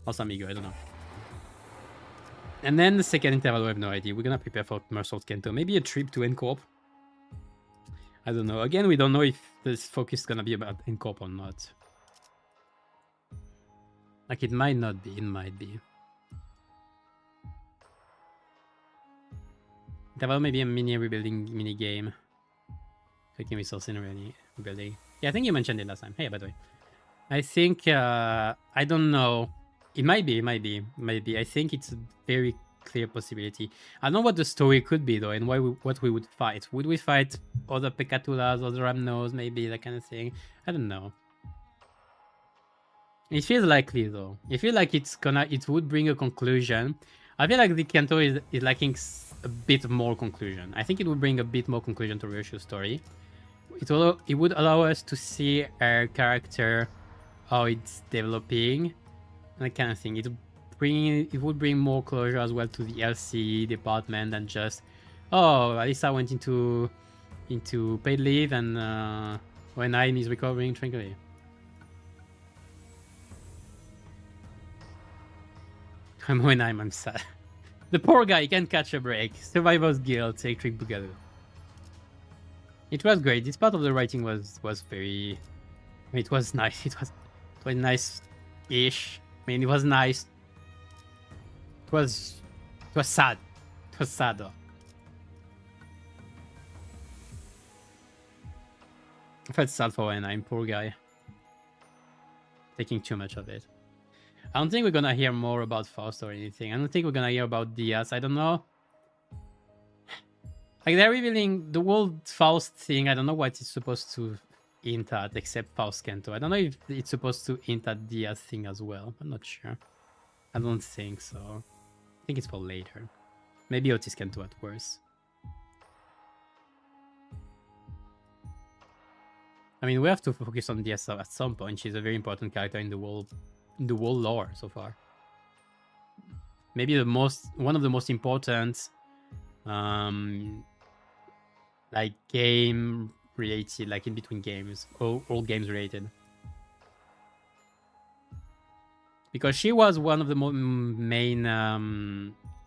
Or some ego, I don't know. And then the second interval, we have no idea. We're gonna prepare for Mersault Canto. Maybe a trip to N-Corp. I don't know. Again, we don't know if this focus is gonna be about N-Corp or not. Like, it might not be. It might be. Interval maybe a mini rebuilding mini game. Clicking resource in rebuilding. Yeah, I think you mentioned it last time. Hey, by the way. I think, I don't know. It might be. I think it's a very clear possibility. I don't know what the story could be, though, and what we would fight. Would we fight other Pekatulas, other Ramnos, maybe, that kind of thing? I don't know. It feels likely, though. I feel like it would bring a conclusion. I feel like the Canto is lacking a bit more conclusion. I think it would bring a bit more conclusion to Ryoshu's story. It would allow us to see our character, how it's developing, that kind of thing. It would bring more closure as well to the LC department than just, oh, Alisa went into paid leave and when I'm is recovering tranquilly. When I'm sad. The poor guy can't catch a break. Survivor's guilt, electric boogaloo. It was great. This part of the writing was very. I mean, it was nice. It was nice-ish. I mean, it was nice. It was sad. It was sad though. I felt sad for Anaheim, poor guy. Taking too much of it. I don't think we're gonna hear more about Faust or anything. I don't think we're gonna hear about Diaz. I don't know. Like, they're revealing the whole Faust thing. I don't know what it's supposed to hint at, except Faust Canto. I don't know if it's supposed to hint at Diaz thing as well. I'm not sure. I don't think so. I think it's for later. Maybe Otis Canto at worst. I mean, we have to focus on Diaz at some point. She's a very important character in the whole lore so far. Maybe one of the most important like game related, like in between games, all games related. Because she was one of the main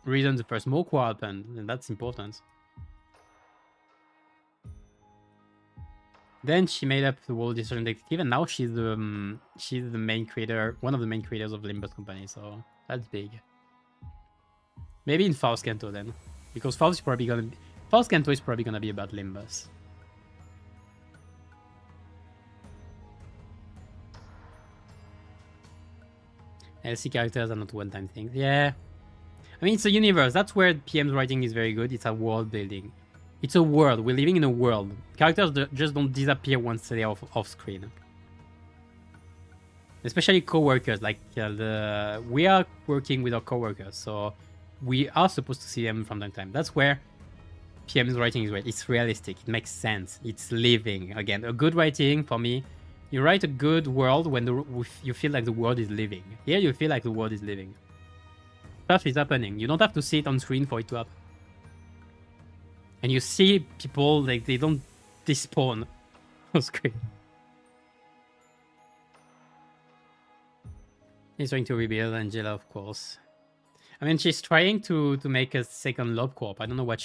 reasons the first Smoke War happened, and that's important. Then she made up the World Decision Detective, and now she's the main creator, one of the main creators of Limbus company. So that's big. Maybe in Faust Canto then, because Faust Canto is probably gonna be about Limbus. LC characters are not one-time things. Yeah, I mean, it's a universe. That's where PM's writing is very good. It's a world building. It's a world. We're living in a world. Characters just don't disappear once they're off screen. Especially co-workers. Like, we are working with our co-workers, so we are supposed to see them from time to time. That's where PM's writing is great. It's realistic. It makes sense. It's living. Again, a good writing, for me, you write a good world when you feel like the world is living. Here, you feel like the world is living. Stuff is happening. You don't have to see it on screen for it to happen. And you see people, like, they don't despawn on screen. He's trying to rebuild Angela, of course. I mean, she's trying to make a second Love Corp. I don't know what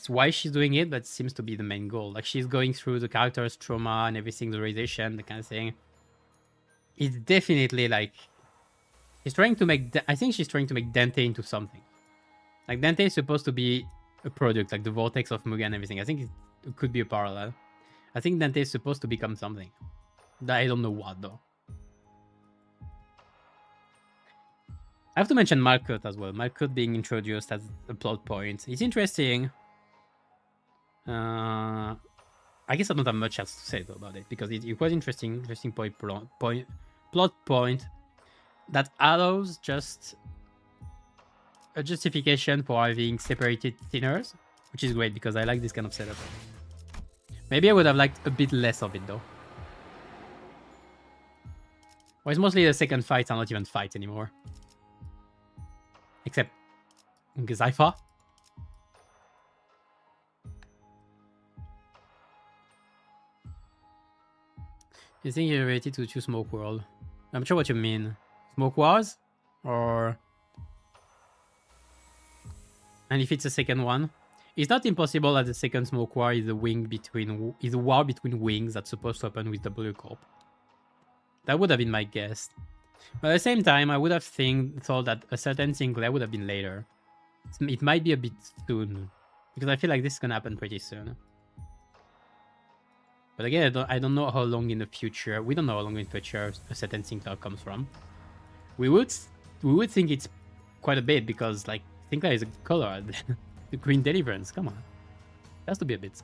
why she's doing it, but it seems to be the main goal. Like, she's going through the character's trauma and everything, the realization, the kind of thing. It's definitely like, she's trying to make, I think she's trying to make Dante into something. Like, Dante is supposed to be a product, like the vortex of Mugen and everything. I think it could be a parallel. I think Dante is supposed to become something. I don't know what, though. I have to mention Malkuth as well. Malkuth being introduced as a plot point. It's interesting. I guess I don't have much else to say though about it, because it was interesting plot point that allows just a justification for having separated thinners, which is great because I like this kind of setup. Maybe I would have liked a bit less of it though. Well, it's mostly the second fights are not even fights anymore. Except Zypha. You think you're ready to choose Smoke World? I'm not sure what you mean. Smoke Wars? Or... And if it's a second one? It's not impossible that the second Smoke War is a war between wings that's supposed to happen with W Corp. That would have been my guess. But at the same time, I would have thought that a certain Sinclair would have been later. It might be a bit soon, because I feel like this is gonna happen pretty soon. But again, I don't know how long in the future. We don't know how long in the future a certain Sinclair comes from. We would think it's quite a bit, because like Sinclair is a color. The Green Deliverance, come on, it has to be a bit.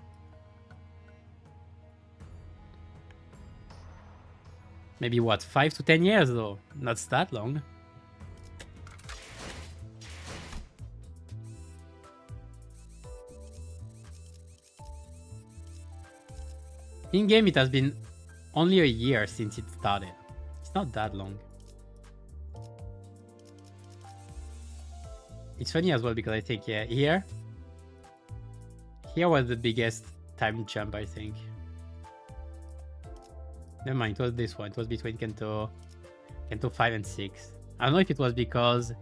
Maybe what, 5 to 10 years though? Not that long. In game, it has been only a year since it started. It's not that long. It's funny as well because I think, yeah, here was the biggest time jump, I think. Never mind, it was this one. It was between Canto 5 and 6. I don't know if it was because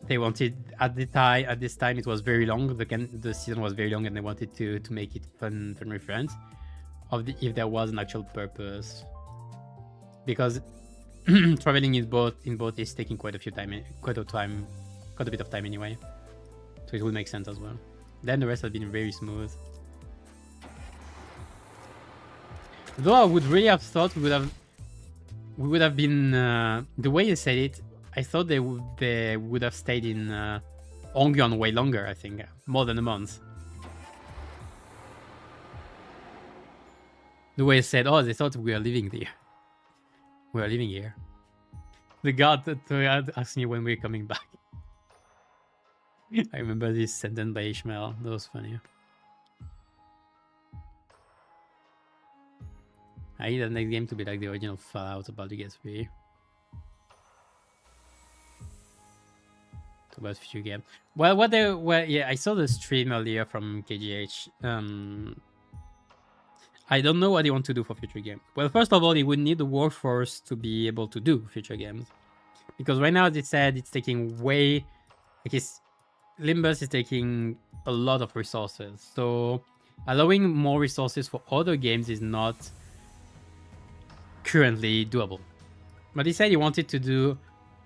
they wanted at this time it was very long. The season was very long, and they wanted to make it fun with friends. If there was an actual purpose, because traveling in both is taking quite a bit of time anyway. So it would make sense as well. Then the rest has been very smooth. Though I would really have thought we would have been the way you said it. I thought they would have stayed in Onguan way longer. I think more than a month. The way you said, oh, they thought we were living there. We are living here. The guard asked me when we're coming back. I remember this sentence by Ishmael. That was funny. I need the next game to be like the original Fallout about to get 3. About future game. Well, yeah, I saw the stream earlier from KGH. I don't know what they want to do for future games. Well, first of all, they would need the workforce to be able to do future games, because right now, as it said, it's taking way, Limbus is taking a lot of resources. So allowing more resources for other games is not currently doable. But he said he wanted to do.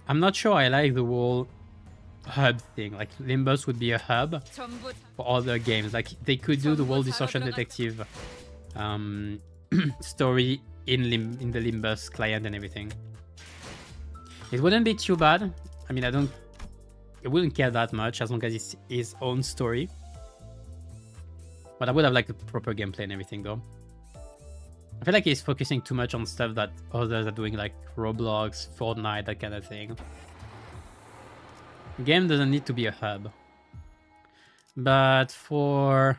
I'm not sure I like the whole hub thing. Like Limbus would be a hub for other games. Like they could do the whole distortion detective story in the Limbus client and everything. It wouldn't be too bad. I mean, I wouldn't care that much as long as it's his own story. But I would have liked the proper gameplay and everything though. I feel like he's focusing too much on stuff that others are doing, like Roblox, Fortnite, that kind of thing. The game doesn't need to be a hub. But for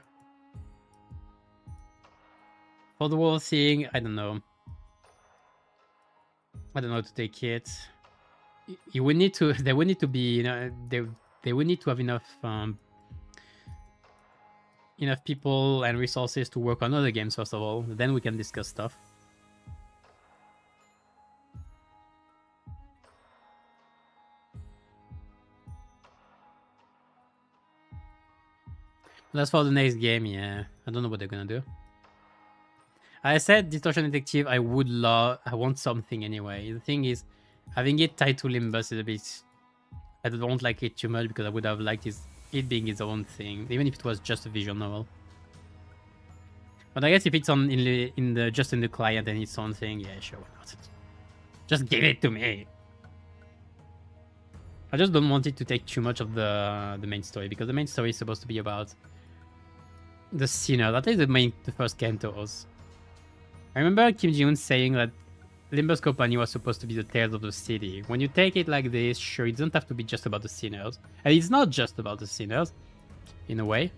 the whole thing, I don't know. I don't know how to take it. You would need to. There would need to be. You know, they would need to have enough people and resources to work on other games first of all. Then we can discuss stuff. But as for the next game, yeah, I don't know what they're gonna do. I said Distortion Detective, I want something anyway. The thing is, having it tied to Limbus is a bit... I don't like it too much because I would have liked it being its own thing, even if it was just a visual novel. But I guess if it's just in the client and its own thing, yeah, sure, why not? Just give it to me. I just don't want it to take too much of the main story, because the main story is supposed to be about the sinner. That is the first Cantos. I remember Kim Ji-hoon saying that Limbus Company was supposed to be the tales of the city. When you take it like this, sure, it doesn't have to be just about the sinners. And it's not just about the sinners, in a way.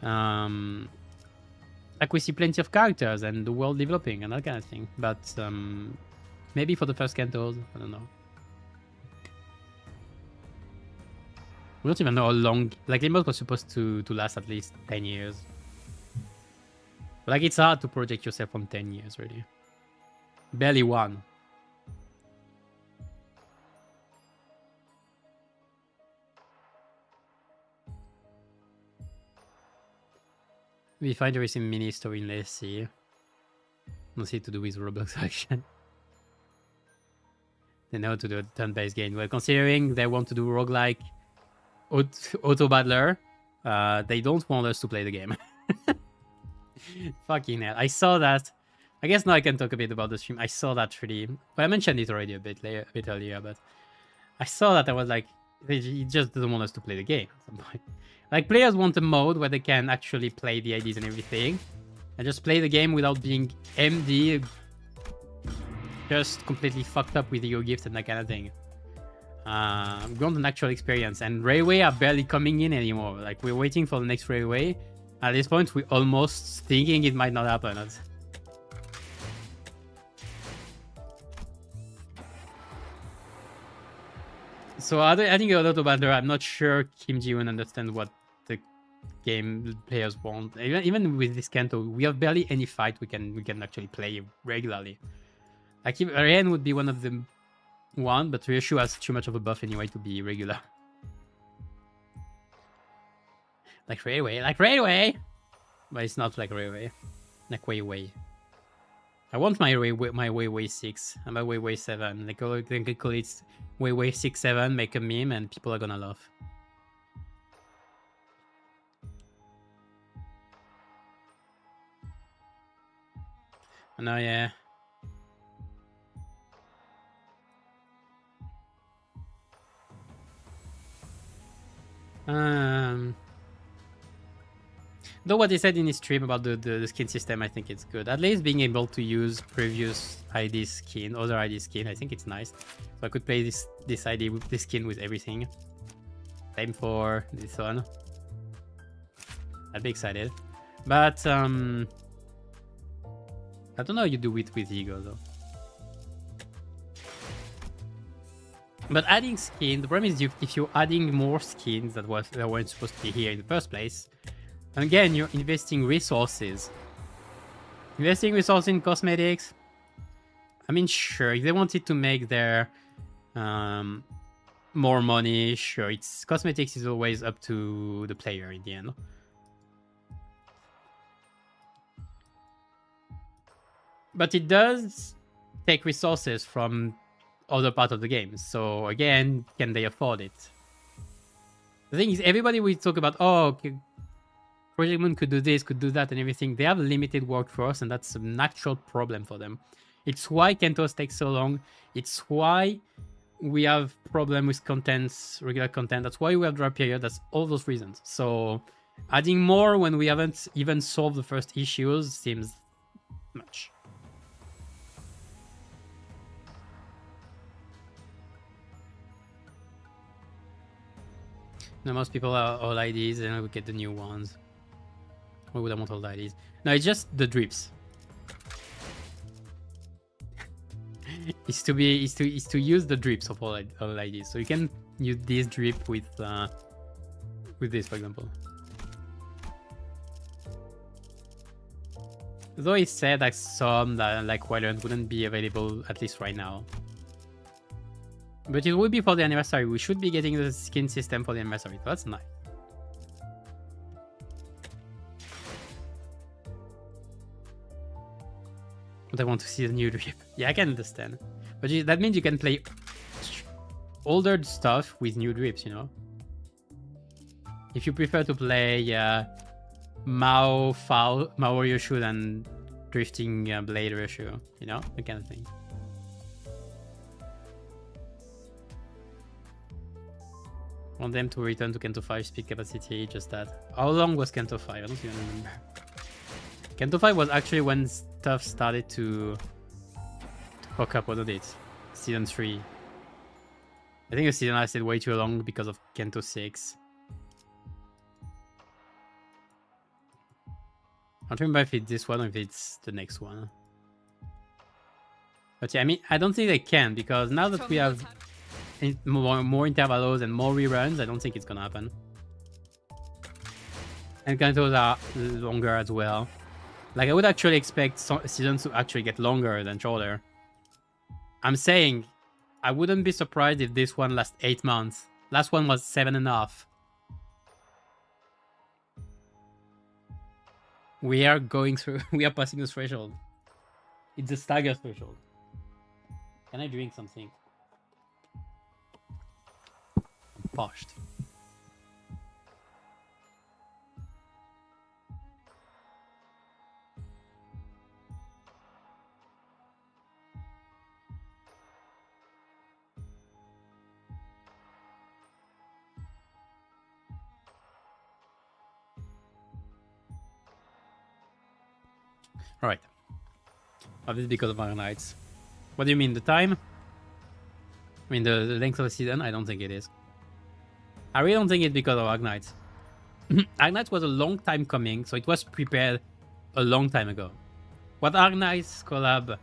Like we see plenty of characters and the world developing and that kind of thing. But maybe for the first Cantos, I don't know. We don't even know how long... Like, Limbus was supposed to last at least 10 years. But, like, it's hard to project yourself on 10 years, really. Barely one. We find there is a mini story in Lacy. Nothing to do with Roblox action. They know how to do a turn-based game. Well, considering they want to do roguelike auto battler, they don't want us to play the game. Fucking hell. I saw that. I guess now I can talk a bit about the stream. I saw that really... Well, I mentioned it already a bit earlier, but I saw that. I was like, he just doesn't want us to play the game at some point. Like, players want a mode where they can actually play the IDs and everything, and just play the game without being MD, just completely fucked up with your gifts and that kind of thing. We want an actual experience, and Railway are barely coming in anymore. Like, we're waiting for the next Railway. At this point, we're almost thinking it might not happen. So I think a lot about her. I'm not sure Kim Ji-hoon understands what the game players want. Even with this Canto, we have barely any fight we can actually play regularly. Like, if Ariane would be one of them, but Ryushu has too much of a buff anyway to be regular. Like Railway! But it's not like Railway. Like Way. I want my Way 6 and my Way 7. They can call it Way 6, 7, make a meme, and people are gonna laugh. No, yeah. Though what he said in his stream about the skin system, I think it's good. At least being able to use previous ID skin, other ID skin, I think it's nice. So I could play this ID with this skin with everything. Same for this one. I'd be excited. But I don't know how you do it with Ego though. But adding skin, the problem is if you're adding more skins that weren't supposed to be here in the first place, again, you're investing resources. Investing resources in cosmetics. I mean, sure, if they wanted to make their more money, sure, it's cosmetics is always up to the player in the end. But it does take resources from other part of the game. So again, can they afford it? The thing is, everybody will talk about, oh, okay, Project Moon could do this, could do that, and everything. They have a limited workforce, and that's a natural problem for them. It's why Cantos takes so long. It's why we have problem with contents, regular content. That's why we have drop period. That's all those reasons. So adding more when we haven't even solved the first issues seems much. No, most people are all IDs, and we get the new ones. Why would I want all the IDs? No, it's just the drips. It's to use the drips of all IDs. So you can use this drip with this, for example. Though he said that some that like Wildland wouldn't be available at least right now. But it will be for the anniversary. We should be getting the skin system for the anniversary. So that's nice. But I want to see the new drip. Yeah, I can understand. But that means you can play older stuff with new drips, you know? If you prefer to play Mao Ryushu than Drifting Blade Ryushu, you know? That kind of thing. Want them to return to Canto 5 speed capacity, just that. How long was Canto 5? I don't even remember. Canto 5 was actually when stuff started to hook up, wasn't it? Season 3. I think the season lasted way too long because of Canto 6. I don't remember if it's this one or if it's the next one. But yeah, I mean, I don't think they can, because now that we have more intervals and more reruns, I don't think it's gonna happen. And Cantos are longer as well. Like, I would actually expect seasons to actually get longer than shorter. I'm saying, I wouldn't be surprised if this one lasts 8 months. Last one was 7.5. We are going through, we are passing the threshold. It's a stagger threshold. Can I drink something? I'm parched. Alright. Oh, this is because of Iron Knights. What do you mean, the time? I mean, the length of the season? I don't think it is. I really don't think it's because of Agnites. Agnites was a long time coming, so it was prepared a long time ago. What Agnites collab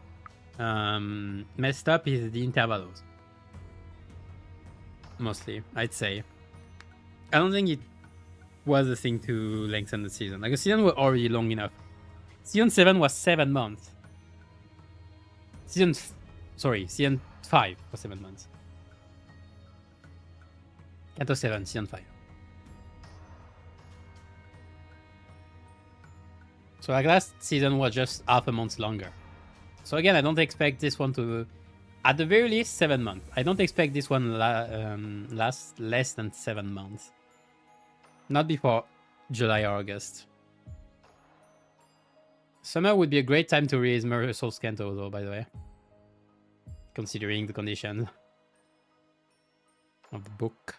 messed up is the intervals. Mostly, I'd say. I don't think it was a thing to lengthen the season. Like, the season was already long enough. Season 7 was 7 months. Season 5 was 7 months. Canto 7, Season 5. So like last season was just half a month longer. So again, I don't expect this one to, at the very least, 7 months. I don't expect this one last less than 7 months. Not before July or August. Summer would be a great time to release Mersol's Canto, though, by the way. Considering the condition of the book.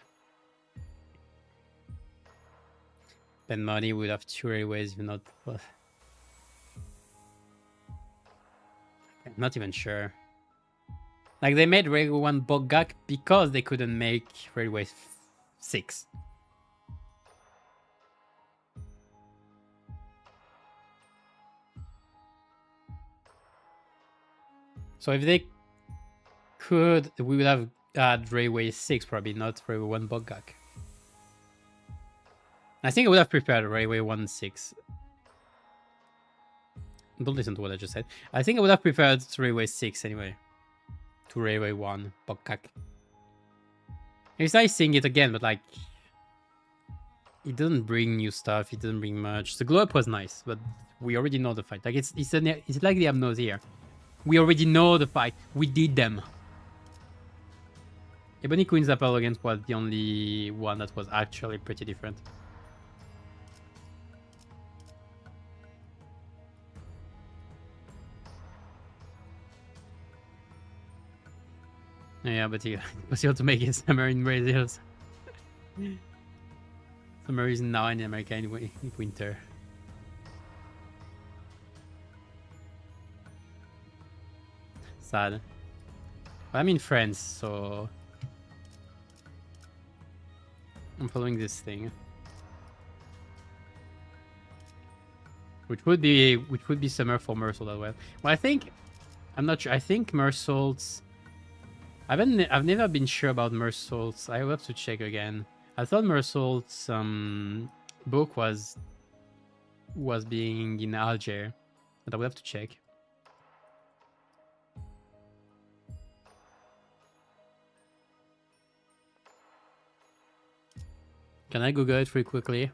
Spend money would have 2 railways, if not... I'm not even sure. Like, they made Railway 1 Bogak because they couldn't make Railway 6. So if they could, we would have had Railway 6 probably, not Railway 1 Bogak. I think I would have preferred Railway 1 6. Don't listen to what I just said. I think I would have preferred Railway 6 anyway. To Railway 1 Bogak. It's nice seeing it again, but like... It doesn't bring new stuff, it doesn't bring much. The glow up was nice, but we already know the fight. Like, it's like the Amnesia. We already know the fight. We did them. Ebony Queen's Apple against was the only one that was actually pretty different. Yeah, but you have to make it summer in Brazil. Summer is now in America anyway, in winter. Sad. But I'm in France, so I'm following this thing. Which would be summer for Mersault as well. Well, I'm not sure. I think Mersault's... I've never been sure about Mersault's. I will have to check again. I thought Mersault's book was being in Alger, but I will have to check. Can I Google it really quickly?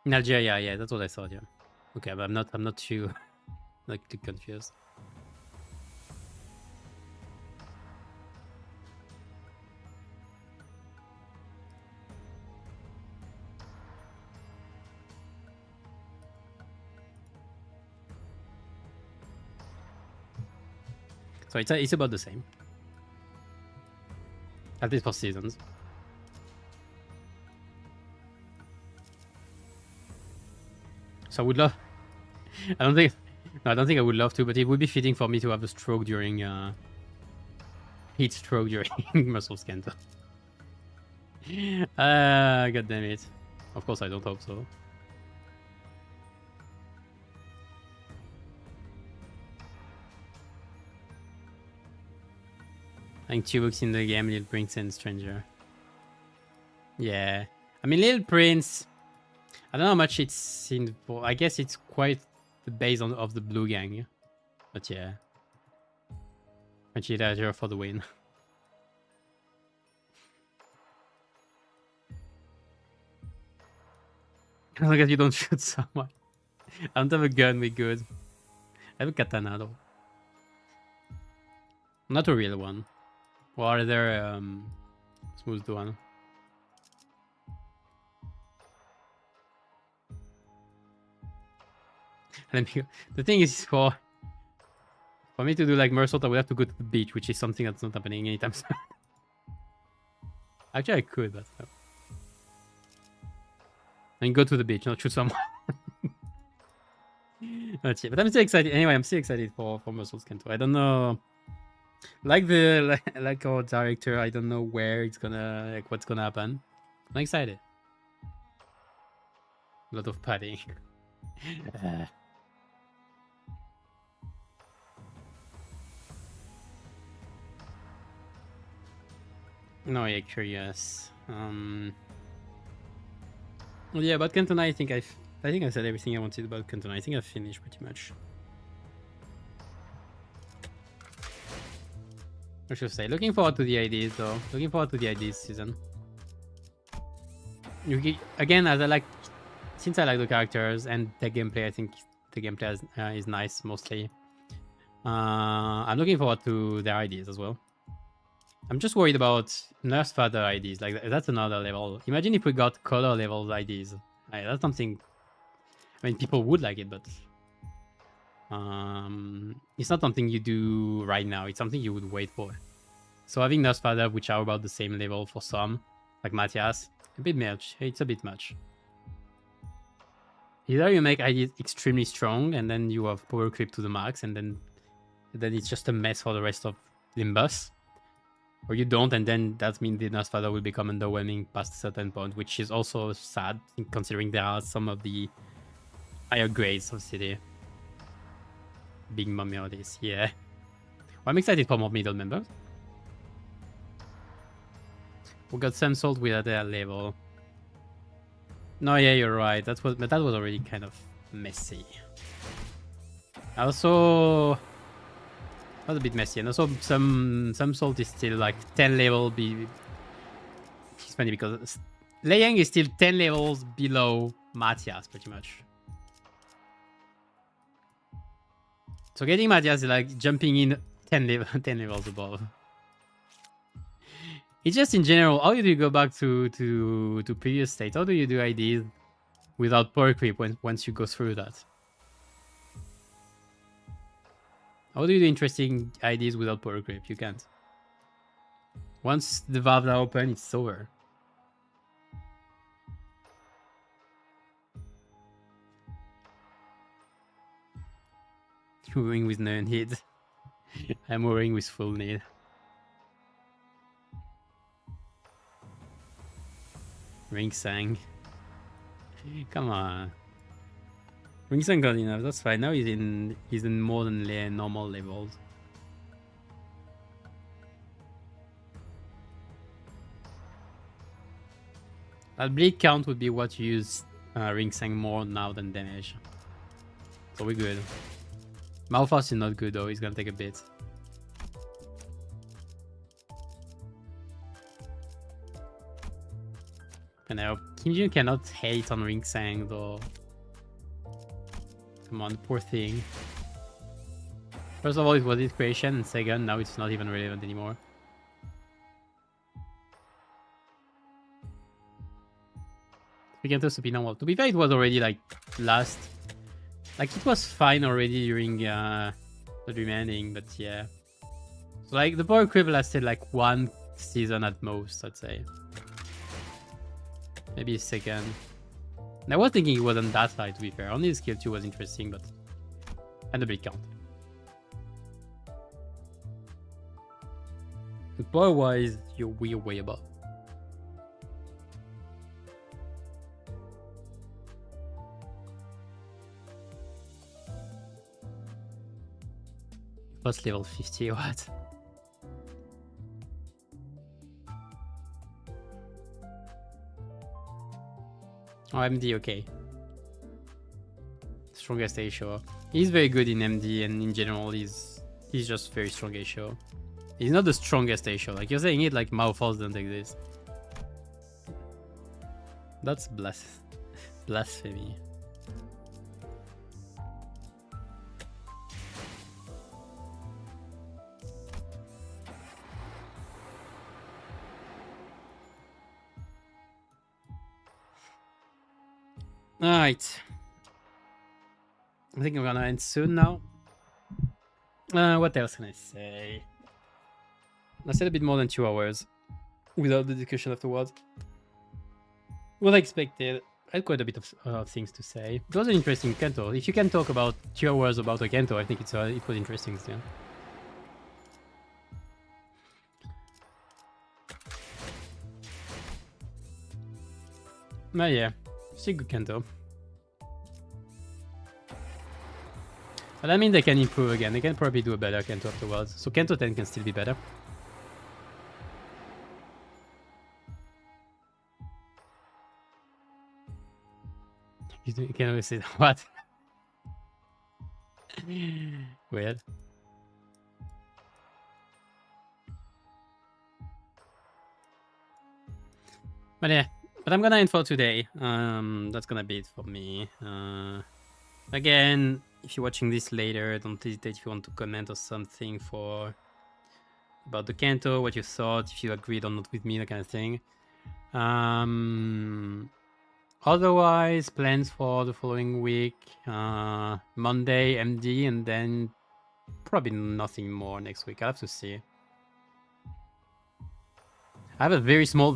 In Algeria, yeah, that's what I thought, yeah. Okay, but I'm not too like too confused. So it's about the same. At least for seasons. So I would love... I don't think I would love to, but it would be fitting for me to have a stroke during... heat stroke during Mersault's Canto. God damn it. Of course I don't hope so. I think 2 books in the game, Little Prince and Stranger. Yeah. I mean, Little Prince... I don't know how much it's in... I guess it's quite the base of the Blue Gang. But yeah. French literature for the win. As long as you don't shoot someone. I don't have a gun, we're good. I have a katana though. Not a real one. Or are there smooth one? The thing is, for me to do like Mersault, I would have to go to the beach, which is something that's not happening anytime soon. Actually, I could, but no. I mean, go to the beach, not shoot someone. But I'm still excited. Anyway, I'm still excited for Mersault's Canto. I don't know, like our director. I don't know where it's gonna, like, what's gonna happen. I'm excited. A lot of padding. No, yeah, curious. Yeah, about Canton, I think I said everything I wanted about Canton. I think I've finished pretty much. I should say, looking forward to the IDs though. Looking forward to the IDs season. Again, as I like, since I like the characters and the gameplay, I think the gameplay is nice mostly. I'm looking forward to their IDs as well. I'm just worried about Nurse Father IDs. Like, that's another level. Imagine if we got color level IDs. That's something. I mean, people would like it, but it's not something you do right now. It's something you would wait for. So having Nurse Father, which are about the same level for some, like Matthias, a bit much. It's a bit much. Either you make IDs extremely strong, and then you have power creep to the max, and then it's just a mess for the rest of Limbus. Or you don't, and then that means the Nurse Father will become underwhelming past a certain point, which is also sad, considering there are some of the higher grades of CD. Big Mummy or this, yeah. Well, I'm excited for more middle members. We got some salt with their level. No, yeah, you're right. That was already kind of messy. Also, was a bit messy, and also some salt is still like 10 level. It's funny because Lei Yang is still 10 levels below Matthias, pretty much. So getting Matthias is like jumping in 10 levels above. It's just in general, how do you go back to previous state? How do you do IDs without power creep once you go through that? How do you do interesting IDs without power creep? You can't. Once the valves are open, it's over. You're worrying with no need. I'm worrying with full need. Ring Sang. Come on. Ring Sang got enough, that's fine. Now he's in more than normal levels. That bleed count would be what you use Ring Sang more now than damage. So we're good. Malphas is not good though, he's gonna take a bit. And I hope Kim Jun cannot hate on Ring Sang though. Come on, poor thing. First of all, it was his creation, and second, now it's not even relevant anymore. Canto Supina, well, to be fair, it was already like last. Like it was fine already during the remaining, but yeah. So like the power creep lasted like 1 season at most, I'd say. Maybe a second. And I was thinking it wasn't that high, to be fair. Only the skill 2 was interesting, but... And the big count. But power-wise, you're way above. Plus level 50, what? Oh, MD, okay. Strongest A-Show. He's very good in MD, and in general, he's just very strong A-Show. He's not the strongest A-Show. Like, you're saying it like Malphas don't exist. That's blasphemy. Alright. I think I'm gonna end soon now. What else can I say? I said a bit more than 2 hours without the discussion afterwards. What I expected. I had quite a bit of things to say. It was an interesting Canto. If you can talk about 2 hours about a Canto, I think it was interesting still. But yeah, it's a good Canto. But I mean, they can improve again. They can probably do a better Canto afterwards. So Canto 10 can still be better. You can always say what? Weird. But yeah, but I'm gonna end for today. That's gonna be it for me. Again, if you're watching this later, don't hesitate if you want to comment or something about the Canto, what you thought, if you agreed or not with me, that kind of thing. Otherwise, plans for the following week: Monday MD, and then probably nothing more next week. I'll have to see. I have a very small,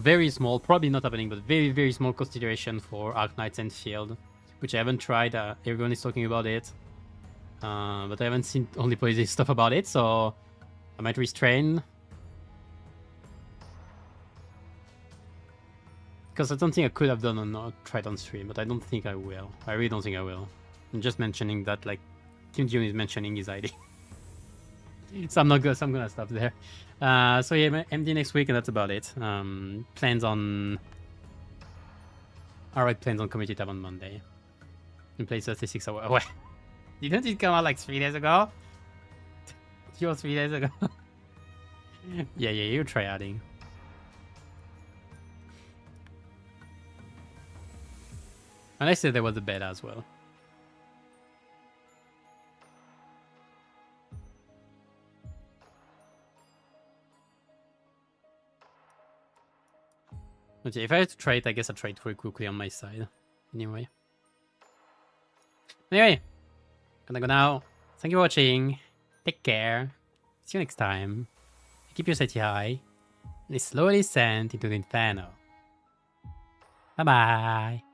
probably not happening, but very small consideration for Arc Knights and Field, which I haven't tried. Everyone is talking about it, but I haven't seen only positive stuff about it, so I might restrain. Because I don't think I could have done or tried on stream, but I don't think I will. I really don't think I will. I'm just mentioning that, like, Kim Jun is mentioning his ID. So I'm not good, so I'm gonna stop there. So yeah, MD next week, and that's about it. Plans on... Alright, plans on Community Tab on Monday. And play 36 hours. Wait, didn't it come out like 3 days ago? 2 or 3 days ago? Yeah, you try adding. And I said there was a beta as well. But yeah, if I had to try it, I guess I'd try it very quickly on my side. Anyway, gonna go now. Thank you for watching. Take care. See you next time. Keep your sanity high. And slowly descend into the inferno. Bye bye.